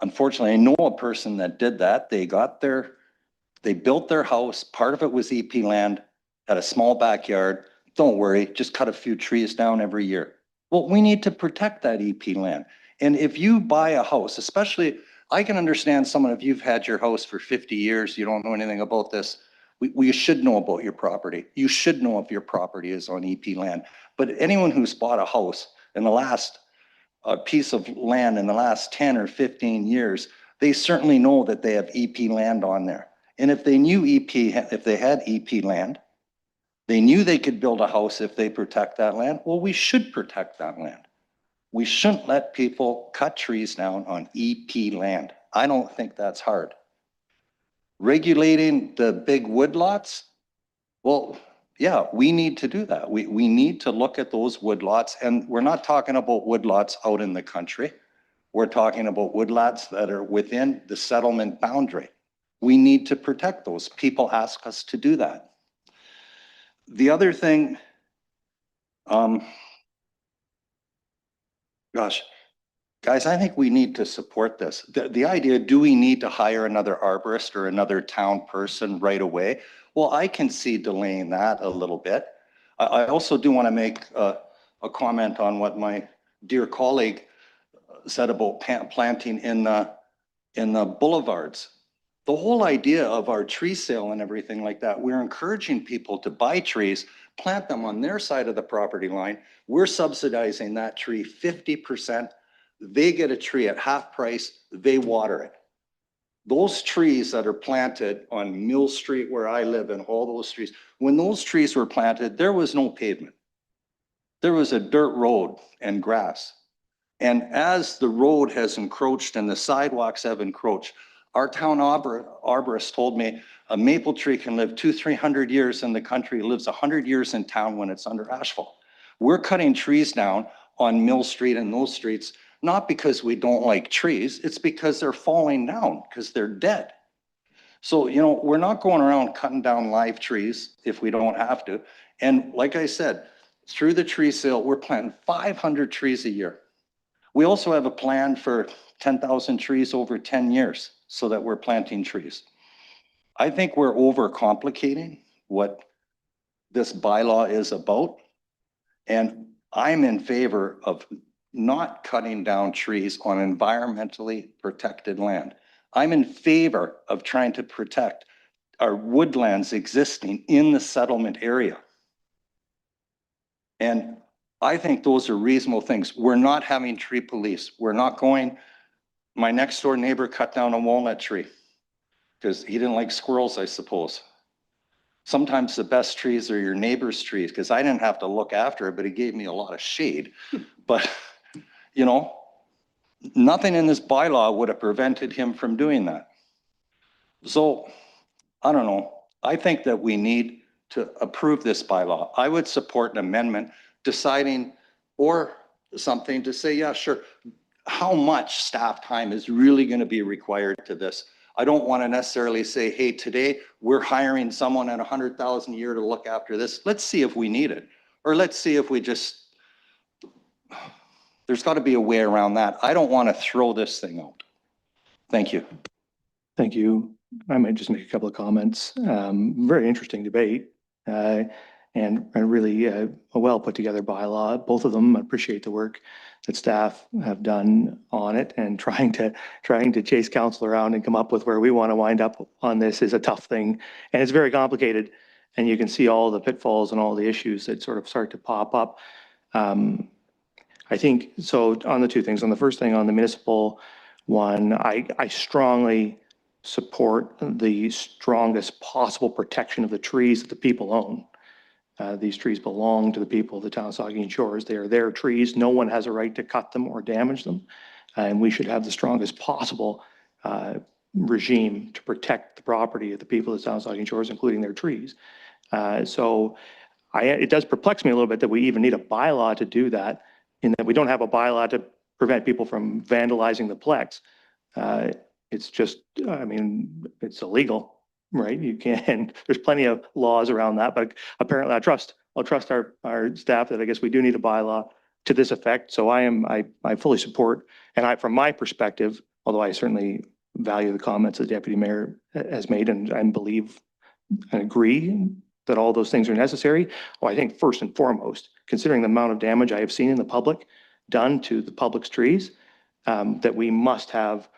unfortunately, I know a person that did that. They built their house, part of it was EP land, had a small backyard. Don't worry, just cut a few trees down every year. Well, we need to protect that EP land. And if you buy a house, especially, I can understand someone, if you've had your house for 50 years, you don't know anything about this, we should know about your property. You should know if your property is on EP land. But anyone who's bought a house in the last piece of land in the last 10 or 15 years, they certainly know that they have EP land on there. And if they knew if they had EP land, they knew they could build a house if they protect that land. Well, we should protect that land. We shouldn't let people cut trees down on EP land. I don't think that's hard. Regulating the big woodlots, well, yeah, we need to do that. We need to look at those woodlots, and we're not talking about woodlots out in the country. We're talking about woodlots that are within the settlement boundary. We need to protect those. People ask us to do that. The other thing, gosh, guys, I think we need to support this. The idea, do we need to hire another arborist or another town person right away? Well, I can see delaying that a little bit. I also do want to make a comment on what my dear colleague said about planting in the boulevards. The whole idea of our tree sale and everything like that, we're encouraging people to buy trees, plant them on their side of the property line. We're subsidizing that tree 50%. They get a tree at half price, they water it. Those trees that are planted on Mill Street where I live and all those trees, when those trees were planted, there was no pavement. There was a dirt road and grass. And as the road has encroached and the sidewalks have encroached, our town arborist told me a maple tree can live 200-300 years in the country, lives 100 years in town when it's under asphalt. We're cutting trees down on Mill Street and those streets, not because we don't like trees, it's because they're falling down, because they're dead. So, you know, we're not going around cutting down live trees if we don't have to. And like I said, through the tree sale, we're planting 500 trees a year. We also have a plan for 10,000 trees over 10 years so that we're planting trees. I think we're overcomplicating what this bylaw is about. And I'm in favor of not cutting down trees on environmentally protected land. I'm in favor of trying to protect our woodlands existing in the settlement area. And I think those are reasonable things. We're not having tree police. We're not going, my next door neighbor cut down a walnut tree because he didn't like squirrels, I suppose. Sometimes the best trees are your neighbor's trees because I didn't have to look after it, but he gave me a lot of shade. But, you know, nothing in this bylaw would have prevented him from doing that. So, I don't know. I think that we need to approve this bylaw. I would support an amendment deciding or something to say, yeah, sure, how much staff time is really going to be required to this. I don't want to necessarily say, hey, today we're hiring someone at 100,000 a year to look after this. Let's see if we need it. Or let's see if we just, there's got to be a way around that. I don't want to throw this thing out. Thank you. Thank you. I might just make a couple of comments. Very interesting debate and really a well put together bylaw. Both of them, I appreciate the work that staff have done on it, and trying to chase council around and come up with where we want to wind up on this is a tough thing, and it's very complicated. And you can see all the pitfalls and all the issues that sort of start to pop up. I think so. On the two things, on the first thing, on the municipal one, I strongly support the strongest possible protection of the trees that the people own. These trees belong to the people of the town of Saugeen Shores. They are their trees. No one has a right to cut them or damage them. And we should have the strongest possible regime to protect the property of the people of the town of Saugeen Shores, including their trees. So it does perplex me a little bit that we even need a bylaw to do that, in that we don't have a bylaw to prevent people from vandalizing the plex. It's just, I mean, it's illegal, right? You can't, there's plenty of laws around that, but apparently I'll trust our staff that I guess we do need a bylaw to this effect. So I fully support, and from my perspective, although I certainly value the comments the deputy mayor has made and believe and agree that all those things are necessary. Well, I think first and foremost, considering the amount of damage I have seen in the public done to the public's trees, that we must have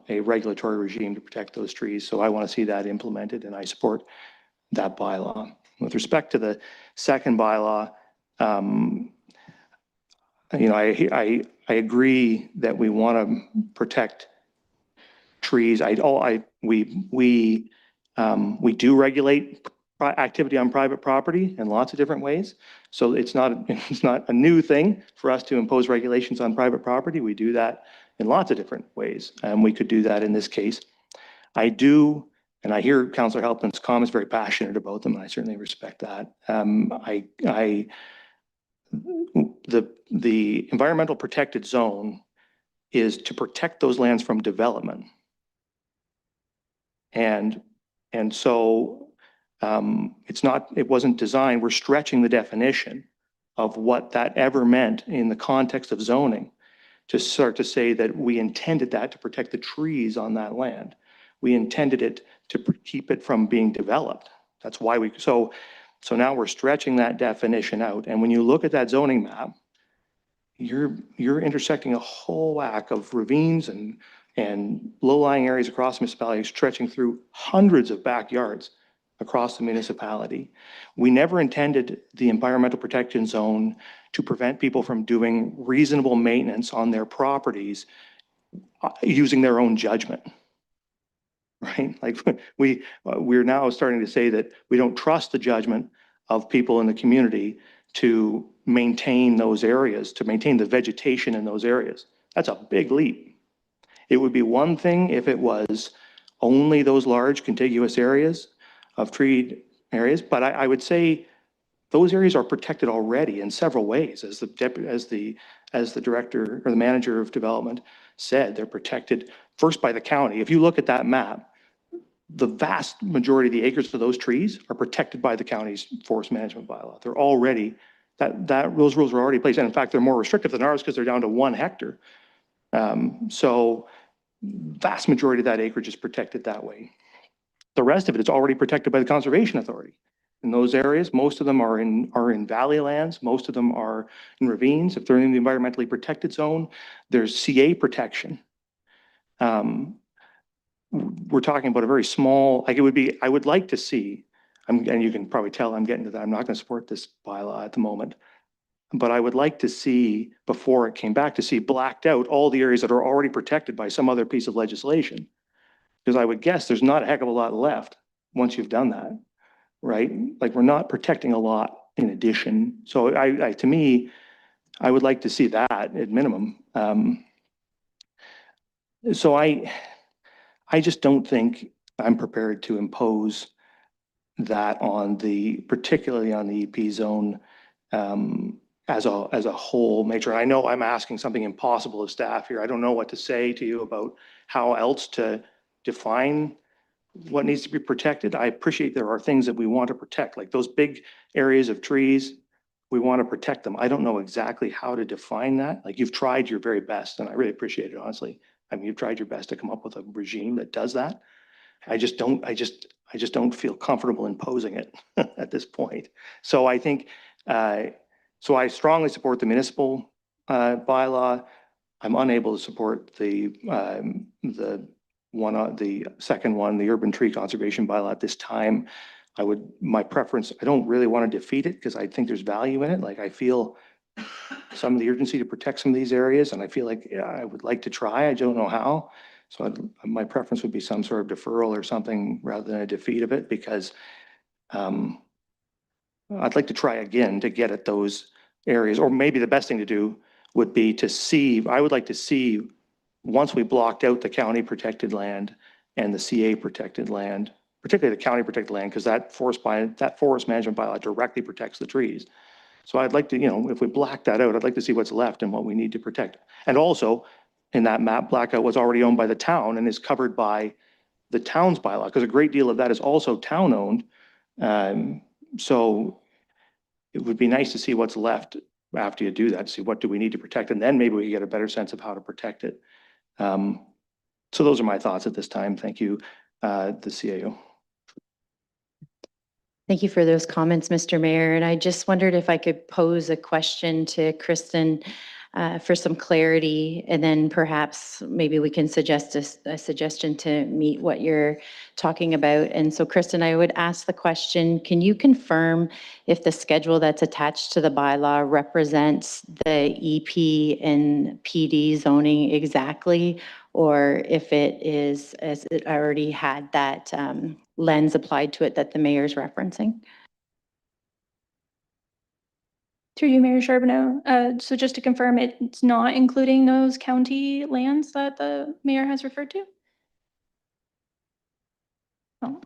a regulatory regime to protect those trees. So I want to see that implemented, and I support that bylaw. With respect to the second bylaw, you know, I agree that we want to protect trees. We do regulate activity on private property in lots of different ways. So it's not, it's not a new thing for us to impose regulations on private property. We do that in lots of different ways. And we could do that in this case. I do, and I hear Councillor Halpin's comments, very passionate about them, and I certainly respect that. The environmental protected zone is to protect those lands from development. And so it wasn't designed, we're stretching the definition of what that ever meant in the context of zoning to start to say that we intended that to protect the trees on that land. We intended it to keep it from being developed. That's why so now we're stretching that definition out. And when you look at that zoning map, you're intersecting a whole whack of ravines and low-lying areas across the municipality, stretching through hundreds of backyards across the municipality. We never intended the environmental protection zone to prevent people from doing reasonable maintenance on their properties using their own judgment. Right? Like we're now starting to say that we don't trust the judgment of people in the community to maintain those areas, to maintain the vegetation in those areas. That's a big leap. It would be one thing if it was only those large contiguous areas of treed areas, but I would say those areas are protected already in several ways. As the director or the manager of development said, they're protected first by the county. If you look at that map, the vast majority of the acres of those trees are protected by the county's forest management bylaw. They're already, those rules are already placed. And in fact, they're more restrictive than ours because they're down to 1 hectare. So vast majority of that acreage is protected that way. The rest of it is already protected by the Conservation Authority. In those areas, most of them are in valley lands. Most of them are in ravines. If they're in the environmentally protected zone, there's CA protection. We're talking about a very small, like I would like to see, and you can probably tell I'm getting to that. I'm not going to support this bylaw at the moment, but I would like to see, before it came back, to see blacked out all the areas that are already protected by some other piece of legislation. Because I would guess there's not a heck of a lot left once you've done that, right? Like we're not protecting a lot in addition. So to me, I would like to see that at minimum. So I just don't think I'm prepared to impose that on particularly on the EP zone as a whole nature. I know I'm asking something impossible of staff here. I don't know what to say to you about how else to define what needs to be protected. I appreciate there are things that we want to protect, like those big areas of trees. We want to protect them. I don't know exactly how to define that. Like you've tried your very best, and I really appreciate it, honestly. I mean, you've tried your best to come up with a regime that does that. I just don't feel comfortable imposing it at this point. So I think, so I strongly support the municipal bylaw. I'm unable to support the second one, the urban tree conservation bylaw at this time. My preference, I don't really want to defeat it because I think there's value in it. Like I feel some of the urgency to protect some of these areas, and I feel like I would like to try. I don't know how. So my preference would be some sort of deferral or something rather than a defeat of it, because I'd like to try again to get at those areas. Or maybe the best thing to do would be to see, I would like to see, once we blocked out the county protected land and the CA protected land, particularly the county protected land, because that forest management bylaw directly protects the trees. So I'd like to, if we black that out, I'd like to see what's left and what we need to protect. And also, in that map, blackout was already owned by the town and is covered by the town's bylaw, because a great deal of that is also town-owned. So it would be nice to see what's left after you do that, see what do we need to protect, and then maybe we get a better sense of how to protect it. So those are my thoughts at this time. Thank you, the CAO. Thank you for those comments, Mr. Mayor. And I just wondered if I could pose a question to Kristen for some clarity, and then perhaps maybe we can suggest a suggestion to meet what you're talking about. And so, Kristen, I would ask the question, can you confirm if the schedule that's attached to the bylaw represents the EP and PD zoning exactly, or if it is, as it already had that lens applied to it that the mayor's referencing? Through you, Mayor Charbonneau. So just to confirm, it's not including those county lands that the mayor has referred to? Oh.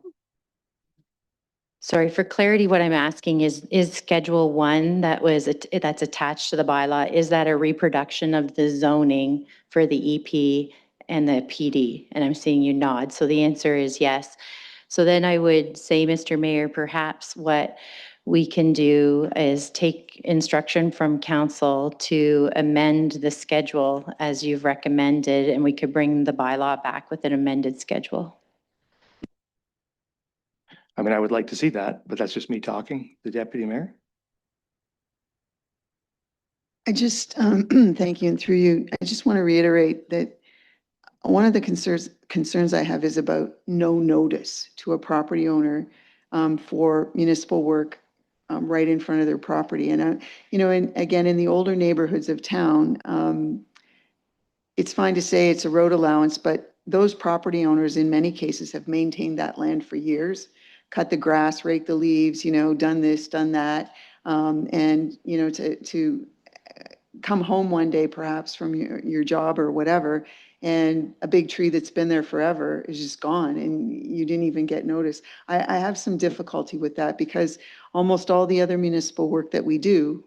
Sorry, for clarity, what I'm asking is Schedule 1 that's attached to the bylaw, is that a reproduction of the zoning for the EP and the PD? And I'm seeing you nod, so the answer is yes. So then I would say, Mr. Mayor, perhaps what we can do is take instruction from council to amend the schedule as you've recommended, and we could bring the bylaw back with an amended schedule. I mean, I would like to see that, but that's just me talking. The deputy mayor? I just, thank you, and through you, I just want to reiterate that one of the concerns I have is about no notice to a property owner for municipal work right in front of their property. And, and again, in the older neighborhoods of town, it's fine to say it's a road allowance, but those property owners in many cases have maintained that land for years, cut the grass, raked the leaves, done this, done that. And, to come home one day perhaps from your job or whatever, and a big tree that's been there forever is just gone and you didn't even get notice. I have some difficulty with that because almost all the other municipal work that we do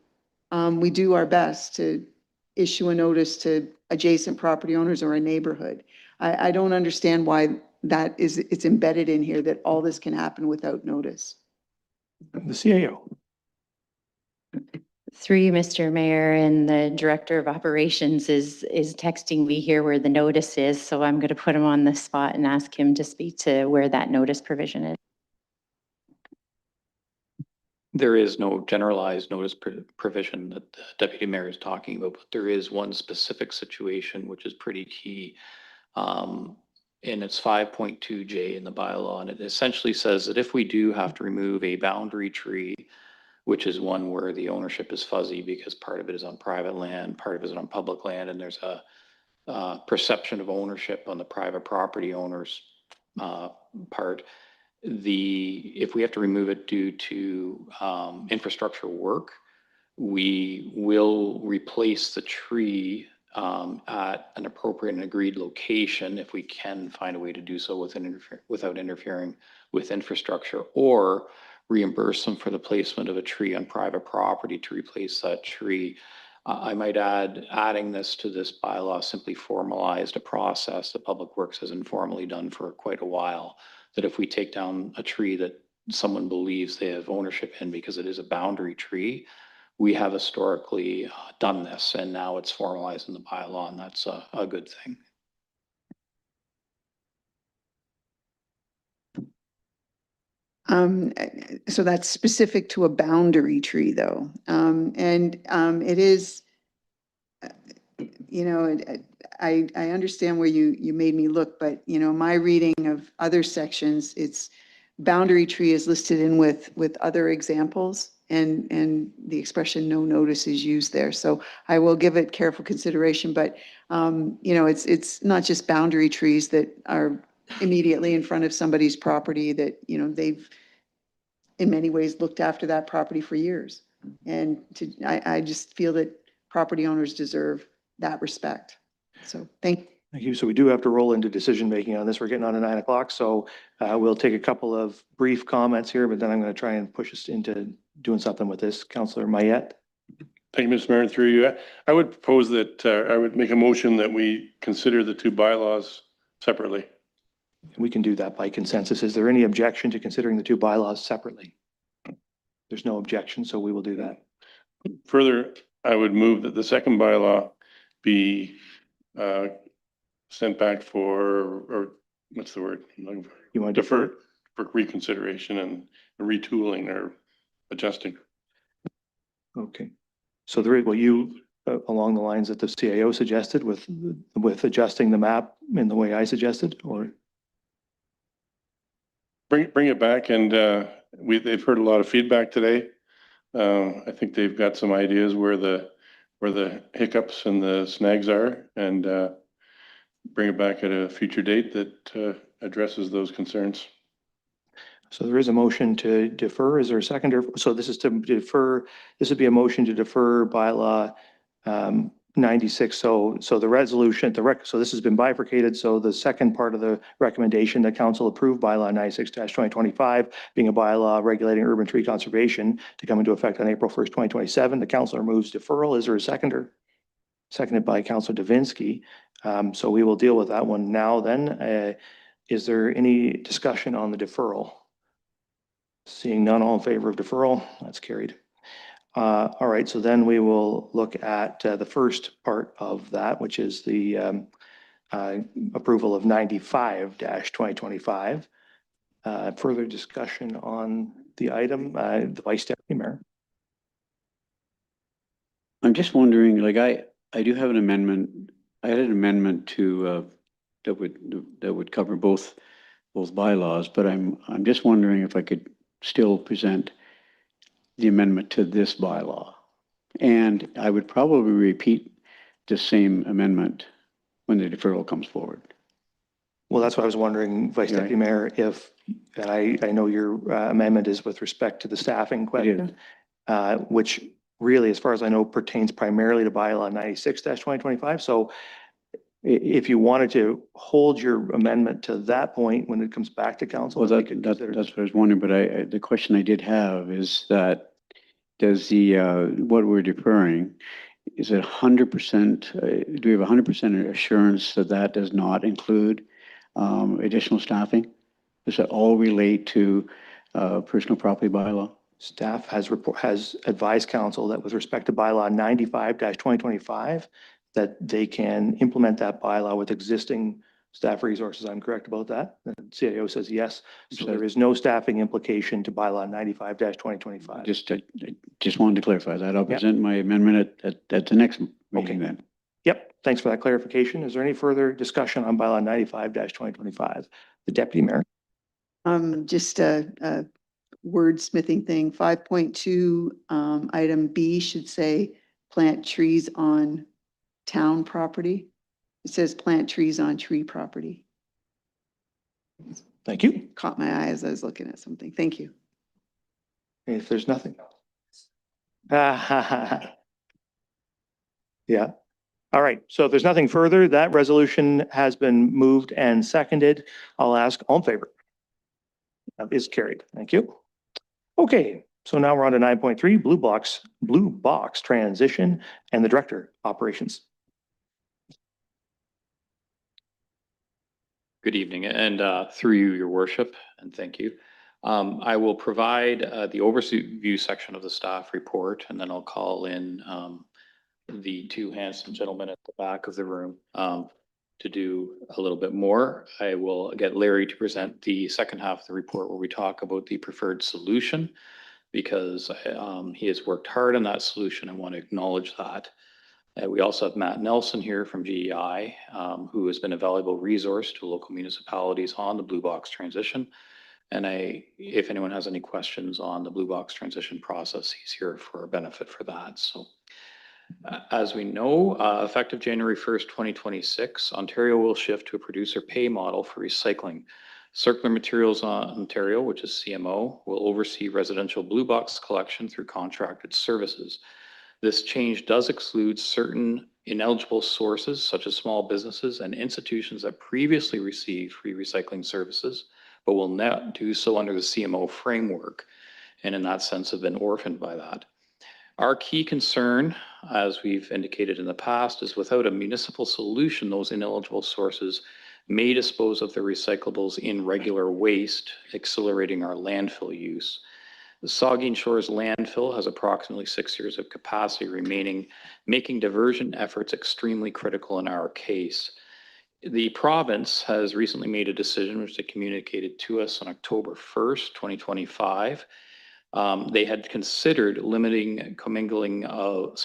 our best to issue a notice to adjacent property owners or a neighborhood. I don't understand why it's embedded in here that all this can happen without notice. The CAO. Through you, Mr. Mayor, and the Director of Operations is texting me here where the notice is, so I'm going to put him on the spot and ask him to speak to where that notice provision is. There is no generalized notice provision that the deputy mayor is talking about, but there is one specific situation which is pretty key. And it's 5.2J in the bylaw, and it essentially says that if we do have to remove a boundary tree, which is one where the ownership is fuzzy because part of it is on private land, part of it is on public land, and there's a perception of ownership on the private property owner's part. If we have to remove it due to infrastructure work, we will replace the tree at an appropriate and agreed location if we can find a way to do so without interfering with infrastructure, or reimburse them for the placement of a tree on private property to replace that tree. I might add, adding this to this bylaw simply formalized a process that Public Works has informally done for quite a while, that if we take down a tree that someone believes they have ownership in because it is a boundary tree, we have historically done this, and now it's formalized in the bylaw, and that's a good thing. So that's specific to a boundary tree though. It is, I understand where you made me look, but my reading of other sections, it's boundary tree is listed in with other examples, and the expression no notice is used there. So I will give it careful consideration, but it's not just boundary trees that are immediately in front of somebody's property that, they've in many ways looked after that property for years. And I just feel that property owners deserve that respect. So thank you. So we do have to roll into decision-making on this. We're getting on to 9 o'clock. So we'll take a couple of brief comments here, but then I'm going to try and push us into doing something with this. Councillor Mayette. Thank you, Mr. Mayor. Through you, I would propose that I would make a motion that we consider the two bylaws separately. We can do that by consensus. Is there any objection to considering the two bylaws separately? There's no objection, so we will do that. Further, I would move that the second bylaw be sent back or what's the word? You want to defer for reconsideration and retooling or adjusting. Okay. So there is, well, you along the lines that the CAO suggested with adjusting the map in the way I suggested, or? Bring it back, and they've heard a lot of feedback today. I think they've got some ideas where the hiccups and the snags are, and bring it back at a future date that addresses those concerns. So there is a motion to defer. Is there a seconder? So this is to defer, this would be a motion to defer bylaw 96. So the resolution, so this has been bifurcated. So the second part of the recommendation that council approved bylaw 96-2025 being a bylaw regulating urban tree conservation to come into effect on April 1st, 2027. The councilor moves deferral. Is there a seconder? Seconded by Councilor Davinsky. So we will deal with that one now then. Is there any discussion on the deferral? Seeing none, all in favor of deferral, that's carried. All right, so then we will look at the first part of that, which is the approval of 95-2025. Further discussion on the item, the Vice Deputy Mayor. I'm just wondering, like, I do have an amendment. I had an amendment to that would cover both bylaws, but I'm just wondering if I could still present the amendment to this bylaw. And I would probably repeat the same amendment when the deferral comes forward. Well, that's what I was wondering, Vice Deputy Mayor, if, and I know your amendment is with respect to the staffing question, which really, as far as I know, pertains primarily to bylaw 96-2025. So if you wanted to hold your amendment to that point when it comes back to council, Well, that's what I was wondering, but the question I did have is that does the, what we're deferring, is it 100%, do we have 100% assurance that that does not include additional staffing? Does that all relate to personal property bylaw? Staff has advised council that with respect to bylaw 95-2025, that they can implement that bylaw with existing staff resources. I'm correct about that? The CIO says yes. So there is no staffing implication to bylaw 95-2025. Just wanted to clarify that. I'll present my amendment at the next meeting then. Yep. Thanks for that clarification. Is there any further discussion on bylaw 95-2025? The Deputy Mayor. Just a wordsmithing thing. 5.2 item B should say plant trees on town property. It says plant trees on tree property. Thank you. Caught my eye as I was looking at something. Thank you. If there's nothing else. Yeah. All right. So if there's nothing further, that resolution has been moved and seconded. I'll ask all in favor. That is carried. Thank you. Okay. So now we're on to 9.3, blue box transition and the director operations. Good evening, and through you, your worship, and thank you. I will provide the overview section of the staff report, and then I'll call in the two handsome gentlemen at the back of the room to do a little bit more. I will get Larry to present the second half of the report where we talk about the preferred solution, because he has worked hard on that solution. I want to acknowledge that. We also have Matt Nelson here from GEI, who has been a valuable resource to local municipalities on the blue box transition. And if anyone has any questions on the blue box transition process, he's here for a benefit for that. So as we know, effective January 1st, 2026, Ontario will shift to a producer pay model for recycling. Circular Materials Ontario, which is CMO, will oversee residential blue box collection through contracted services. This change does exclude certain ineligible sources, such as small businesses and institutions that previously received free recycling services, but will not do so under the CMO framework, and in that sense have been orphaned by that. Our key concern, as we've indicated in the past, is without a municipal solution, those ineligible sources may dispose of their recyclables in regular waste, accelerating our landfill use. The Saugeen Shores landfill has approximately 6 years of capacity remaining, making diversion efforts extremely critical in our case. The province has recently made a decision, which they communicated to us on October 1st, 2025. They had considered limiting commingling of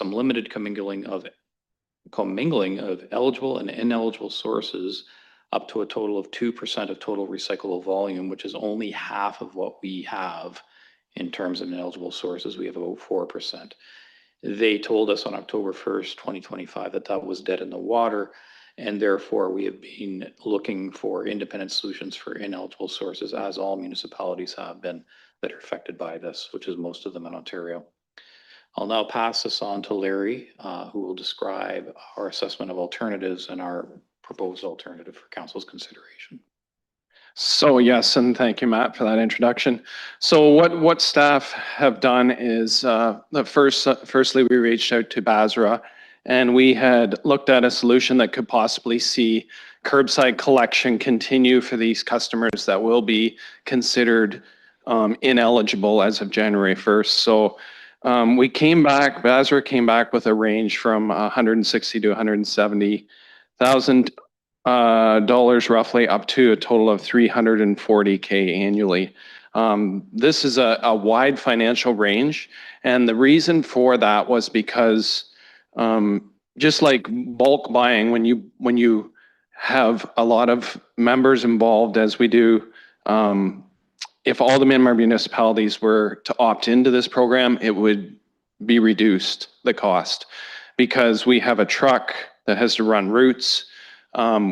eligible and ineligible sources up to a total of 2% of total recyclable volume, which is only half of what we have. In terms of ineligible sources, we have about 4%. They told us on October 1st, 2025, that was dead in the water. And therefore, we have been looking for independent solutions for ineligible sources, as all municipalities have been that are affected by this, which is most of them in Ontario. I'll now pass this on to Larry, who will describe our assessment of alternatives and our proposed alternative for council's consideration. So yes, and thank you, Matt, for that introduction. So what staff have done is firstly, we reached out to Basra, and we had looked at a solution that could possibly see curbside collection continue for these customers that will be considered ineligible as of January 1st. So we came back, Basra came back with a range from 160 to 170,000 dollars roughly, up to a total of 340K annually. This is a wide financial range, and the reason for that was because just like bulk buying, when you have a lot of members involved, as we do, if all the member municipalities were to opt into this program, it would be reduced, the cost, because we have a truck that has to run routes.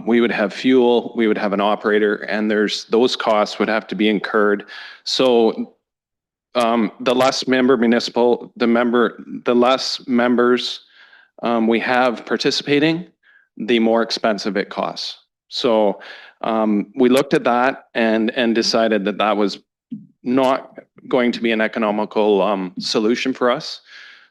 We would have fuel, we would have an operator, and those costs would have to be incurred. So the less members we have participating, the more expensive it costs. So we looked at that and decided that that was not going to be an economical solution for us.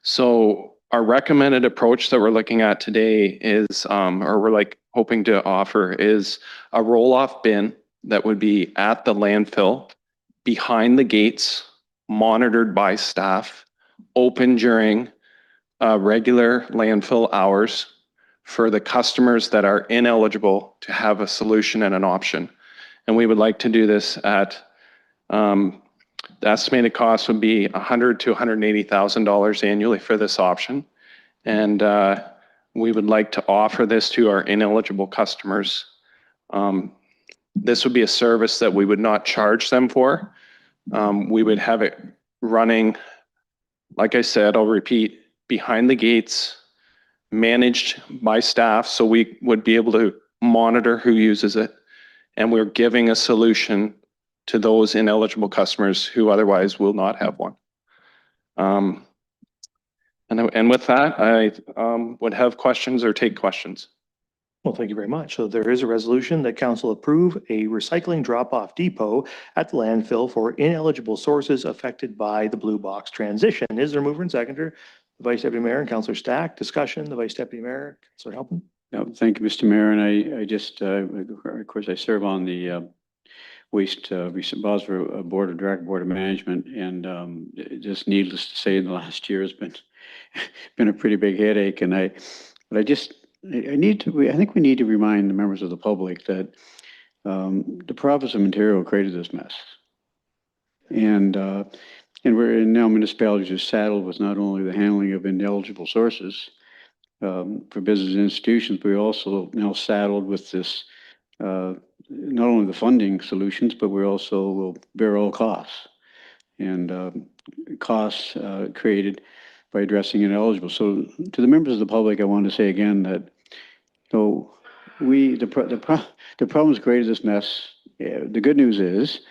So our recommended approach that we're looking at today is, or we're hoping to offer, is a roll-off bin that would be at the landfill, behind the gates, monitored by staff, open during regular landfill hours for the customers that are ineligible to have a solution and an option. And we would like to do this at, the estimated cost would be $100,000 to $180,000 annually for this option. And we would like to offer this to our ineligible customers. This would be a service that we would not charge them for. We would have it running, like I said, I'll repeat, behind the gates, managed by staff, so we would be able to monitor who uses it. And we're giving a solution to those ineligible customers who otherwise will not have one. And with that, I would have questions or take questions. Well, thank you very much. So there is a resolution that council approve a recycling drop-off depot at the landfill for ineligible sources affected by the blue box transition. Is there a mover and seconder? The Vice Deputy Mayor and Councillor Stack. Discussion, the Vice Deputy Mayor, Councillor Halpin. Yeah, thank you, Mr. Mayor. And I just, of course, I serve on the Basra Board of Management, and just needless to say, in the last year has been a pretty big headache. And I think we need to remind the members of the public that the province of Ontario created this mess, and now municipalities are saddled with not only the handling of ineligible sources for business institutions, but we're also now saddled with this. Not only the funding solutions, but we also will bear all costs, and costs created by addressing ineligible. So to the members of the public, I want to say again that the problems created this mess. The good news is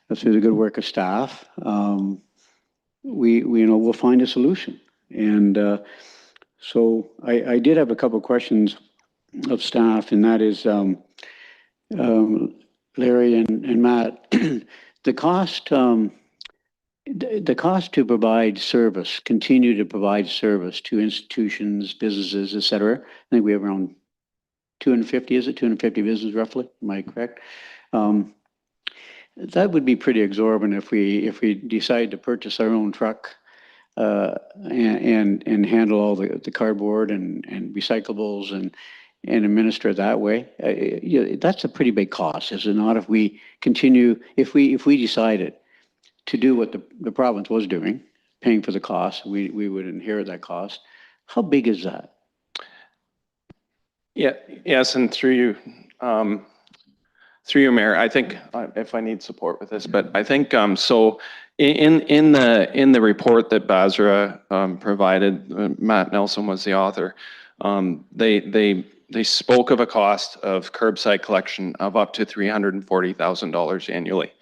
that through the good work of staff, we'll find a solution. And so I did have a couple of questions of staff, and that is, Larry and Matt, the cost to provide service, continue to provide service to institutions, businesses, et cetera. I think we have around 250, is it 250 businesses roughly? Am I correct? That would be pretty exorbitant if we decide to purchase our own truck and handle all the cardboard and recyclables and administer it that way. That's a pretty big cost, is it not? If we continue, if we decided to do what the province was doing, paying for the cost, we would inherit that cost. How big is that? Yeah, yes, and through you, Mayor, I think if I need support with this, but I think so. In the report that Basra provided, Matt Nelson was the author. They they spoke of a cost of curbside collection of up to $340,000 annually.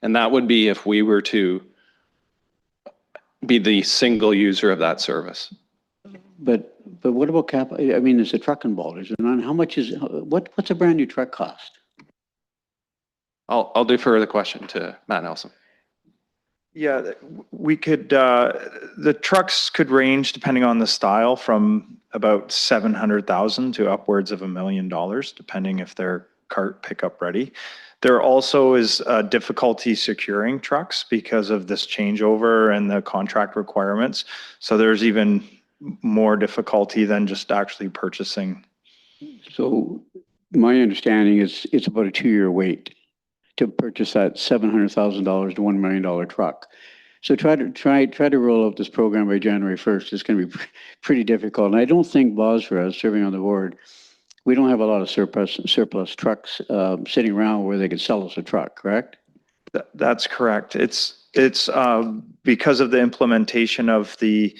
And that would be if we were to be the single user of that service. But what about I mean, there's a truck involved, is there not? How much is, what's a brand new truck cost? I'll defer the question to Matt Nelson. Yeah, we could, the trucks could range depending on the style from about 700,000 to upwards of $1 million, depending if they're cart pickup ready. There also is difficulty securing trucks because of this changeover and the contract requirements. So there's even more difficulty than just actually purchasing. So my understanding is it's about a 2-year wait to purchase that $700,000 to $1 million truck. So try to roll out this program by January 1st. It's going to be pretty difficult. And I don't think Basra, serving on the board, we don't have a lot of surplus trucks sitting around where they could sell us a truck, correct? That's correct. It's because of the implementation of the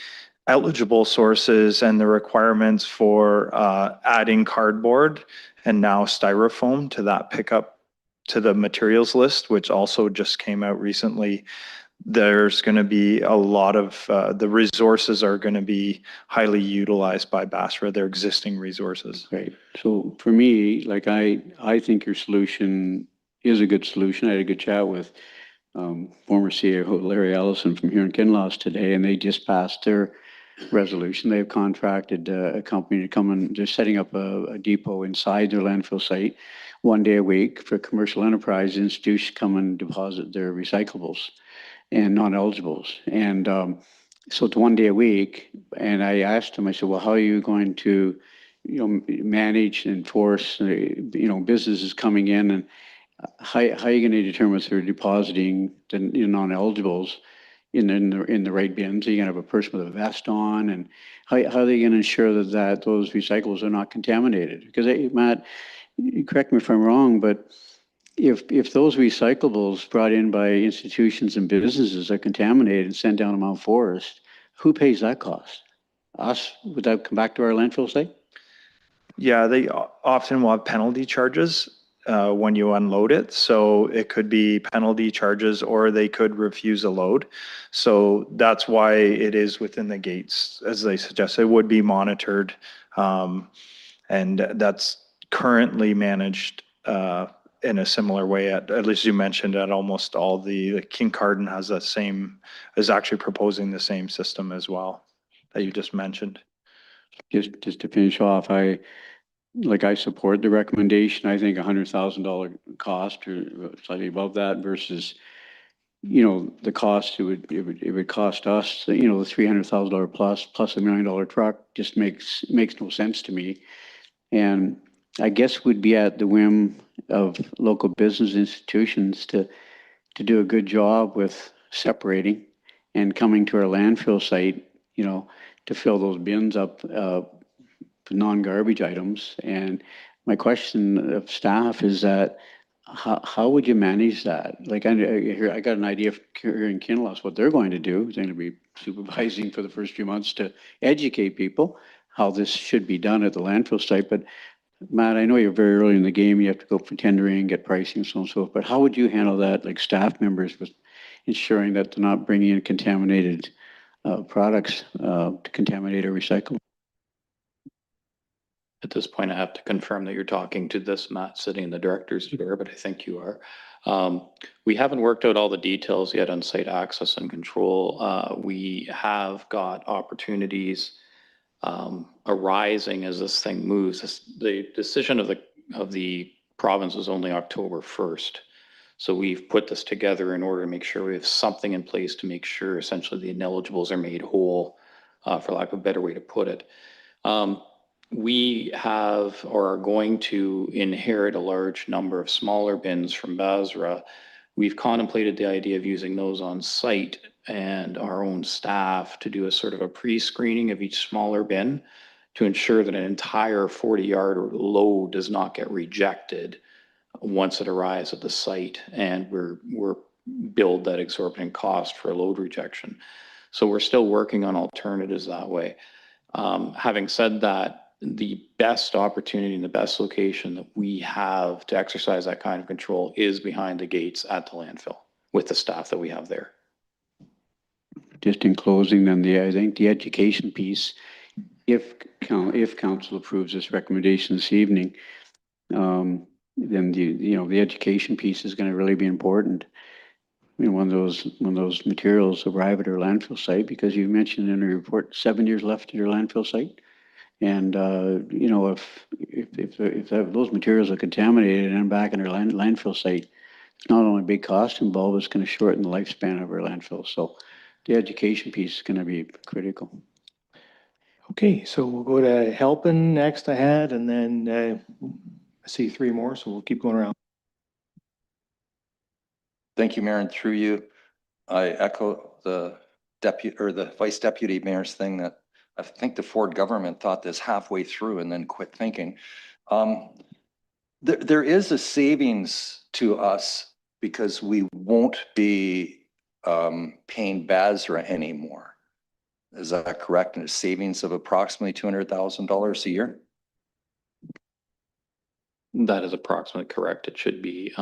eligible sources and the requirements for adding cardboard and now styrofoam to that pickup to the materials list, which also just came out recently. There's going to be a lot of the resources are going to be highly utilized by Basra, their existing resources. Right. So for me, like I think your solution is a good solution. I had a good chat with former CEO Larry Ellison from here in Kinloss today, and they just passed their resolution. They've contracted a company to come and they're setting up a depot inside their landfill site 1 day a week for commercial enterprise institutions come and deposit their recyclables and non-eligibles. And so it's 1 day a week. And I asked him, I said, well, how are you going to, manage and enforce, businesses coming in, and how are you going to determine if they're depositing the non-eligibles in the right bins? Are you going to have a person with a vest on? And how are they going to ensure that those recyclables are not contaminated? Because Matt, correct me if I'm wrong, but if those recyclables brought in by institutions and businesses are contaminated and sent down to Mount Forest, who pays that cost? Us? Would that come back to our landfill site? Yeah, they often will have penalty charges when you unload it. So it could be penalty charges or they could refuse a load. So that's why it is within the gates, as they suggest. It would be monitored. And that's currently managed in a similar way at least you mentioned at almost all the Kincardine has the same, is actually proposing the same system as well that you just mentioned. Just to finish off, I support the recommendation. I think $100,000 cost or slightly above that versus, the cost it would cost us, the $300,000 plus $1 million truck just makes no sense to me. And I guess we'd be at the whim of local business institutions to do a good job with separating and coming to our landfill site, to fill those bins up non-garbage items. And my question of staff is that how would you manage that? Like I got an idea here in Kinloss what they're going to do. They're going to be supervising for the first few months to educate people how this should be done at the landfill site. But Matt, I know you're very early in the game. You have to go for tendering, get pricing, so on and so forth. But how would you handle that, like staff members, with ensuring that they're not bringing in contaminated products to contaminate or recycle? At this point, I have to confirm that you're talking to this Matt sitting in the director's chair, but I think you are. We haven't worked out all the details yet on site access and control. We have got opportunities arising as this thing moves. The decision of the province was only October 1st. So we've put this together in order to make sure we have something in place to make sure essentially the ineligibles are made whole, for lack of a better way to put it. We have or are going to inherit a large number of smaller bins from Basra. We've contemplated the idea of using those on site and our own staff to do a sort of a pre-screening of each smaller bin to ensure that an entire 40-yard load does not get rejected once it arrives at the site, and we're billed that exorbitant cost for a load rejection. So we're still working on alternatives that way. Having said that, the best opportunity and the best location that we have to exercise that kind of control is behind the gates at the landfill with the staff that we have there. Just in closing, then I think the education piece, if council approves this recommendation this evening, then the education piece is going to really be important. When those materials arrive at our landfill site, because you mentioned in the report 7 years left at your landfill site, and if those materials are contaminated and back in our landfill site, it's not only big cost involved, it's going to shorten the lifespan of our landfill. So the education piece is going to be critical. Okay, so we'll go to Helpin next I had, and then I see 3 more, so we'll keep going around. Thank you, Mayor, and through you, I echo the vice deputy mayor's thing that I think the Ford government thought this halfway through and then quit thinking. There is a savings to us because we won't be paying BASRA anymore. Is that correct? And a savings of approximately $200,000 a year? That is approximately correct. It should be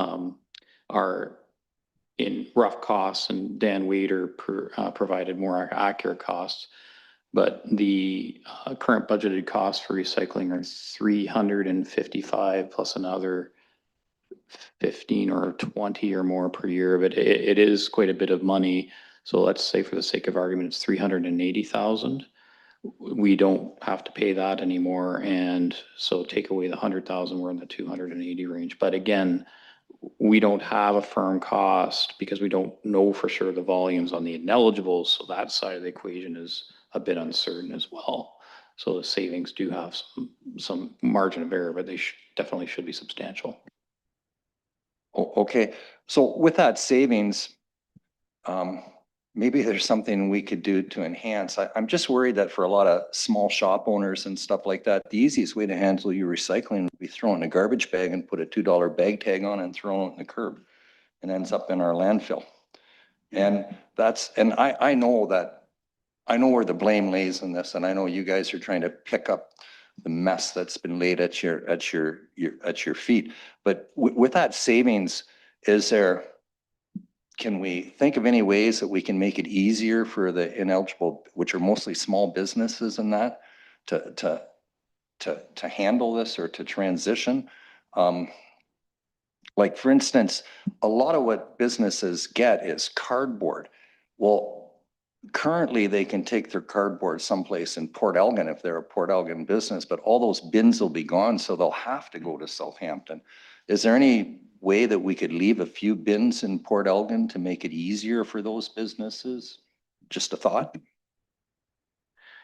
in rough costs, and Dan Wader provided more accurate costs. But the current budgeted costs for recycling are 355 plus another 15 or 20 or more per year. But it is quite a bit of money. So let's say for the sake of argument, it's 380,000. We don't have to pay that anymore. And so take away the 100,000, we're in the 280 range. But again, we don't have a firm cost because we don't know for sure the volumes on the ineligibles. So that side of the equation is a bit uncertain as well. So the savings do have some margin of error, but they definitely should be substantial. Okay, so with that savings, maybe there's something we could do to enhance. I'm just worried that for a lot of small shop owners and stuff like that, the easiest way to handle your recycling would be throw it in a garbage bag and put a $2 bag tag on and throw it in the curb, and ends up in our landfill. And I know where the blame lays in this, and I know you guys are trying to pick up the mess that's been laid at your feet. But with that savings, can we think of any ways that we can make it easier for the ineligible, which are mostly small businesses and that, to handle this or to transition? Like for instance, a lot of what businesses get is cardboard. Well, currently they can take their cardboard someplace in Port Elgin if they're a Port Elgin business, but all those bins will be gone, so they'll have to go to Southampton. Is there any way that we could leave a few bins in Port Elgin to make it easier for those businesses? Just a thought.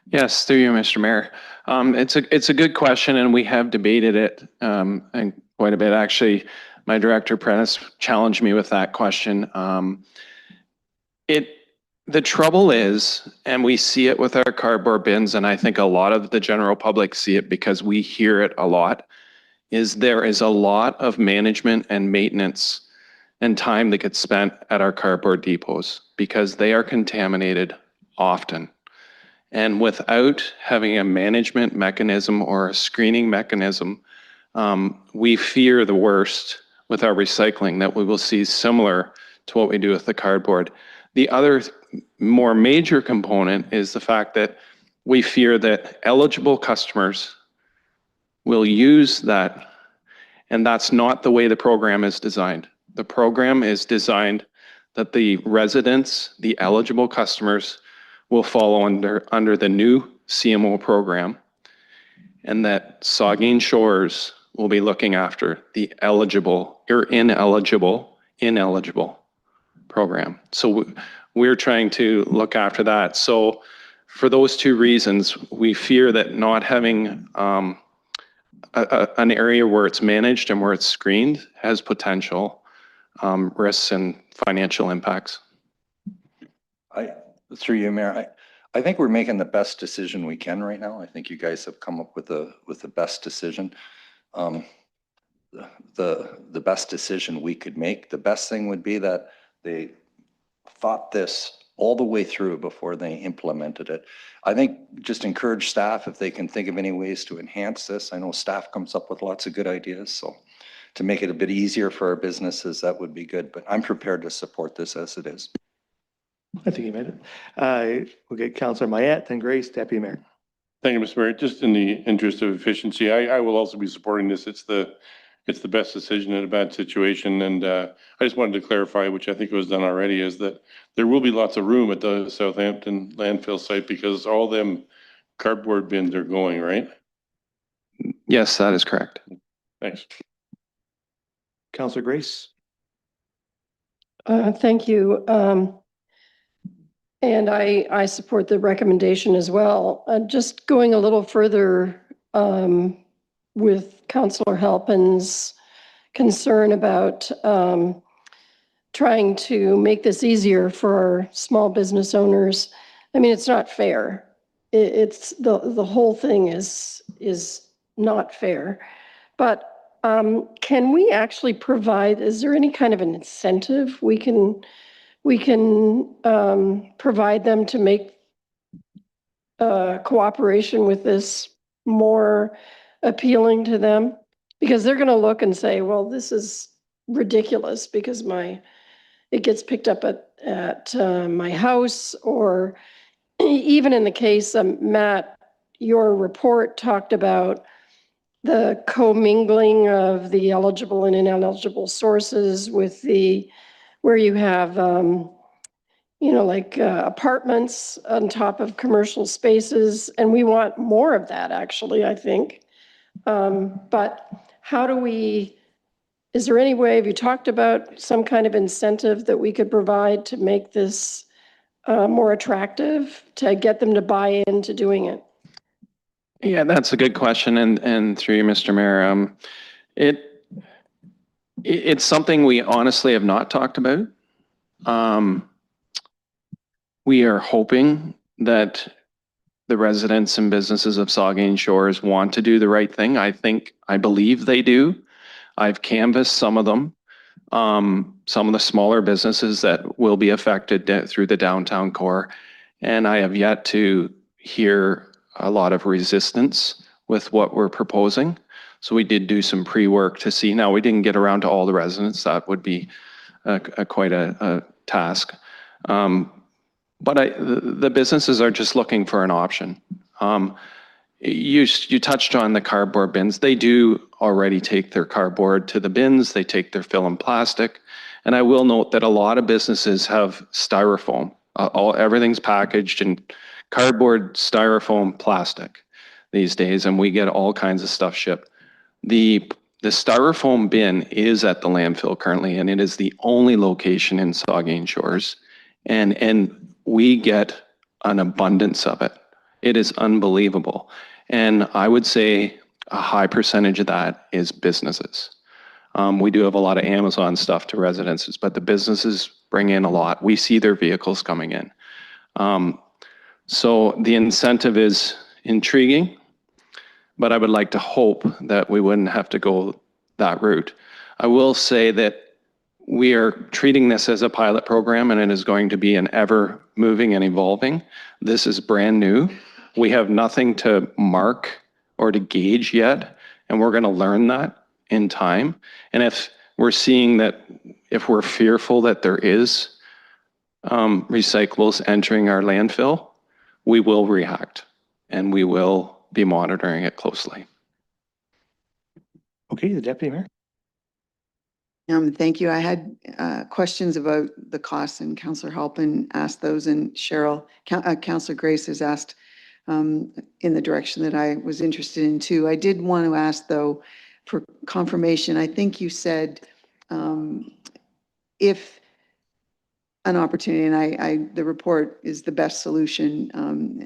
Yes, through you, Mr. Mayor. It's a good question, and we have debated it and quite a bit. Actually, my director Prentice challenged me with that question. The trouble is, and we see it with our cardboard bins, and I think a lot of the general public see it because we hear it a lot, is there is a lot of management and maintenance and time that gets spent at our cardboard depots because they are contaminated often. And without having a management mechanism or a screening mechanism, we fear the worst with our recycling, that we will see similar to what we do with the cardboard. The other more major component is the fact that we fear that eligible customers will use that, and that's not the way the program is designed. The program is designed that the residents, the eligible customers, will fall under the new CMO program, and that Saugeen Shores will be looking after the eligible or ineligible program. So we're trying to look after that. So for those two reasons, we fear that not having an area where it's managed and where it's screened has potential risks and financial impacts. Through you, Mayor, I think we're making the best decision we can right now. I think you guys have come up with the best decision. The best decision we could make. The best thing would be that they thought this all the way through before they implemented it. I think just encourage staff if they can think of any ways to enhance this. I know staff comes up with lots of good ideas, so to make it a bit easier for our businesses, that would be good, but I'm prepared to support this as it is. I think you made it. We'll get Councillor Mayette, then Grace, Deputy Mayor. Thank you, Mr. Mayor. Just in the interest of efficiency, I will also be supporting this. It's the best decision in a bad situation. And I just wanted to clarify, which I think was done already, is that there will be lots of room at the Southampton landfill site because all them cardboard bins are going, right? Yes, that is correct. Thanks. Councillor Grace. Thank you. And I support the recommendation as well. Just going a little further with Councillor Halpin's concern about trying to make this easier for our small business owners. I mean, it's not fair. It's the whole thing is not fair. But can we actually provide, is there any kind of an incentive we can provide them to make cooperation with this more appealing to them? Because they're going to look and say, well, this is ridiculous because it gets picked up at my house, or even in the case, Matt, your report talked about the commingling of the eligible and ineligible sources with where you have, like apartments on top of commercial spaces. And we want more of that, actually, I think. But how do is there any way, have you talked about some kind of incentive that we could provide to make this more attractive, to get them to buy into doing it? Yeah, that's a good question. And through you, Mr. Mayor, it's something we honestly have not talked about. We are hoping that the residents and businesses of Saugeen Shores want to do the right thing. I believe they do. I've canvassed some of them, some of the smaller businesses that will be affected through the downtown core. And I have yet to hear a lot of resistance with what we're proposing. So we did do some pre-work to see. Now, we didn't get around to all the residents. That would be quite a task. But the businesses are just looking for an option. You touched on the cardboard bins. They do already take their cardboard to the bins. They take their film plastic. And I will note that a lot of businesses have styrofoam. Everything's packaged in cardboard, styrofoam, plastic these days, and we get all kinds of stuff shipped. The styrofoam bin is at the landfill currently, and it is the only location in Saugeen Shores. And we get an abundance of it. It is unbelievable. And I would say a high percentage of that is businesses. We do have a lot of Amazon stuff to residences, but the businesses bring in a lot. We see their vehicles coming in. So the incentive is intriguing, but I would like to hope that we wouldn't have to go that route. I will say that we are treating this as a pilot program, and it is going to be an ever moving and evolving. This is brand new. We have nothing to mark or to gauge yet, and we're going to learn that in time. And if we're seeing that, if we're fearful that there is recyclables entering our landfill, we will react, and we will be monitoring it closely. Okay, the Deputy Mayor. Thank you. I had questions about the costs, and Councillor Halpin asked those, and Councillor Grace has asked in the direction that I was interested in too. I did want to ask though for confirmation. I think you said if an opportunity, and the report is the best solution,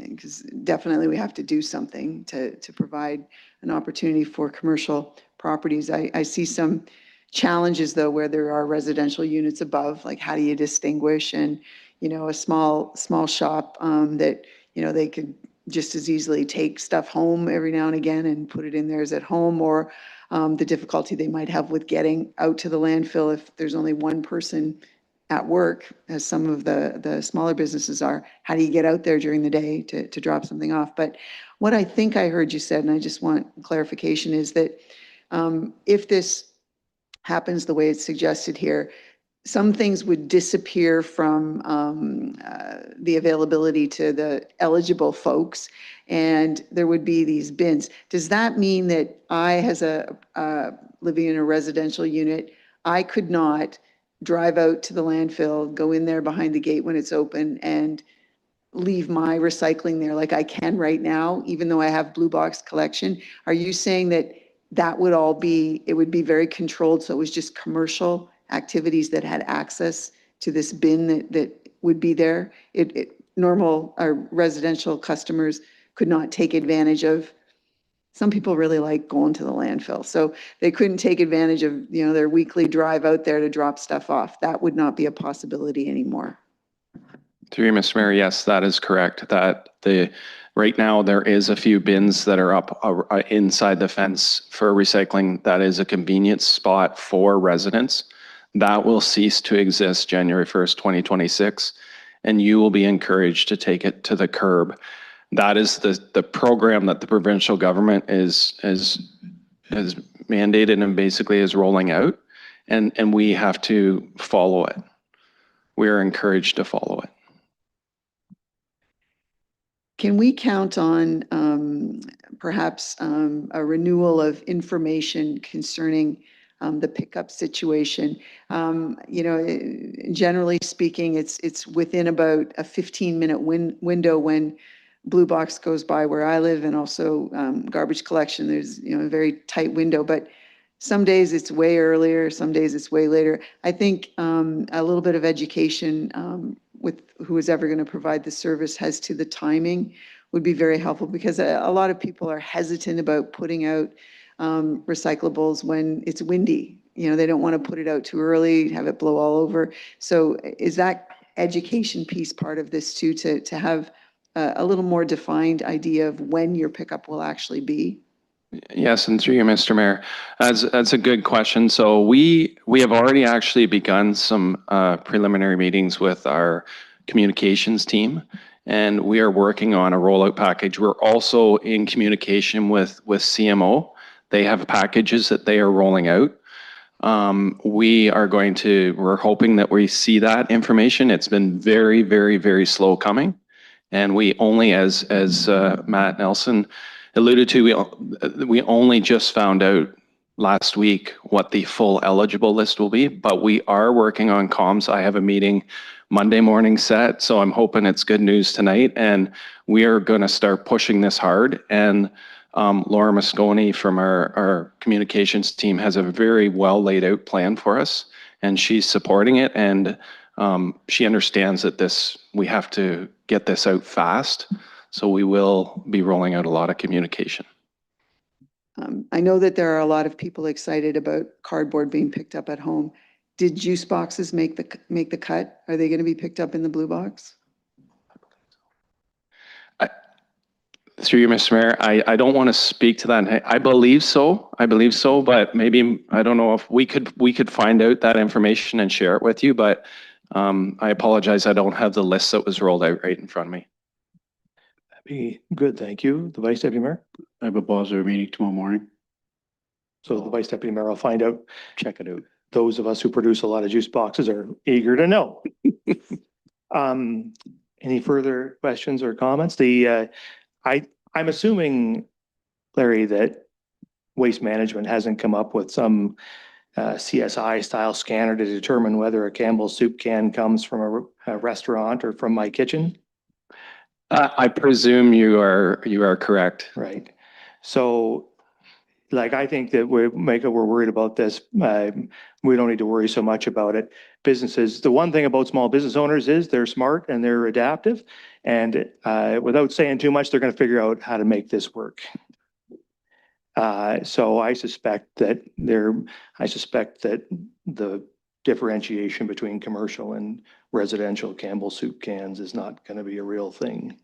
because definitely we have to do something to provide an opportunity for commercial properties. I see some challenges though where there are residential units above, like how do you distinguish, and a small shop that they could just as easily take stuff home every now and again and put it in theirs at home, or the difficulty they might have with getting out to the landfill if there's only one person at work, as some of the smaller businesses are. How do you get out there during the day to drop something off? But what I think I heard you said, and I just want clarification, is that if this happens the way it's suggested here, some things would disappear from the availability to the eligible folks, and there would be these bins. Does that mean that I, as a living in a residential unit, I could not drive out to the landfill, go in there behind the gate when it's open, and leave my recycling there like I can right now, even though I have blue box collection? Are you saying that that would all be, it would be very controlled, so it was just commercial activities that had access to this bin that would be there? Normal residential customers could not take advantage of. Some people really like going to the landfill, so they couldn't take advantage of, you know, their weekly drive out there to drop stuff off. That would not be a possibility anymore. Through you, Mr. Mayor, yes, that is correct. Right now there is a few bins that are up inside the fence for recycling. That is a convenience spot for residents. That will cease to exist January 1st, 2026, and you will be encouraged to take it to the curb. That is the program that the provincial government is mandated and basically is rolling out, and we have to follow it. We are encouraged to follow it. Can we count on perhaps a renewal of information concerning the pickup situation? You know, generally speaking, it's within about a 15-minute window when Blue Box goes by where I live, and also garbage collection. There's, you know, a very tight window, but some days it's way earlier, some days it's way later. I think a little bit of education with who is ever going to provide the service as to the timing would be very helpful, because a lot of people are hesitant about putting out recyclables when it's windy. You know, they don't want to put it out too early, have it blow all over. So is that education piece part of this too, to have a little more defined idea of when your pickup will actually be? Yes, and through you, Mr. Mayor, that's a good question. So we have already actually begun some preliminary meetings with our communications team, and we are working on a rollout package. We're also in communication with CMO. They have packages that they are rolling out. We're hoping that we see that information. It's been very, very, very slow coming, and we only, as Matt Nelson alluded to, we only just found out last week what the full eligible list will be, but we are working on comms. I have a meeting Monday morning set, so I'm hoping it's good news tonight, and we are going to start pushing this hard. And Laura Mosconi from our communications team has a very well laid out plan for us, and she's supporting it, and she understands that we have to get this out fast. So we will be rolling out a lot of communication. I know that there are a lot of people excited about cardboard being picked up at home. Did juice boxes make the cut? Are they going to be picked up in the blue box? Through you, Mr. Mayor, I don't want to speak to that. I believe so, but maybe, I don't know if we could find out that information and share it with you, but I apologize, I don't have the list that was rolled out right in front of me. Be good, thank you. The Vice Deputy Mayor? I have a Basel meeting tomorrow morning. So the Vice Deputy Mayor will find out. Check it out. Those of us who produce a lot of juice boxes are eager to know. Any further questions or comments? I'm assuming, Larry, that Waste Management hasn't come up with some CSI style scanner to determine whether a Campbell's soup can comes from a restaurant or from my kitchen? I presume you are correct. Right. So, like, I think that we're worried about this. We don't need to worry so much about it. Businesses, the one thing about small business owners is they're smart and they're adaptive. And without saying too much, they're going to figure out how to make this work. So I suspect that the differentiation between commercial and residential Campbell soup cans is not going to be a real thing.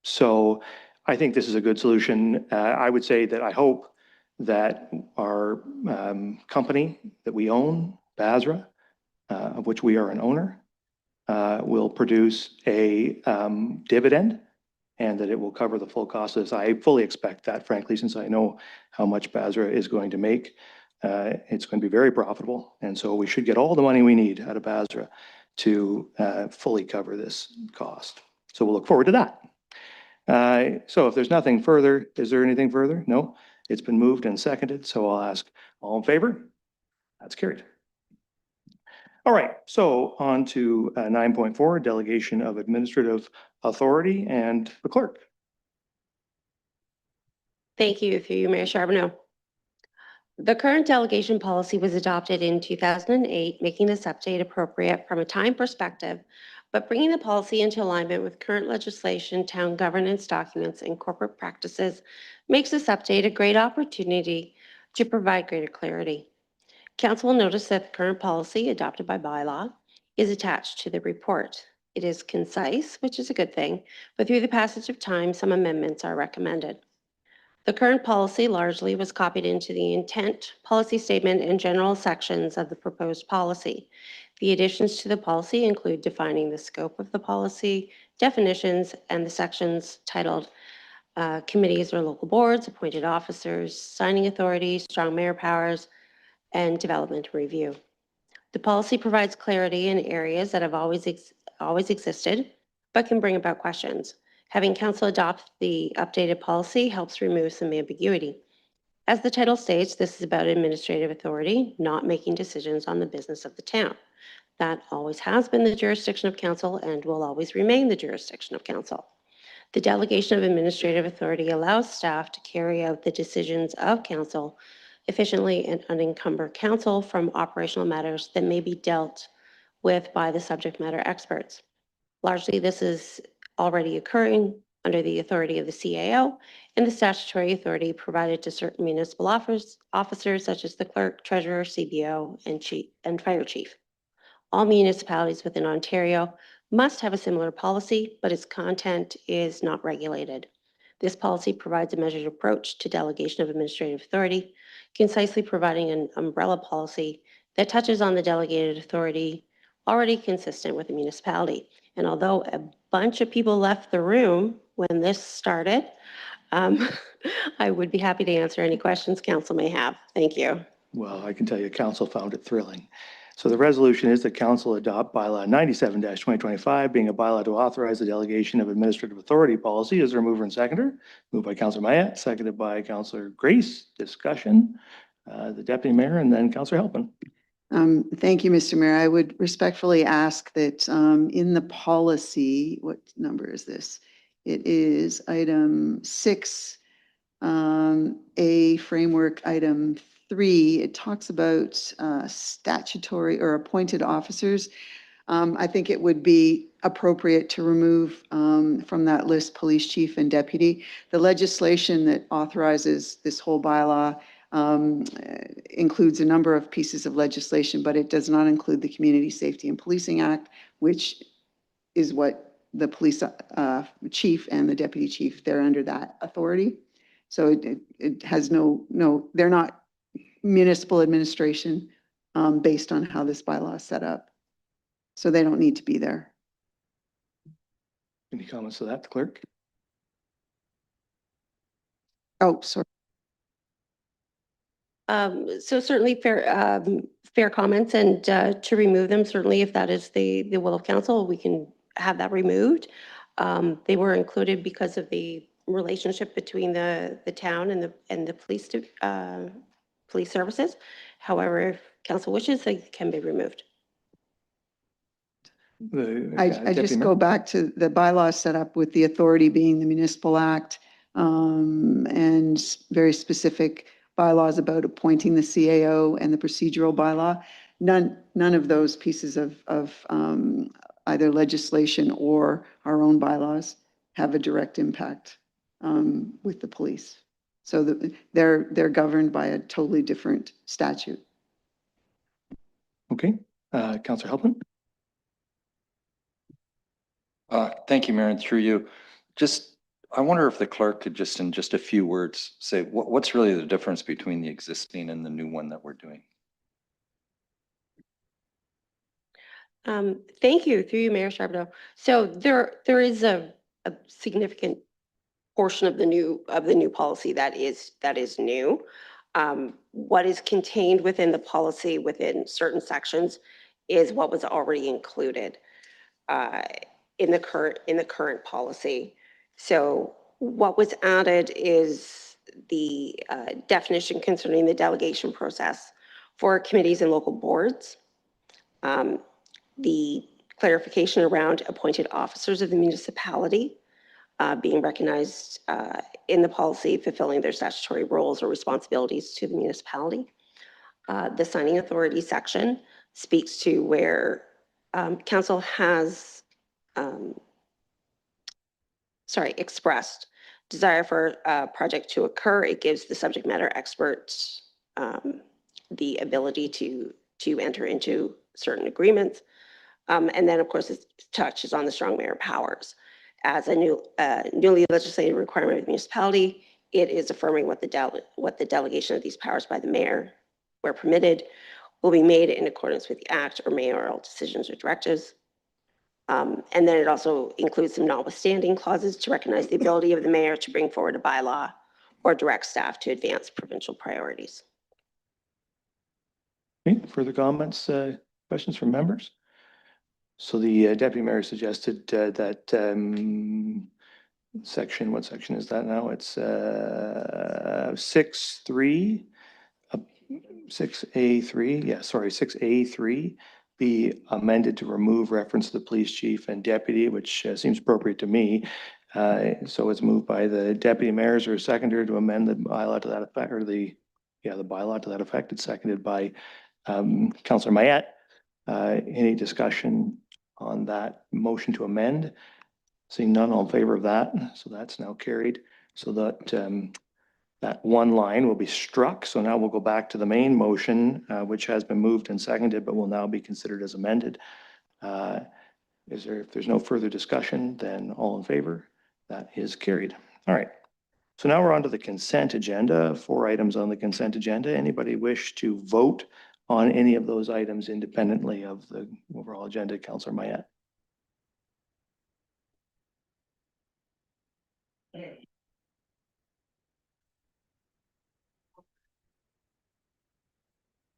So I think this is a good solution. I would say that I hope that our company that we own, Basra, of which we are an owner, will produce a dividend, and that it will cover the full cost of this. I fully expect that, frankly, since I know how much Basra is going to make. It's going to be very profitable, and so we should get all the money we need out of Basra to fully cover this cost. So we'll look forward to that. So if there's nothing further, is there anything further? No? It's been moved and seconded, so I'll ask, all in favor? That's carried. All right, so on to 9.4, delegation of administrative authority, and the clerk. Thank you, through you, Mayor Charbonneau. The current delegation policy was adopted in 2008, making this update appropriate from a time perspective, but bringing the policy into alignment with current legislation, town governance documents, and corporate practices makes this update a great opportunity to provide greater clarity. Council will notice that the current policy adopted by bylaw is attached to the report. It is concise, which is a good thing, but through the passage of time, some amendments are recommended. The current policy largely was copied into the intent, policy statement, and general sections of the proposed policy. The additions to the policy include defining the scope of the policy, definitions, and the sections titled committees or local boards, appointed officers, signing authority, strong mayor powers, and development review. The policy provides clarity in areas that have always existed, but can bring about questions. Having council adopt the updated policy helps remove some ambiguity. As the title states, this is about administrative authority, not making decisions on the business of the town. That always has been the jurisdiction of council and will always remain the jurisdiction of council. The delegation of administrative authority allows staff to carry out the decisions of council efficiently and unencumber council from operational matters that may be dealt with by the subject matter experts. Largely, this is already occurring under the authority of the CAO and the statutory authority provided to certain municipal officers such as the clerk, treasurer, CBO, and fire chief. All municipalities within Ontario must have a similar policy, but its content is not regulated. This policy provides a measured approach to delegation of administrative authority, concisely providing an umbrella policy that touches on the delegated authority already consistent with the municipality. And although a bunch of people left the room when this started, I would be happy to answer any questions council may have. Thank you. Well, I can tell you council found it thrilling. So the resolution is that council adopt bylaw 97-2025, being a bylaw to authorize the delegation of administrative authority policy. Is there a mover and seconder? Moved by Councillor Mayette, seconded by Councillor Grace. Discussion, the deputy mayor, and then Councillor Halpin. Thank you, Mr. Mayor. I would respectfully ask that in the policy, what number is this? It is item 6, A framework item 3. It talks about statutory or appointed officers. I think it would be appropriate to remove from that list police chief and deputy. The legislation that authorizes this whole bylaw includes a number of pieces of legislation, but it does not include the Community Safety and Policing Act, which is what the police chief and the deputy chief, they're under that authority. So it has they're not municipal administration based on how this bylaw is set up. So they don't need to be there. Any comments to that, clerk? Oh, sorry. So certainly fair comments, and to remove them, certainly if that is the will of council, we can have that removed. They were included because of the relationship between the town and the police services. However, if council wishes, they can be removed. I just go back to the bylaw set up with the authority being the Municipal Act and very specific bylaws about appointing the CAO and the procedural bylaw. None of those pieces of either legislation or our own bylaws have a direct impact with the police. So they're governed by a totally different statute. Okay, Councillor Halpin. Thank you, Mayor, and through you. I wonder if the clerk could just in just a few words say what's really the difference between the existing and the new one that we're doing? Thank you, through you, Mayor Charbonneau. So there is a significant portion of the new policy that is new. What is contained within the policy within certain sections is what was already included in the current policy. So what was added is the definition concerning the delegation process for committees and local boards. The clarification around appointed officers of the municipality being recognized in the policy, fulfilling their statutory roles or responsibilities to the municipality. The signing authority section speaks to where council has expressed desire for a project to occur. It gives the subject matter experts the ability to enter into certain agreements. And then, of course, it touches on the strong mayor powers. As a newly legislated requirement of the municipality, it is affirming what the delegation of these powers by the mayor, where permitted, will be made in accordance with the act or mayoral decisions or directives. And then it also includes some notwithstanding clauses to recognize the ability of the mayor to bring forward a bylaw or direct staff to advance provincial priorities. Okay, further comments, questions from members? So the deputy mayor suggested that section, what section is that now? It's 6.3, 6A3, yeah, sorry, 6A3 be amended to remove reference to the police chief and deputy, which seems appropriate to me. So it's moved by the deputy mayors or seconder to amend the bylaw to that effect, or the bylaw to that effect. It's seconded by Councillor Mayette. Any discussion on that motion to amend? Seeing none, all in favor of that. So that's now carried. So that that one line will be struck. So now we'll go back to the main motion, which has been moved and seconded, but will now be considered as amended. If there's no further discussion, then all in favor? That is carried. All right. So now we're on to the consent agenda. 4 items on the consent agenda. Anybody wish to vote on any of those items independently of the overall agenda? Councillor Mayette.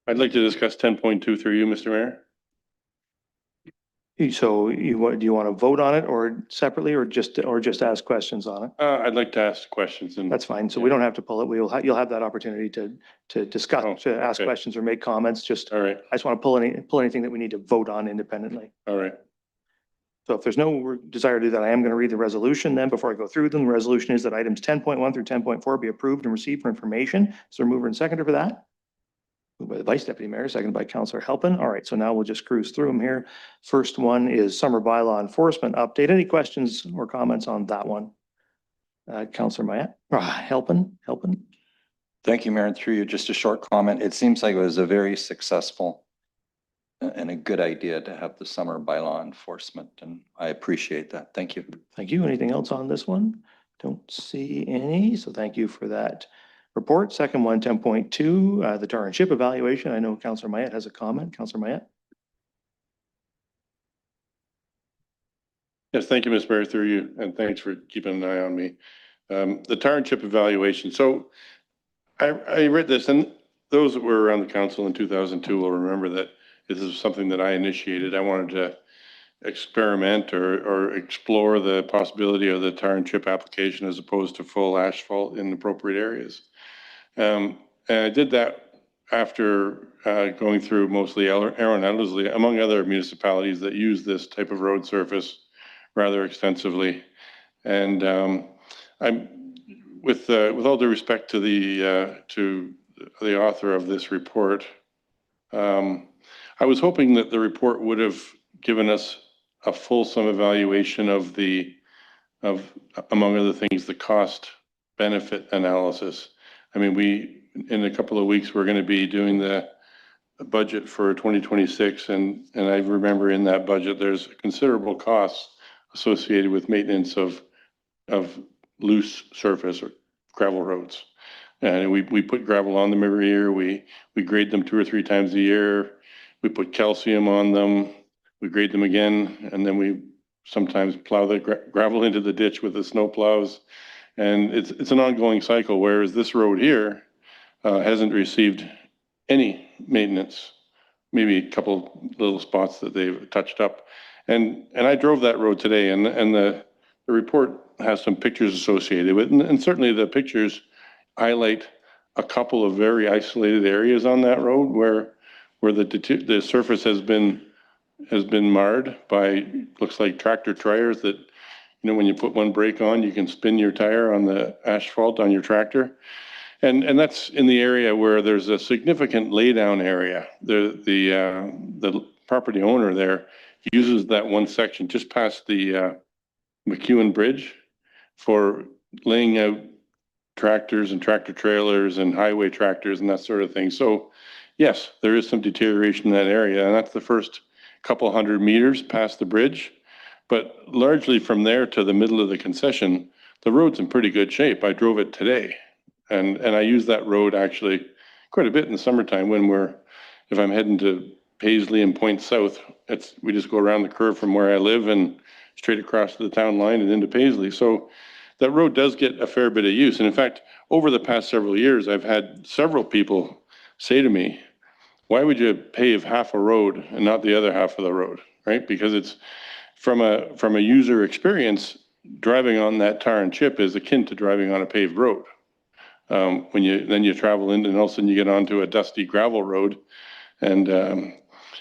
I'd like to discuss 10.2 through you, Mr. Mayor. So do you want to vote on it or separately or just ask questions on it? I'd like to ask questions. And that's fine. So we don't have to pull it. You'll have that opportunity to discuss, to ask questions or make comments. Just all right. I just want to pull anything that we need to vote on independently. All right. So if there's no desire to do that, I am going to read the resolution then before I go through them. The resolution is that items 10.1 through 10.4 be approved and received for information. Is there a mover and seconder for that? Moved by the Vice Deputy Mayor, seconded by Councillor Halpin. All right, so now we'll just cruise through them here. First one is summer bylaw enforcement update. Any questions or comments on that one? Councillor Mayette, Halpin. Thank you, Mayor. And through you, just a short comment. It seems like it was a very successful and a good idea to have the summer bylaw enforcement, and I appreciate that. Thank you. Thank you. Anything else on this one? Don't see any, so thank you for that report. Second one, 10.2, the tar and chip evaluation. I know Councillor Mayette has a comment. Councillor Mayette. Yes, thank you, Ms. Mayor, through you, and thanks for keeping an eye on me. The tar and chip evaluation. So I read this, and those that were around the council in 2002 will remember that this is something that I initiated. I wanted to experiment or explore the possibility of the tar and chip application as opposed to full asphalt in appropriate areas. And I did that after going through mostly Aaron Ellerslie, among other municipalities that use this type of road surface rather extensively. And I'm with all due respect to the author of this report, I was hoping that the report would have given us a fulsome evaluation of among other things, the cost benefit analysis. I mean, in a couple of weeks, we're going to be doing the budget for 2026. And I remember in that budget, there's considerable costs associated with maintenance of loose surface or gravel roads. And we put gravel on them every year. We grade them 2 or 3 times a year. We put calcium on them. we grade them again, and then we sometimes plow the gravel into the ditch with the snow plows. And it's an ongoing cycle, whereas this road here hasn't received any maintenance, maybe a couple little spots that they've touched up. And I drove that road today, and the report has some pictures associated with it. And certainly the pictures highlight a couple of very isolated areas on that road where the surface has been marred by, looks like tractor tires that, you know, when you put one brake on, you can spin your tire on the asphalt on your tractor. And that's in the area where there's a significant laydown area. The property owner there uses that one section just past the McEwen Bridge for laying out tractors and tractor trailers and highway tractors and that sort of thing. So yes, there is some deterioration in that area, and that's the first couple hundred meters past the bridge. But largely from there to the middle of the concession, the road's in pretty good shape. I drove it today, and I use that road actually quite a bit in the summertime if I'm heading to Paisley and Point South, we just go around the curve from where I live and straight across to the town line and into Paisley. So that road does get a fair bit of use. And in fact, over the past several years, I've had several people say to me, why would you pave half a road and not the other half of the road, right? Because it's from a user experience, driving on that tar and chip is akin to driving on a paved road. When you travel in and all of a sudden you get onto a dusty gravel road, and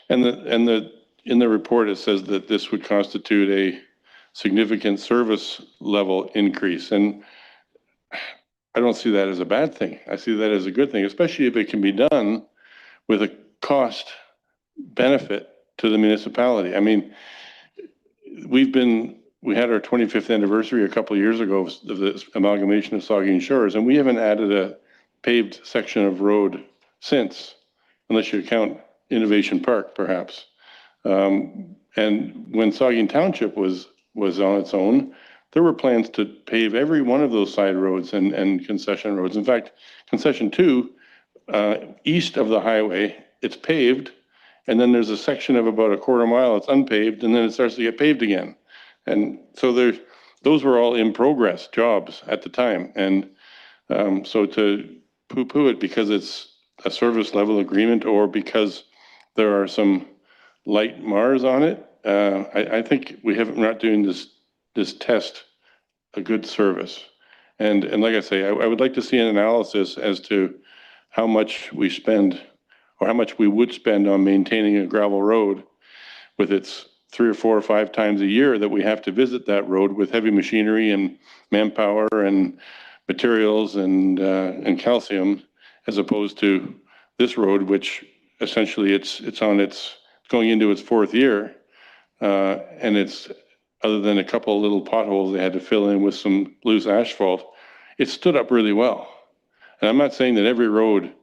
in the report it says that this would constitute a significant service level increase, and I don't see that as a bad thing. I see that as a good thing, especially if it can be done with a cost benefit to the municipality. I mean, we had our 25th anniversary a couple of years ago of the amalgamation of Saugeen Shores, and we haven't added a paved section of road since, unless you count Innovation Park, perhaps. And when Saugeen Township was on its own, there were plans to pave every one of those side roads and concession roads. In fact, concession 2, east of the highway, it's paved, and then there's a section of about a quarter mile that's unpaved, and then it starts to get paved again. And so those were all in progress jobs at the time. And so to poo-poo it because it's a service level agreement or because there are some light Mars on it, I think we're not doing this test a good service. And like I say, I would like to see an analysis as to how much we spend or how much we would spend on maintaining a gravel road with its 3 or 4 or 5 times a year that we have to visit that road with heavy machinery and manpower and materials and calcium, as opposed to this road, which essentially it's going into its 4th year, and it's, other than a couple of little potholes they had to fill in with some loose asphalt, it stood up really well. And I'm not saying that every road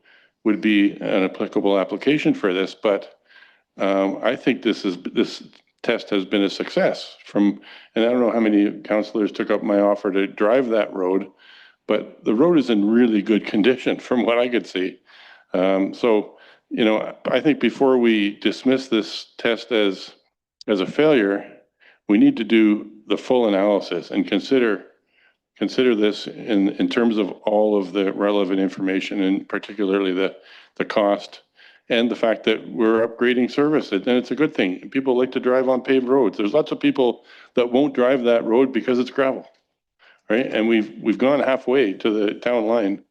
would be an applicable application for this, but I think this test has been a success. And I don't know how many councillors took up my offer to drive that road, but the road is in really good condition from what I could see. So, you know, I think before we dismiss this test as a failure, we need to do the full analysis and consider this in terms of all of the relevant information, and particularly the cost and the fact that we're upgrading service. And it's a good thing. People like to drive on paved roads. There's lots of people that won't drive that road because it's gravel, right? And we've gone halfway to the town line.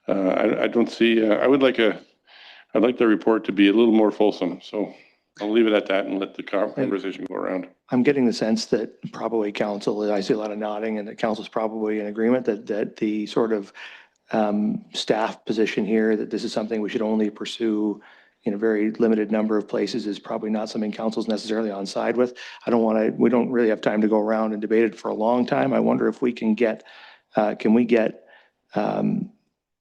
I don't see. I'd like the report to be a little more fulsome. So I'll leave it at that and let the conversation go around. I'm getting the sense that probably council, I see a lot of nodding, and that council's probably in agreement that the sort of staff position here, that this is something we should only pursue in a very limited number of places, is probably not something council's necessarily on side with. We don't really have time to go around and debate it for a long time. I wonder if we can get, maybe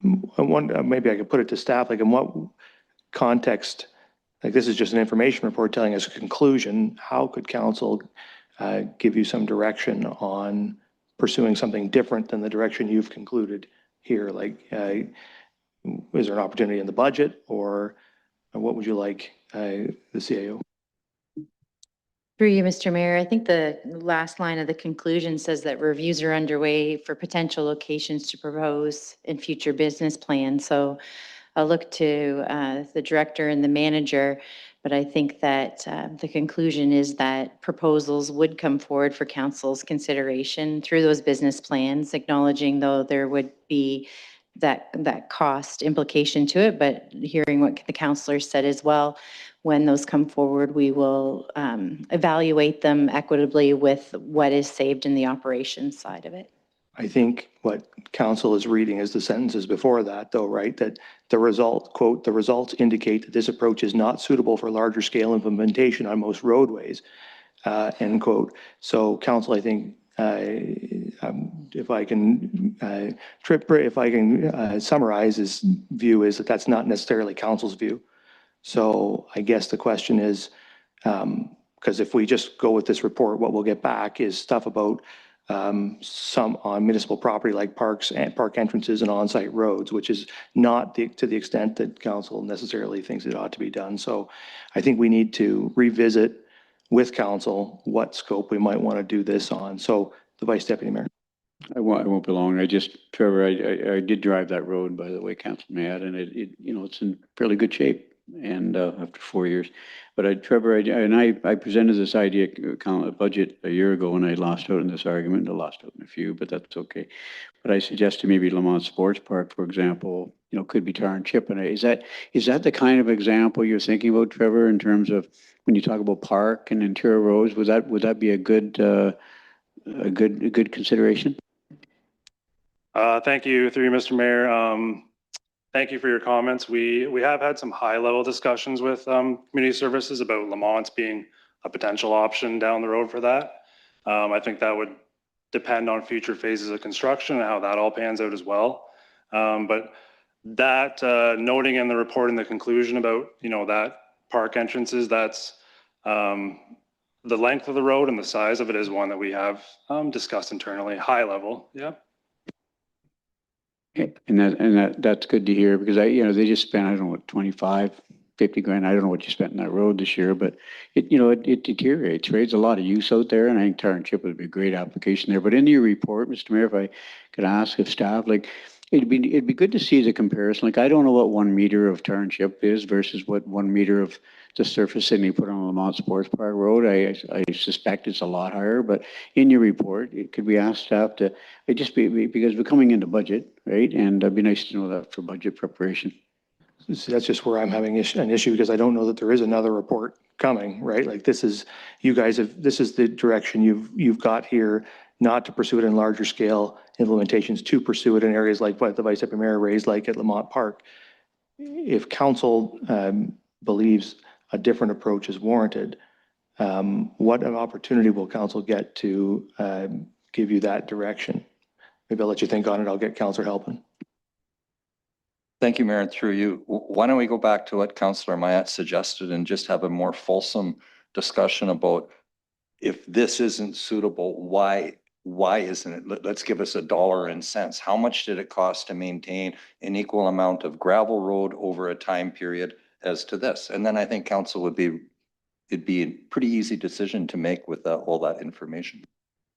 I could put it to staff, like in what context, like this is just an information report telling us a conclusion, how could council give you some direction on pursuing something different than the direction you've concluded here? Like, is there an opportunity in the budget, or what would you like the CAO? Through you, Mr. Mayor, I think the last line of the conclusion says that reviews are underway for potential locations to propose in future business plans. So I'll look to the director and the manager, but I think that the conclusion is that proposals would come forward for council's consideration through those business plans, acknowledging though there would be that cost implication to it, but hearing what the councillor said as well, when those come forward, we will evaluate them equitably with what is saved in the operations side of it. I think what council is reading is the sentences before that, though, right? That the result, quote, the results indicate that this approach is not suitable for larger scale implementation on most roadways, end quote. So council, I think, if I can summarize his view is that that's not necessarily council's view. So I guess the question is, because if we just go with this report, what we'll get back is stuff about some on municipal property like parks and park entrances and on-site roads, which is not to the extent that council necessarily thinks it ought to be done. So I think we need to revisit with council what scope we might want to do this on. So the Vice Deputy Mayor. I won't be long. Trevor, I did drive that road, by the way, Councilman Matt, and it's in fairly good shape. And after 4 years, but Trevor, I presented this idea budget a year ago, and I lost out in this argument. I lost out in a few, but that's okay. But I suggested maybe Lamont Sports Park, for example, could be tar and chip. And is that the kind of example you're thinking about, Trevor, in terms of when you talk about park and interior roads? Would that be a good consideration? Thank you, through you, Mr. Mayor. Thank you for your comments. We have had some high-level discussions with community services about Lamont's being a potential option down the road for that. I think that would depend on future phases of construction and how that all pans out as well. But that noting in the report in the conclusion about that park entrances, that's the length of the road and the size of it is one that we have discussed internally, high level. Yeah. And that's good to hear, because they just spent, I don't know what, 25, 50 grand. I don't know what you spent in that road this year, but it deteriorates, right? There's a lot of use out there, and I think tar and chip would be a great application there. But in your report, Mr. Mayor, if I could ask if staff, it'd be good to see the comparison. I don't know what 1 meter of tar and chip is versus what 1 meter of the surface that you put on Lamont Sports Park Road. I suspect it's a lot higher, but in your report, could we ask staff to, because we're coming into budget, right? And it'd be nice to know that for budget preparation. So that's just where I'm having an issue, because I don't know that there is another report coming, right? Like this is the direction you've got here, not to pursue it in larger scale implementations, to pursue it in areas like what the Vice Deputy Mayor raised, like at Lamont Park. If council believes a different approach is warranted, what an opportunity will council get to give you that direction? Maybe I'll let you think on it. I'll get councilor helping. Thank you, Mayor, and through you. Why don't we go back to what Councillor Mayette suggested and just have a more fulsome discussion about if this isn't suitable, why isn't it? Let's give us a dollar and cents. How much did it cost to maintain an equal amount of gravel road over a time period as to this? And then I think council it'd be a pretty easy decision to make with all that information.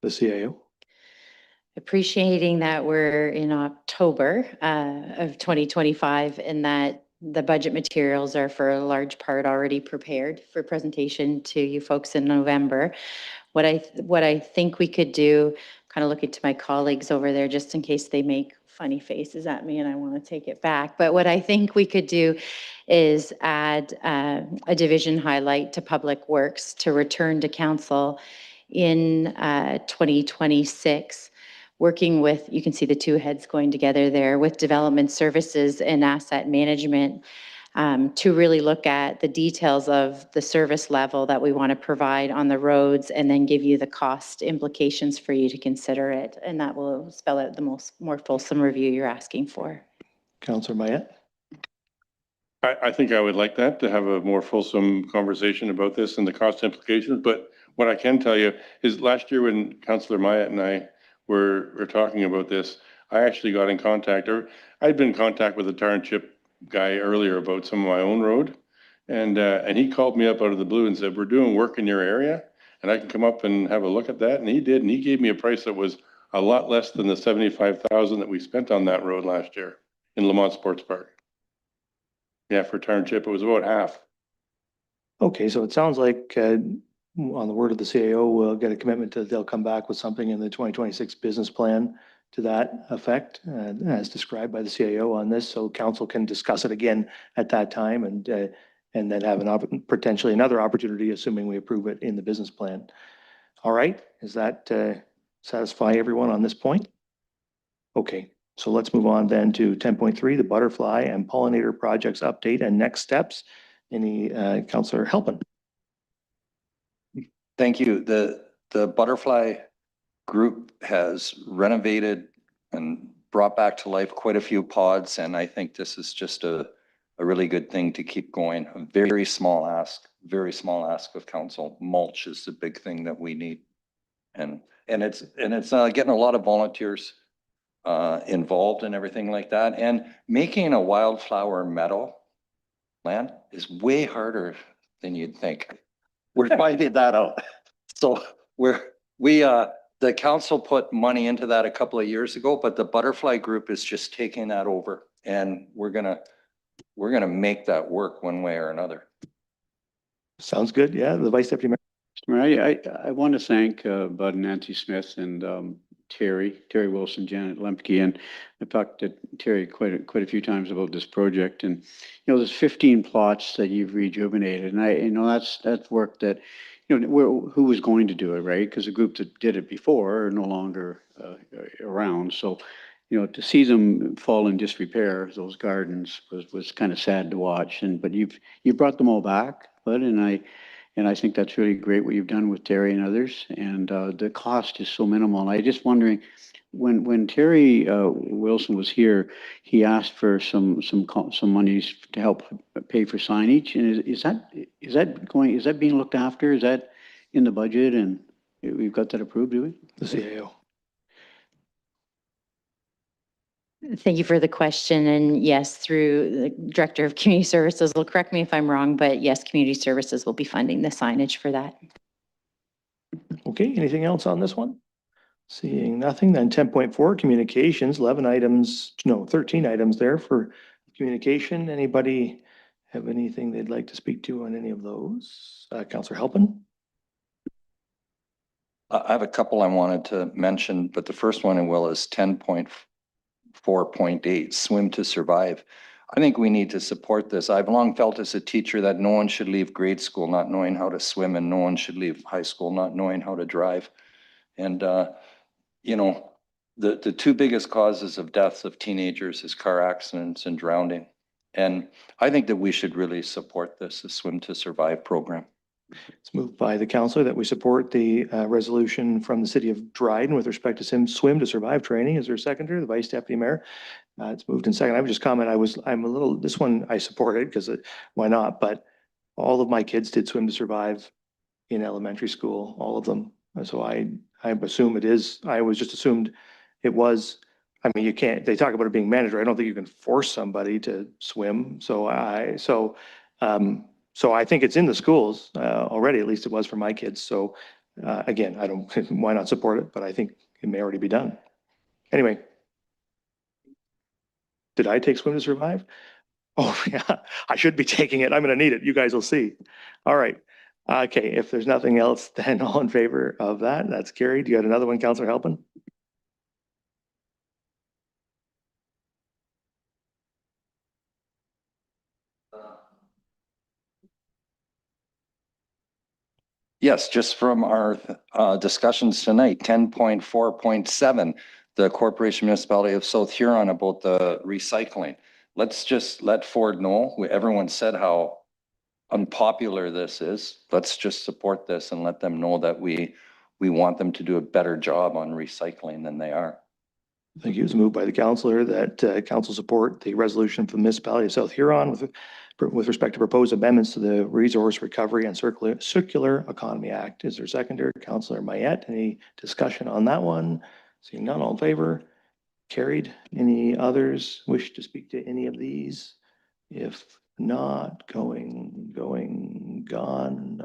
The CAO? Appreciating that we're in October of 2025 and that the budget materials are for a large part already prepared for presentation to you folks in November. What I think we could do, kind of looking to my colleagues over there just in case they make funny faces at me and I want to take it back. But what I think we could do is add a division highlight to Public Works to return to council in 2026. Working with, you can see the two heads going together there, with development services and asset management to really look at the details of the service level that we want to provide on the roads and then give you the cost implications for you to consider it. And that will spell out the more fulsome review you're asking for. Councillor Mayette? I think I would like that, to have a more fulsome conversation about this and the cost implications. But what I can tell you is last year when Councillor Mayette and I were talking about this, I actually got in contact, or I'd been in contact with the tar and chip guy earlier about some of my own road. And he called me up out of the blue and said, we're doing work in your area. and I can come up and have a look at that. And he did, and he gave me a price that was a lot less than the 75,000 that we spent on that road last year in Lamont Sports Park. Yeah, for Township, it was about half. Okay, so it sounds like, on the word of the CAO, we'll get a commitment that they'll come back with something in the 2026 business plan to that effect, as described by the CAO on this, so council can discuss it again at that time and then have potentially another opportunity, assuming we approve it in the business plan. All right, does that satisfy everyone on this point? Okay, so let's move on then to 10.3, the butterfly and pollinator projects update and next steps. Any Councillor Halpin? Thank you. The butterfly group has renovated and brought back to life quite a few pods, and I think this is just a really good thing to keep going. A very small ask of council. Mulch is the big thing that we need, and it's getting a lot of volunteers involved and everything like that. And making a wildflower meadow land is way harder than you'd think. We're finding that out. So the council put money into that a couple of years ago, but the butterfly group is just taking that over, and we're gonna make that work one way or another. Sounds good. Yeah, the Vice Deputy Mayor. I want to thank Bud and Nancy Smith and Terry Wilson, Janet Lemke, and I've talked to Terry quite a few times about this project. And there's 15 plots that you've rejuvenated, and that's work that who was going to do it, right? Because the group that did it before are no longer around. So to see them fall in disrepair, those gardens was kind of sad to watch. But you've brought them all back, Bud, and I think that's really great what you've done with Terry and others. And the cost is so minimal. And I just wondering, when Terry Wilson was here, he asked for some monies to help pay for signage. And is that being looked after? Is that in the budget? And we've got that approved, do we? The CAO. Thank you for the question. And yes, through the Director of Community Services, will correct me if I'm wrong, but yes, Community Services will be funding the signage for that. Okay, anything else on this one? Seeing nothing, then 10.4, communications, 13 items there for communication. Anybody have anything they'd like to speak to on any of those? Councillor Halpin? I have a couple I wanted to mention, but the first one is 10.4.8, Swim to Survive. I think we need to support this. I've long felt as a teacher that no one should leave grade school not knowing how to swim, and no one should leave high school not knowing how to drive. And the two biggest causes of deaths of teenagers is car accidents and drowning. And I think that we should really support the Swim to Survive program. It's moved by the councillor that we support the resolution from the city of Dryden with respect to Swim to Survive training. Is there a seconder? The Vice Deputy Mayor. It's moved in second. I would just comment, this one I supported because why not? But all of my kids did Swim to Survive in elementary school, all of them. So I assume it is. I always just assumed it was. I mean, you can't, they talk about it being mandatory. I don't think you can force somebody to swim. So I think it's in the schools already, at least it was for my kids. So again, why not support it? But I think it may already be done. Anyway. Did I take Swim to Survive? Oh yeah, I should be taking it. I'm going to need it. You guys will see. All right. Okay, if there's nothing else, then all in favor of that, that's carried. You had another one, Councillor Halpin? Yes, just from our discussions tonight, 10.4.7, the Corporation Municipality of South Huron about the recycling. Let's just let Ford know. Everyone said how unpopular this is. Let's just support this and let them know that we want them to do a better job on recycling than they are. Thank you. It was moved by the councillor that council support the resolution for the municipality of South Huron with respect to proposed amendments to the Resource Recovery and Circular Economy Act. Is there a seconder? Councillor Mayette. Any discussion on that one? Seeing none, all in favor? Carried. Any others wish to speak to any of these? If not, gone.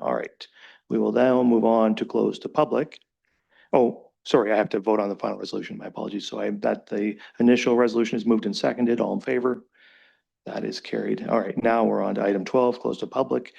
All right. We will now move on to close to public. Oh, sorry, I have to vote on the final resolution. My apologies. So the initial resolution is moved and seconded. All in favor? That is carried. All right, now we're on to item 12, close to public.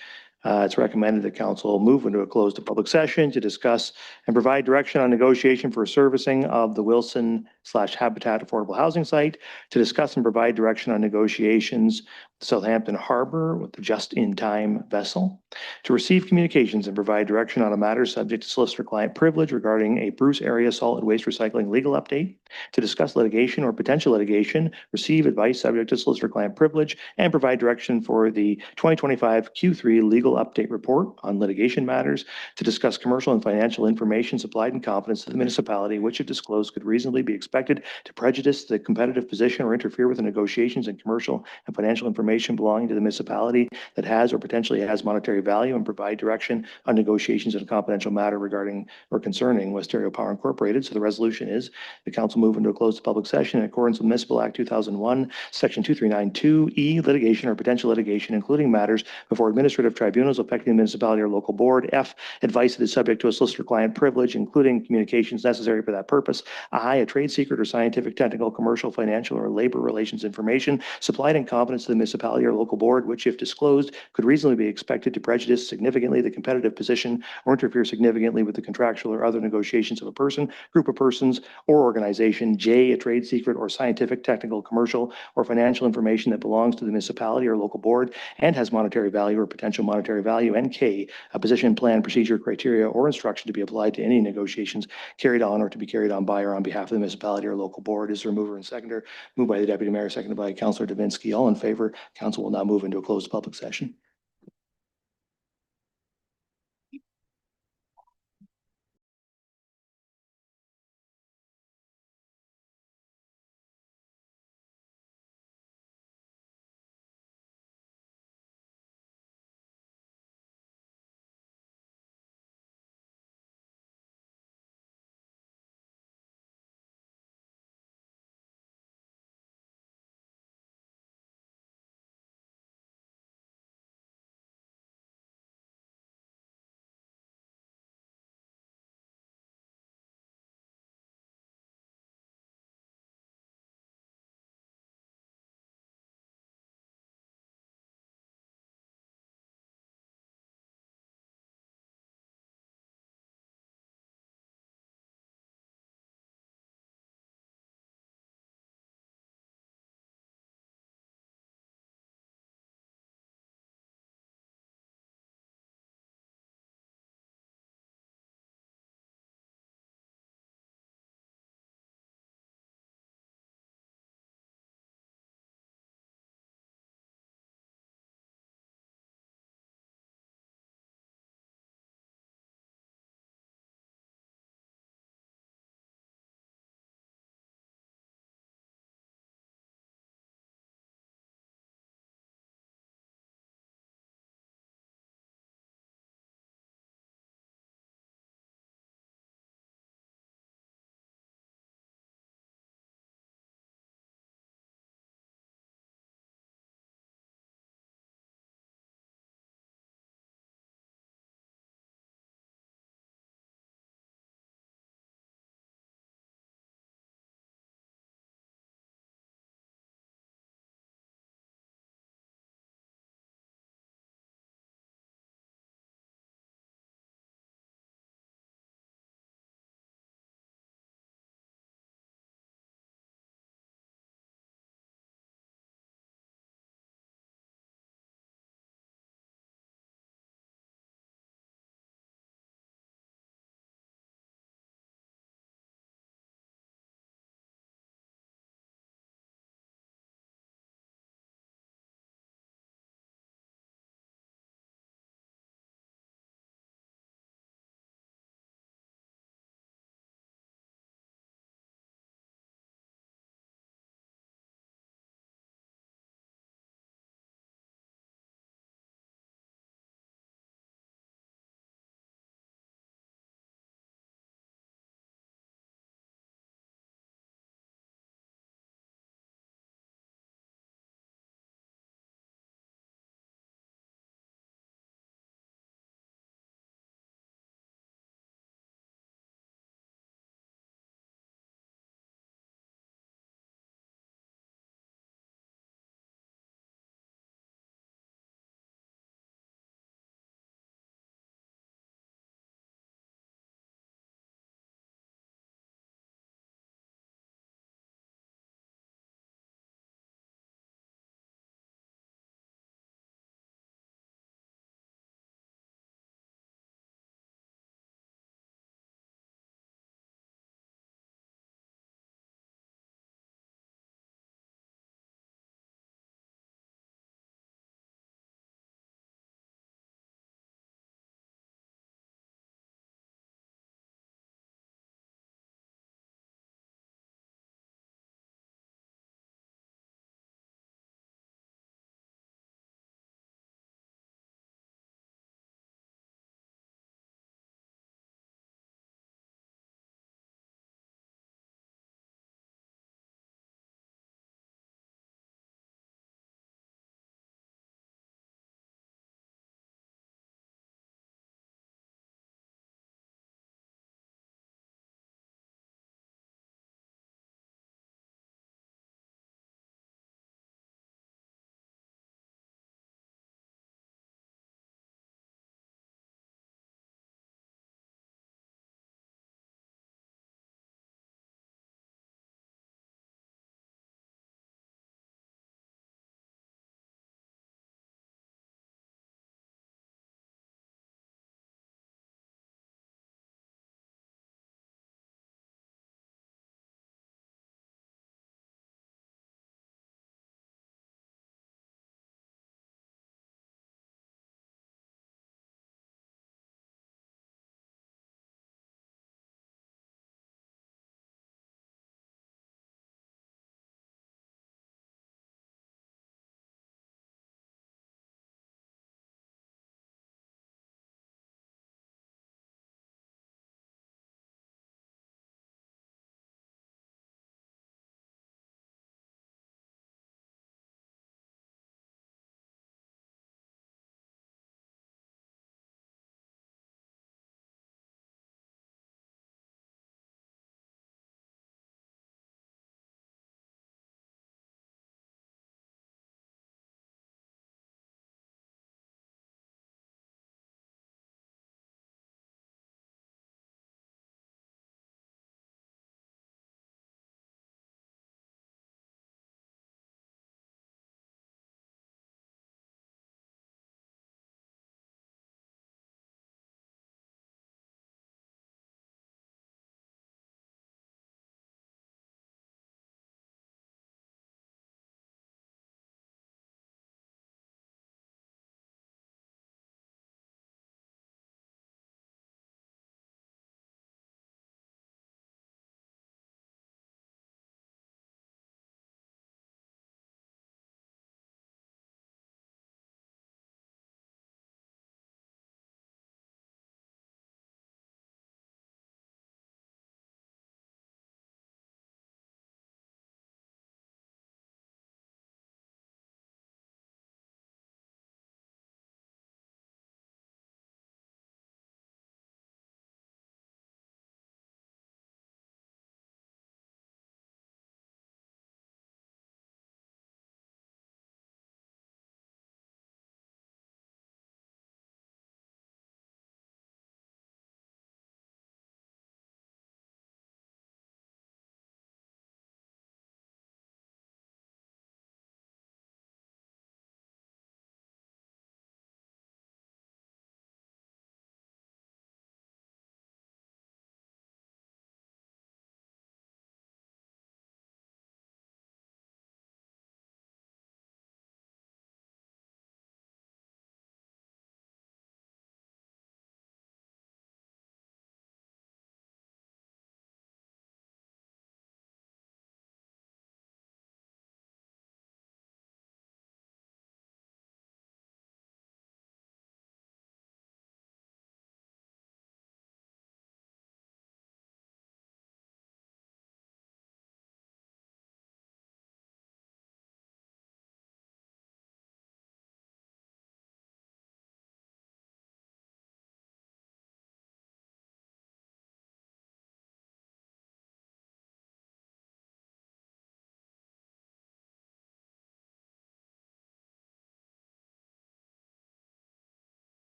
It's recommended that council move into a closed to public session to discuss and provide direction on negotiation for servicing of the Wilson/Habitat Affordable Housing Site, to discuss and provide direction on negotiations with Southampton Harbor with the just-in-time vessel, to receive communications and provide direction on a matter subject to solicitor-client privilege regarding a Bruce area solid waste recycling legal update, to discuss litigation or potential litigation, receive advice subject to solicitor-client privilege, and provide direction for the 2025 Q3 legal update report on litigation matters, to discuss commercial and financial information supplied in confidence to the municipality, which if disclosed could reasonably be expected to prejudice the competitive position or interfere with the negotiations and commercial and financial information belonging to the municipality that has or potentially has monetary value, and provide direction on negotiations in a confidential matter regarding or concerning Westerio Power Incorporated. So the resolution is the council move into a closed public session in accordance with Municipal Act 2001, Section 2392E, litigation or potential litigation, including matters before administrative tribunals affecting the municipality or local board. F, advice that is subject to a solicitor-client privilege, including communications necessary for that purpose. I, a trade secret or scientific, technical, commercial, financial, or labor relations information supplied in confidence to the municipality or local board, which, if disclosed, could reasonably be expected to prejudice significantly the competitive position or interfere significantly with the contractual or other negotiations of a person, group of persons, or organization. J, a trade secret or scientific, technical, commercial, or financial information that belongs to the municipality or local board and has monetary value or potential monetary value. And K, a position, plan, procedure, criteria, or instruction to be applied to any negotiations carried on or to be carried on by or on behalf of the municipality or local board. Is there a mover and seconder? Moved by the Deputy Mayor, seconded by Councillor Davinsky. All in favor? Council will now move into a closed public session.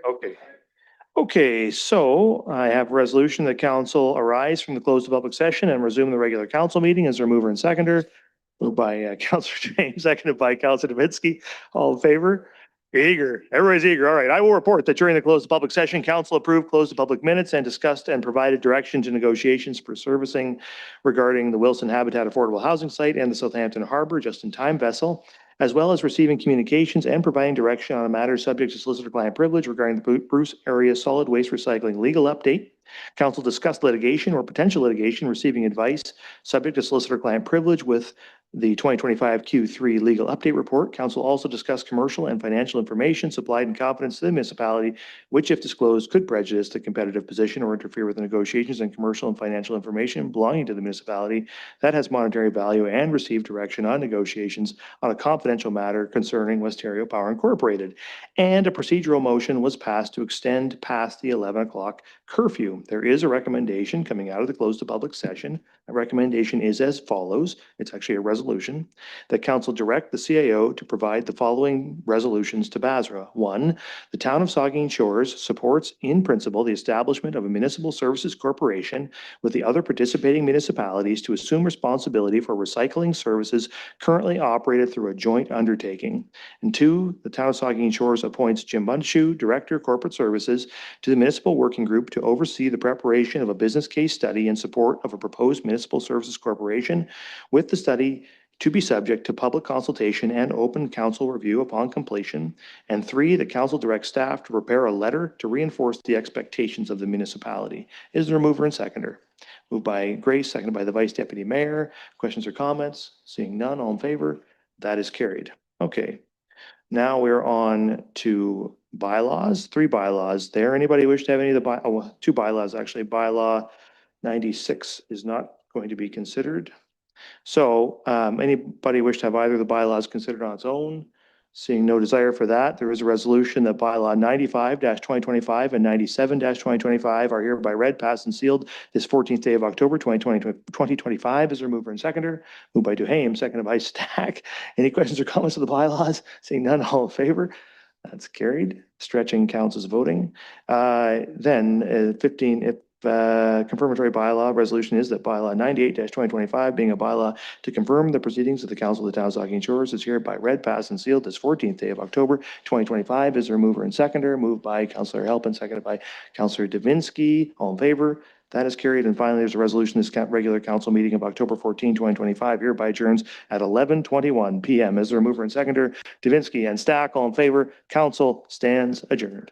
Okay. Okay, so I have a resolution that council arise from the close of public session and resume the regular council meeting as their mover and seconder. Moved by Councillor James, seconded by Councillor Davidsky. All in favor? Eager. Everybody's eager. All right. I will report that during the close of public session, council approved closed of public minutes and discussed and provided direction to negotiations for servicing regarding the Wilson Habitat Affordable Housing Site and the Southampton Harbor just-in-time vessel, as well as receiving communications and providing direction on a matter subject to solicitor-client privilege regarding the Bruce Area Solid Waste Recycling legal update. Council discussed litigation or potential litigation, receiving advice subject to solicitor-client privilege with the 2025 Q3 legal update report. Council also discussed commercial and financial information supplied in confidence to the municipality, which if disclosed could prejudice the competitive position or interfere with the negotiations and commercial and financial information belonging to the municipality that has monetary value, and received direction on negotiations on a confidential matter concerning Westario Power Incorporated. And a procedural motion was passed to extend past the 11 o'clock curfew. There is a recommendation coming out of the closed to public session. The recommendation is as follows. It's actually a resolution that council direct the CAO to provide the following resolutions to BASRA. 1, the town of Saugeen Shores supports in principle the establishment of a municipal services corporation with the other participating municipalities to assume responsibility for recycling services currently operated through a joint undertaking. And 2, the town of Saugeen Shores appoints Jim Bundschuh, Director, Corporate Services, to the municipal working group to oversee the preparation of a business case study in support of a proposed municipal services corporation, with the study to be subject to public consultation and open council review upon completion. And 3, the council directs staff to prepare a letter to reinforce the expectations of the municipality. Is there a mover and seconder? Moved by Grace, seconded by the Vice Deputy Mayor. Questions or comments? Seeing none, all in favor? That is carried. Okay. Now we're on to bylaws, 3 bylaws there. Anybody wish to have any of the 2 bylaws actually. Bylaw 96 is not going to be considered. So anybody wish to have either of the bylaws considered on its own? Seeing no desire for that, there is a resolution that bylaw 95-2025 and 97-2025 are hereby read, passed, and sealed this 14th day of October 2025. Is there a mover and seconder? Moved by Duhaime, seconded by Stack. Any questions or comments of the bylaws? Seeing none, all in favor? That's carried. Stretching counts as voting. Then 15, if confirmatory bylaw resolution is that bylaw 98-2025 being a bylaw to confirm the proceedings of the Council of the Town of Saugeen Shores is hereby read, passed, and sealed this 14th day of October 2025. Is there a mover and seconder? Moved by Councillor Halpin, seconded by Councillor Davinsky. All in favor? That is carried. And finally, there's a resolution this regular council meeting of October 14, 2025 hereby adjourns at 11:21 p.m. Is there a mover and seconder? Davinsky and Stack. All in favor? Council stands adjourned.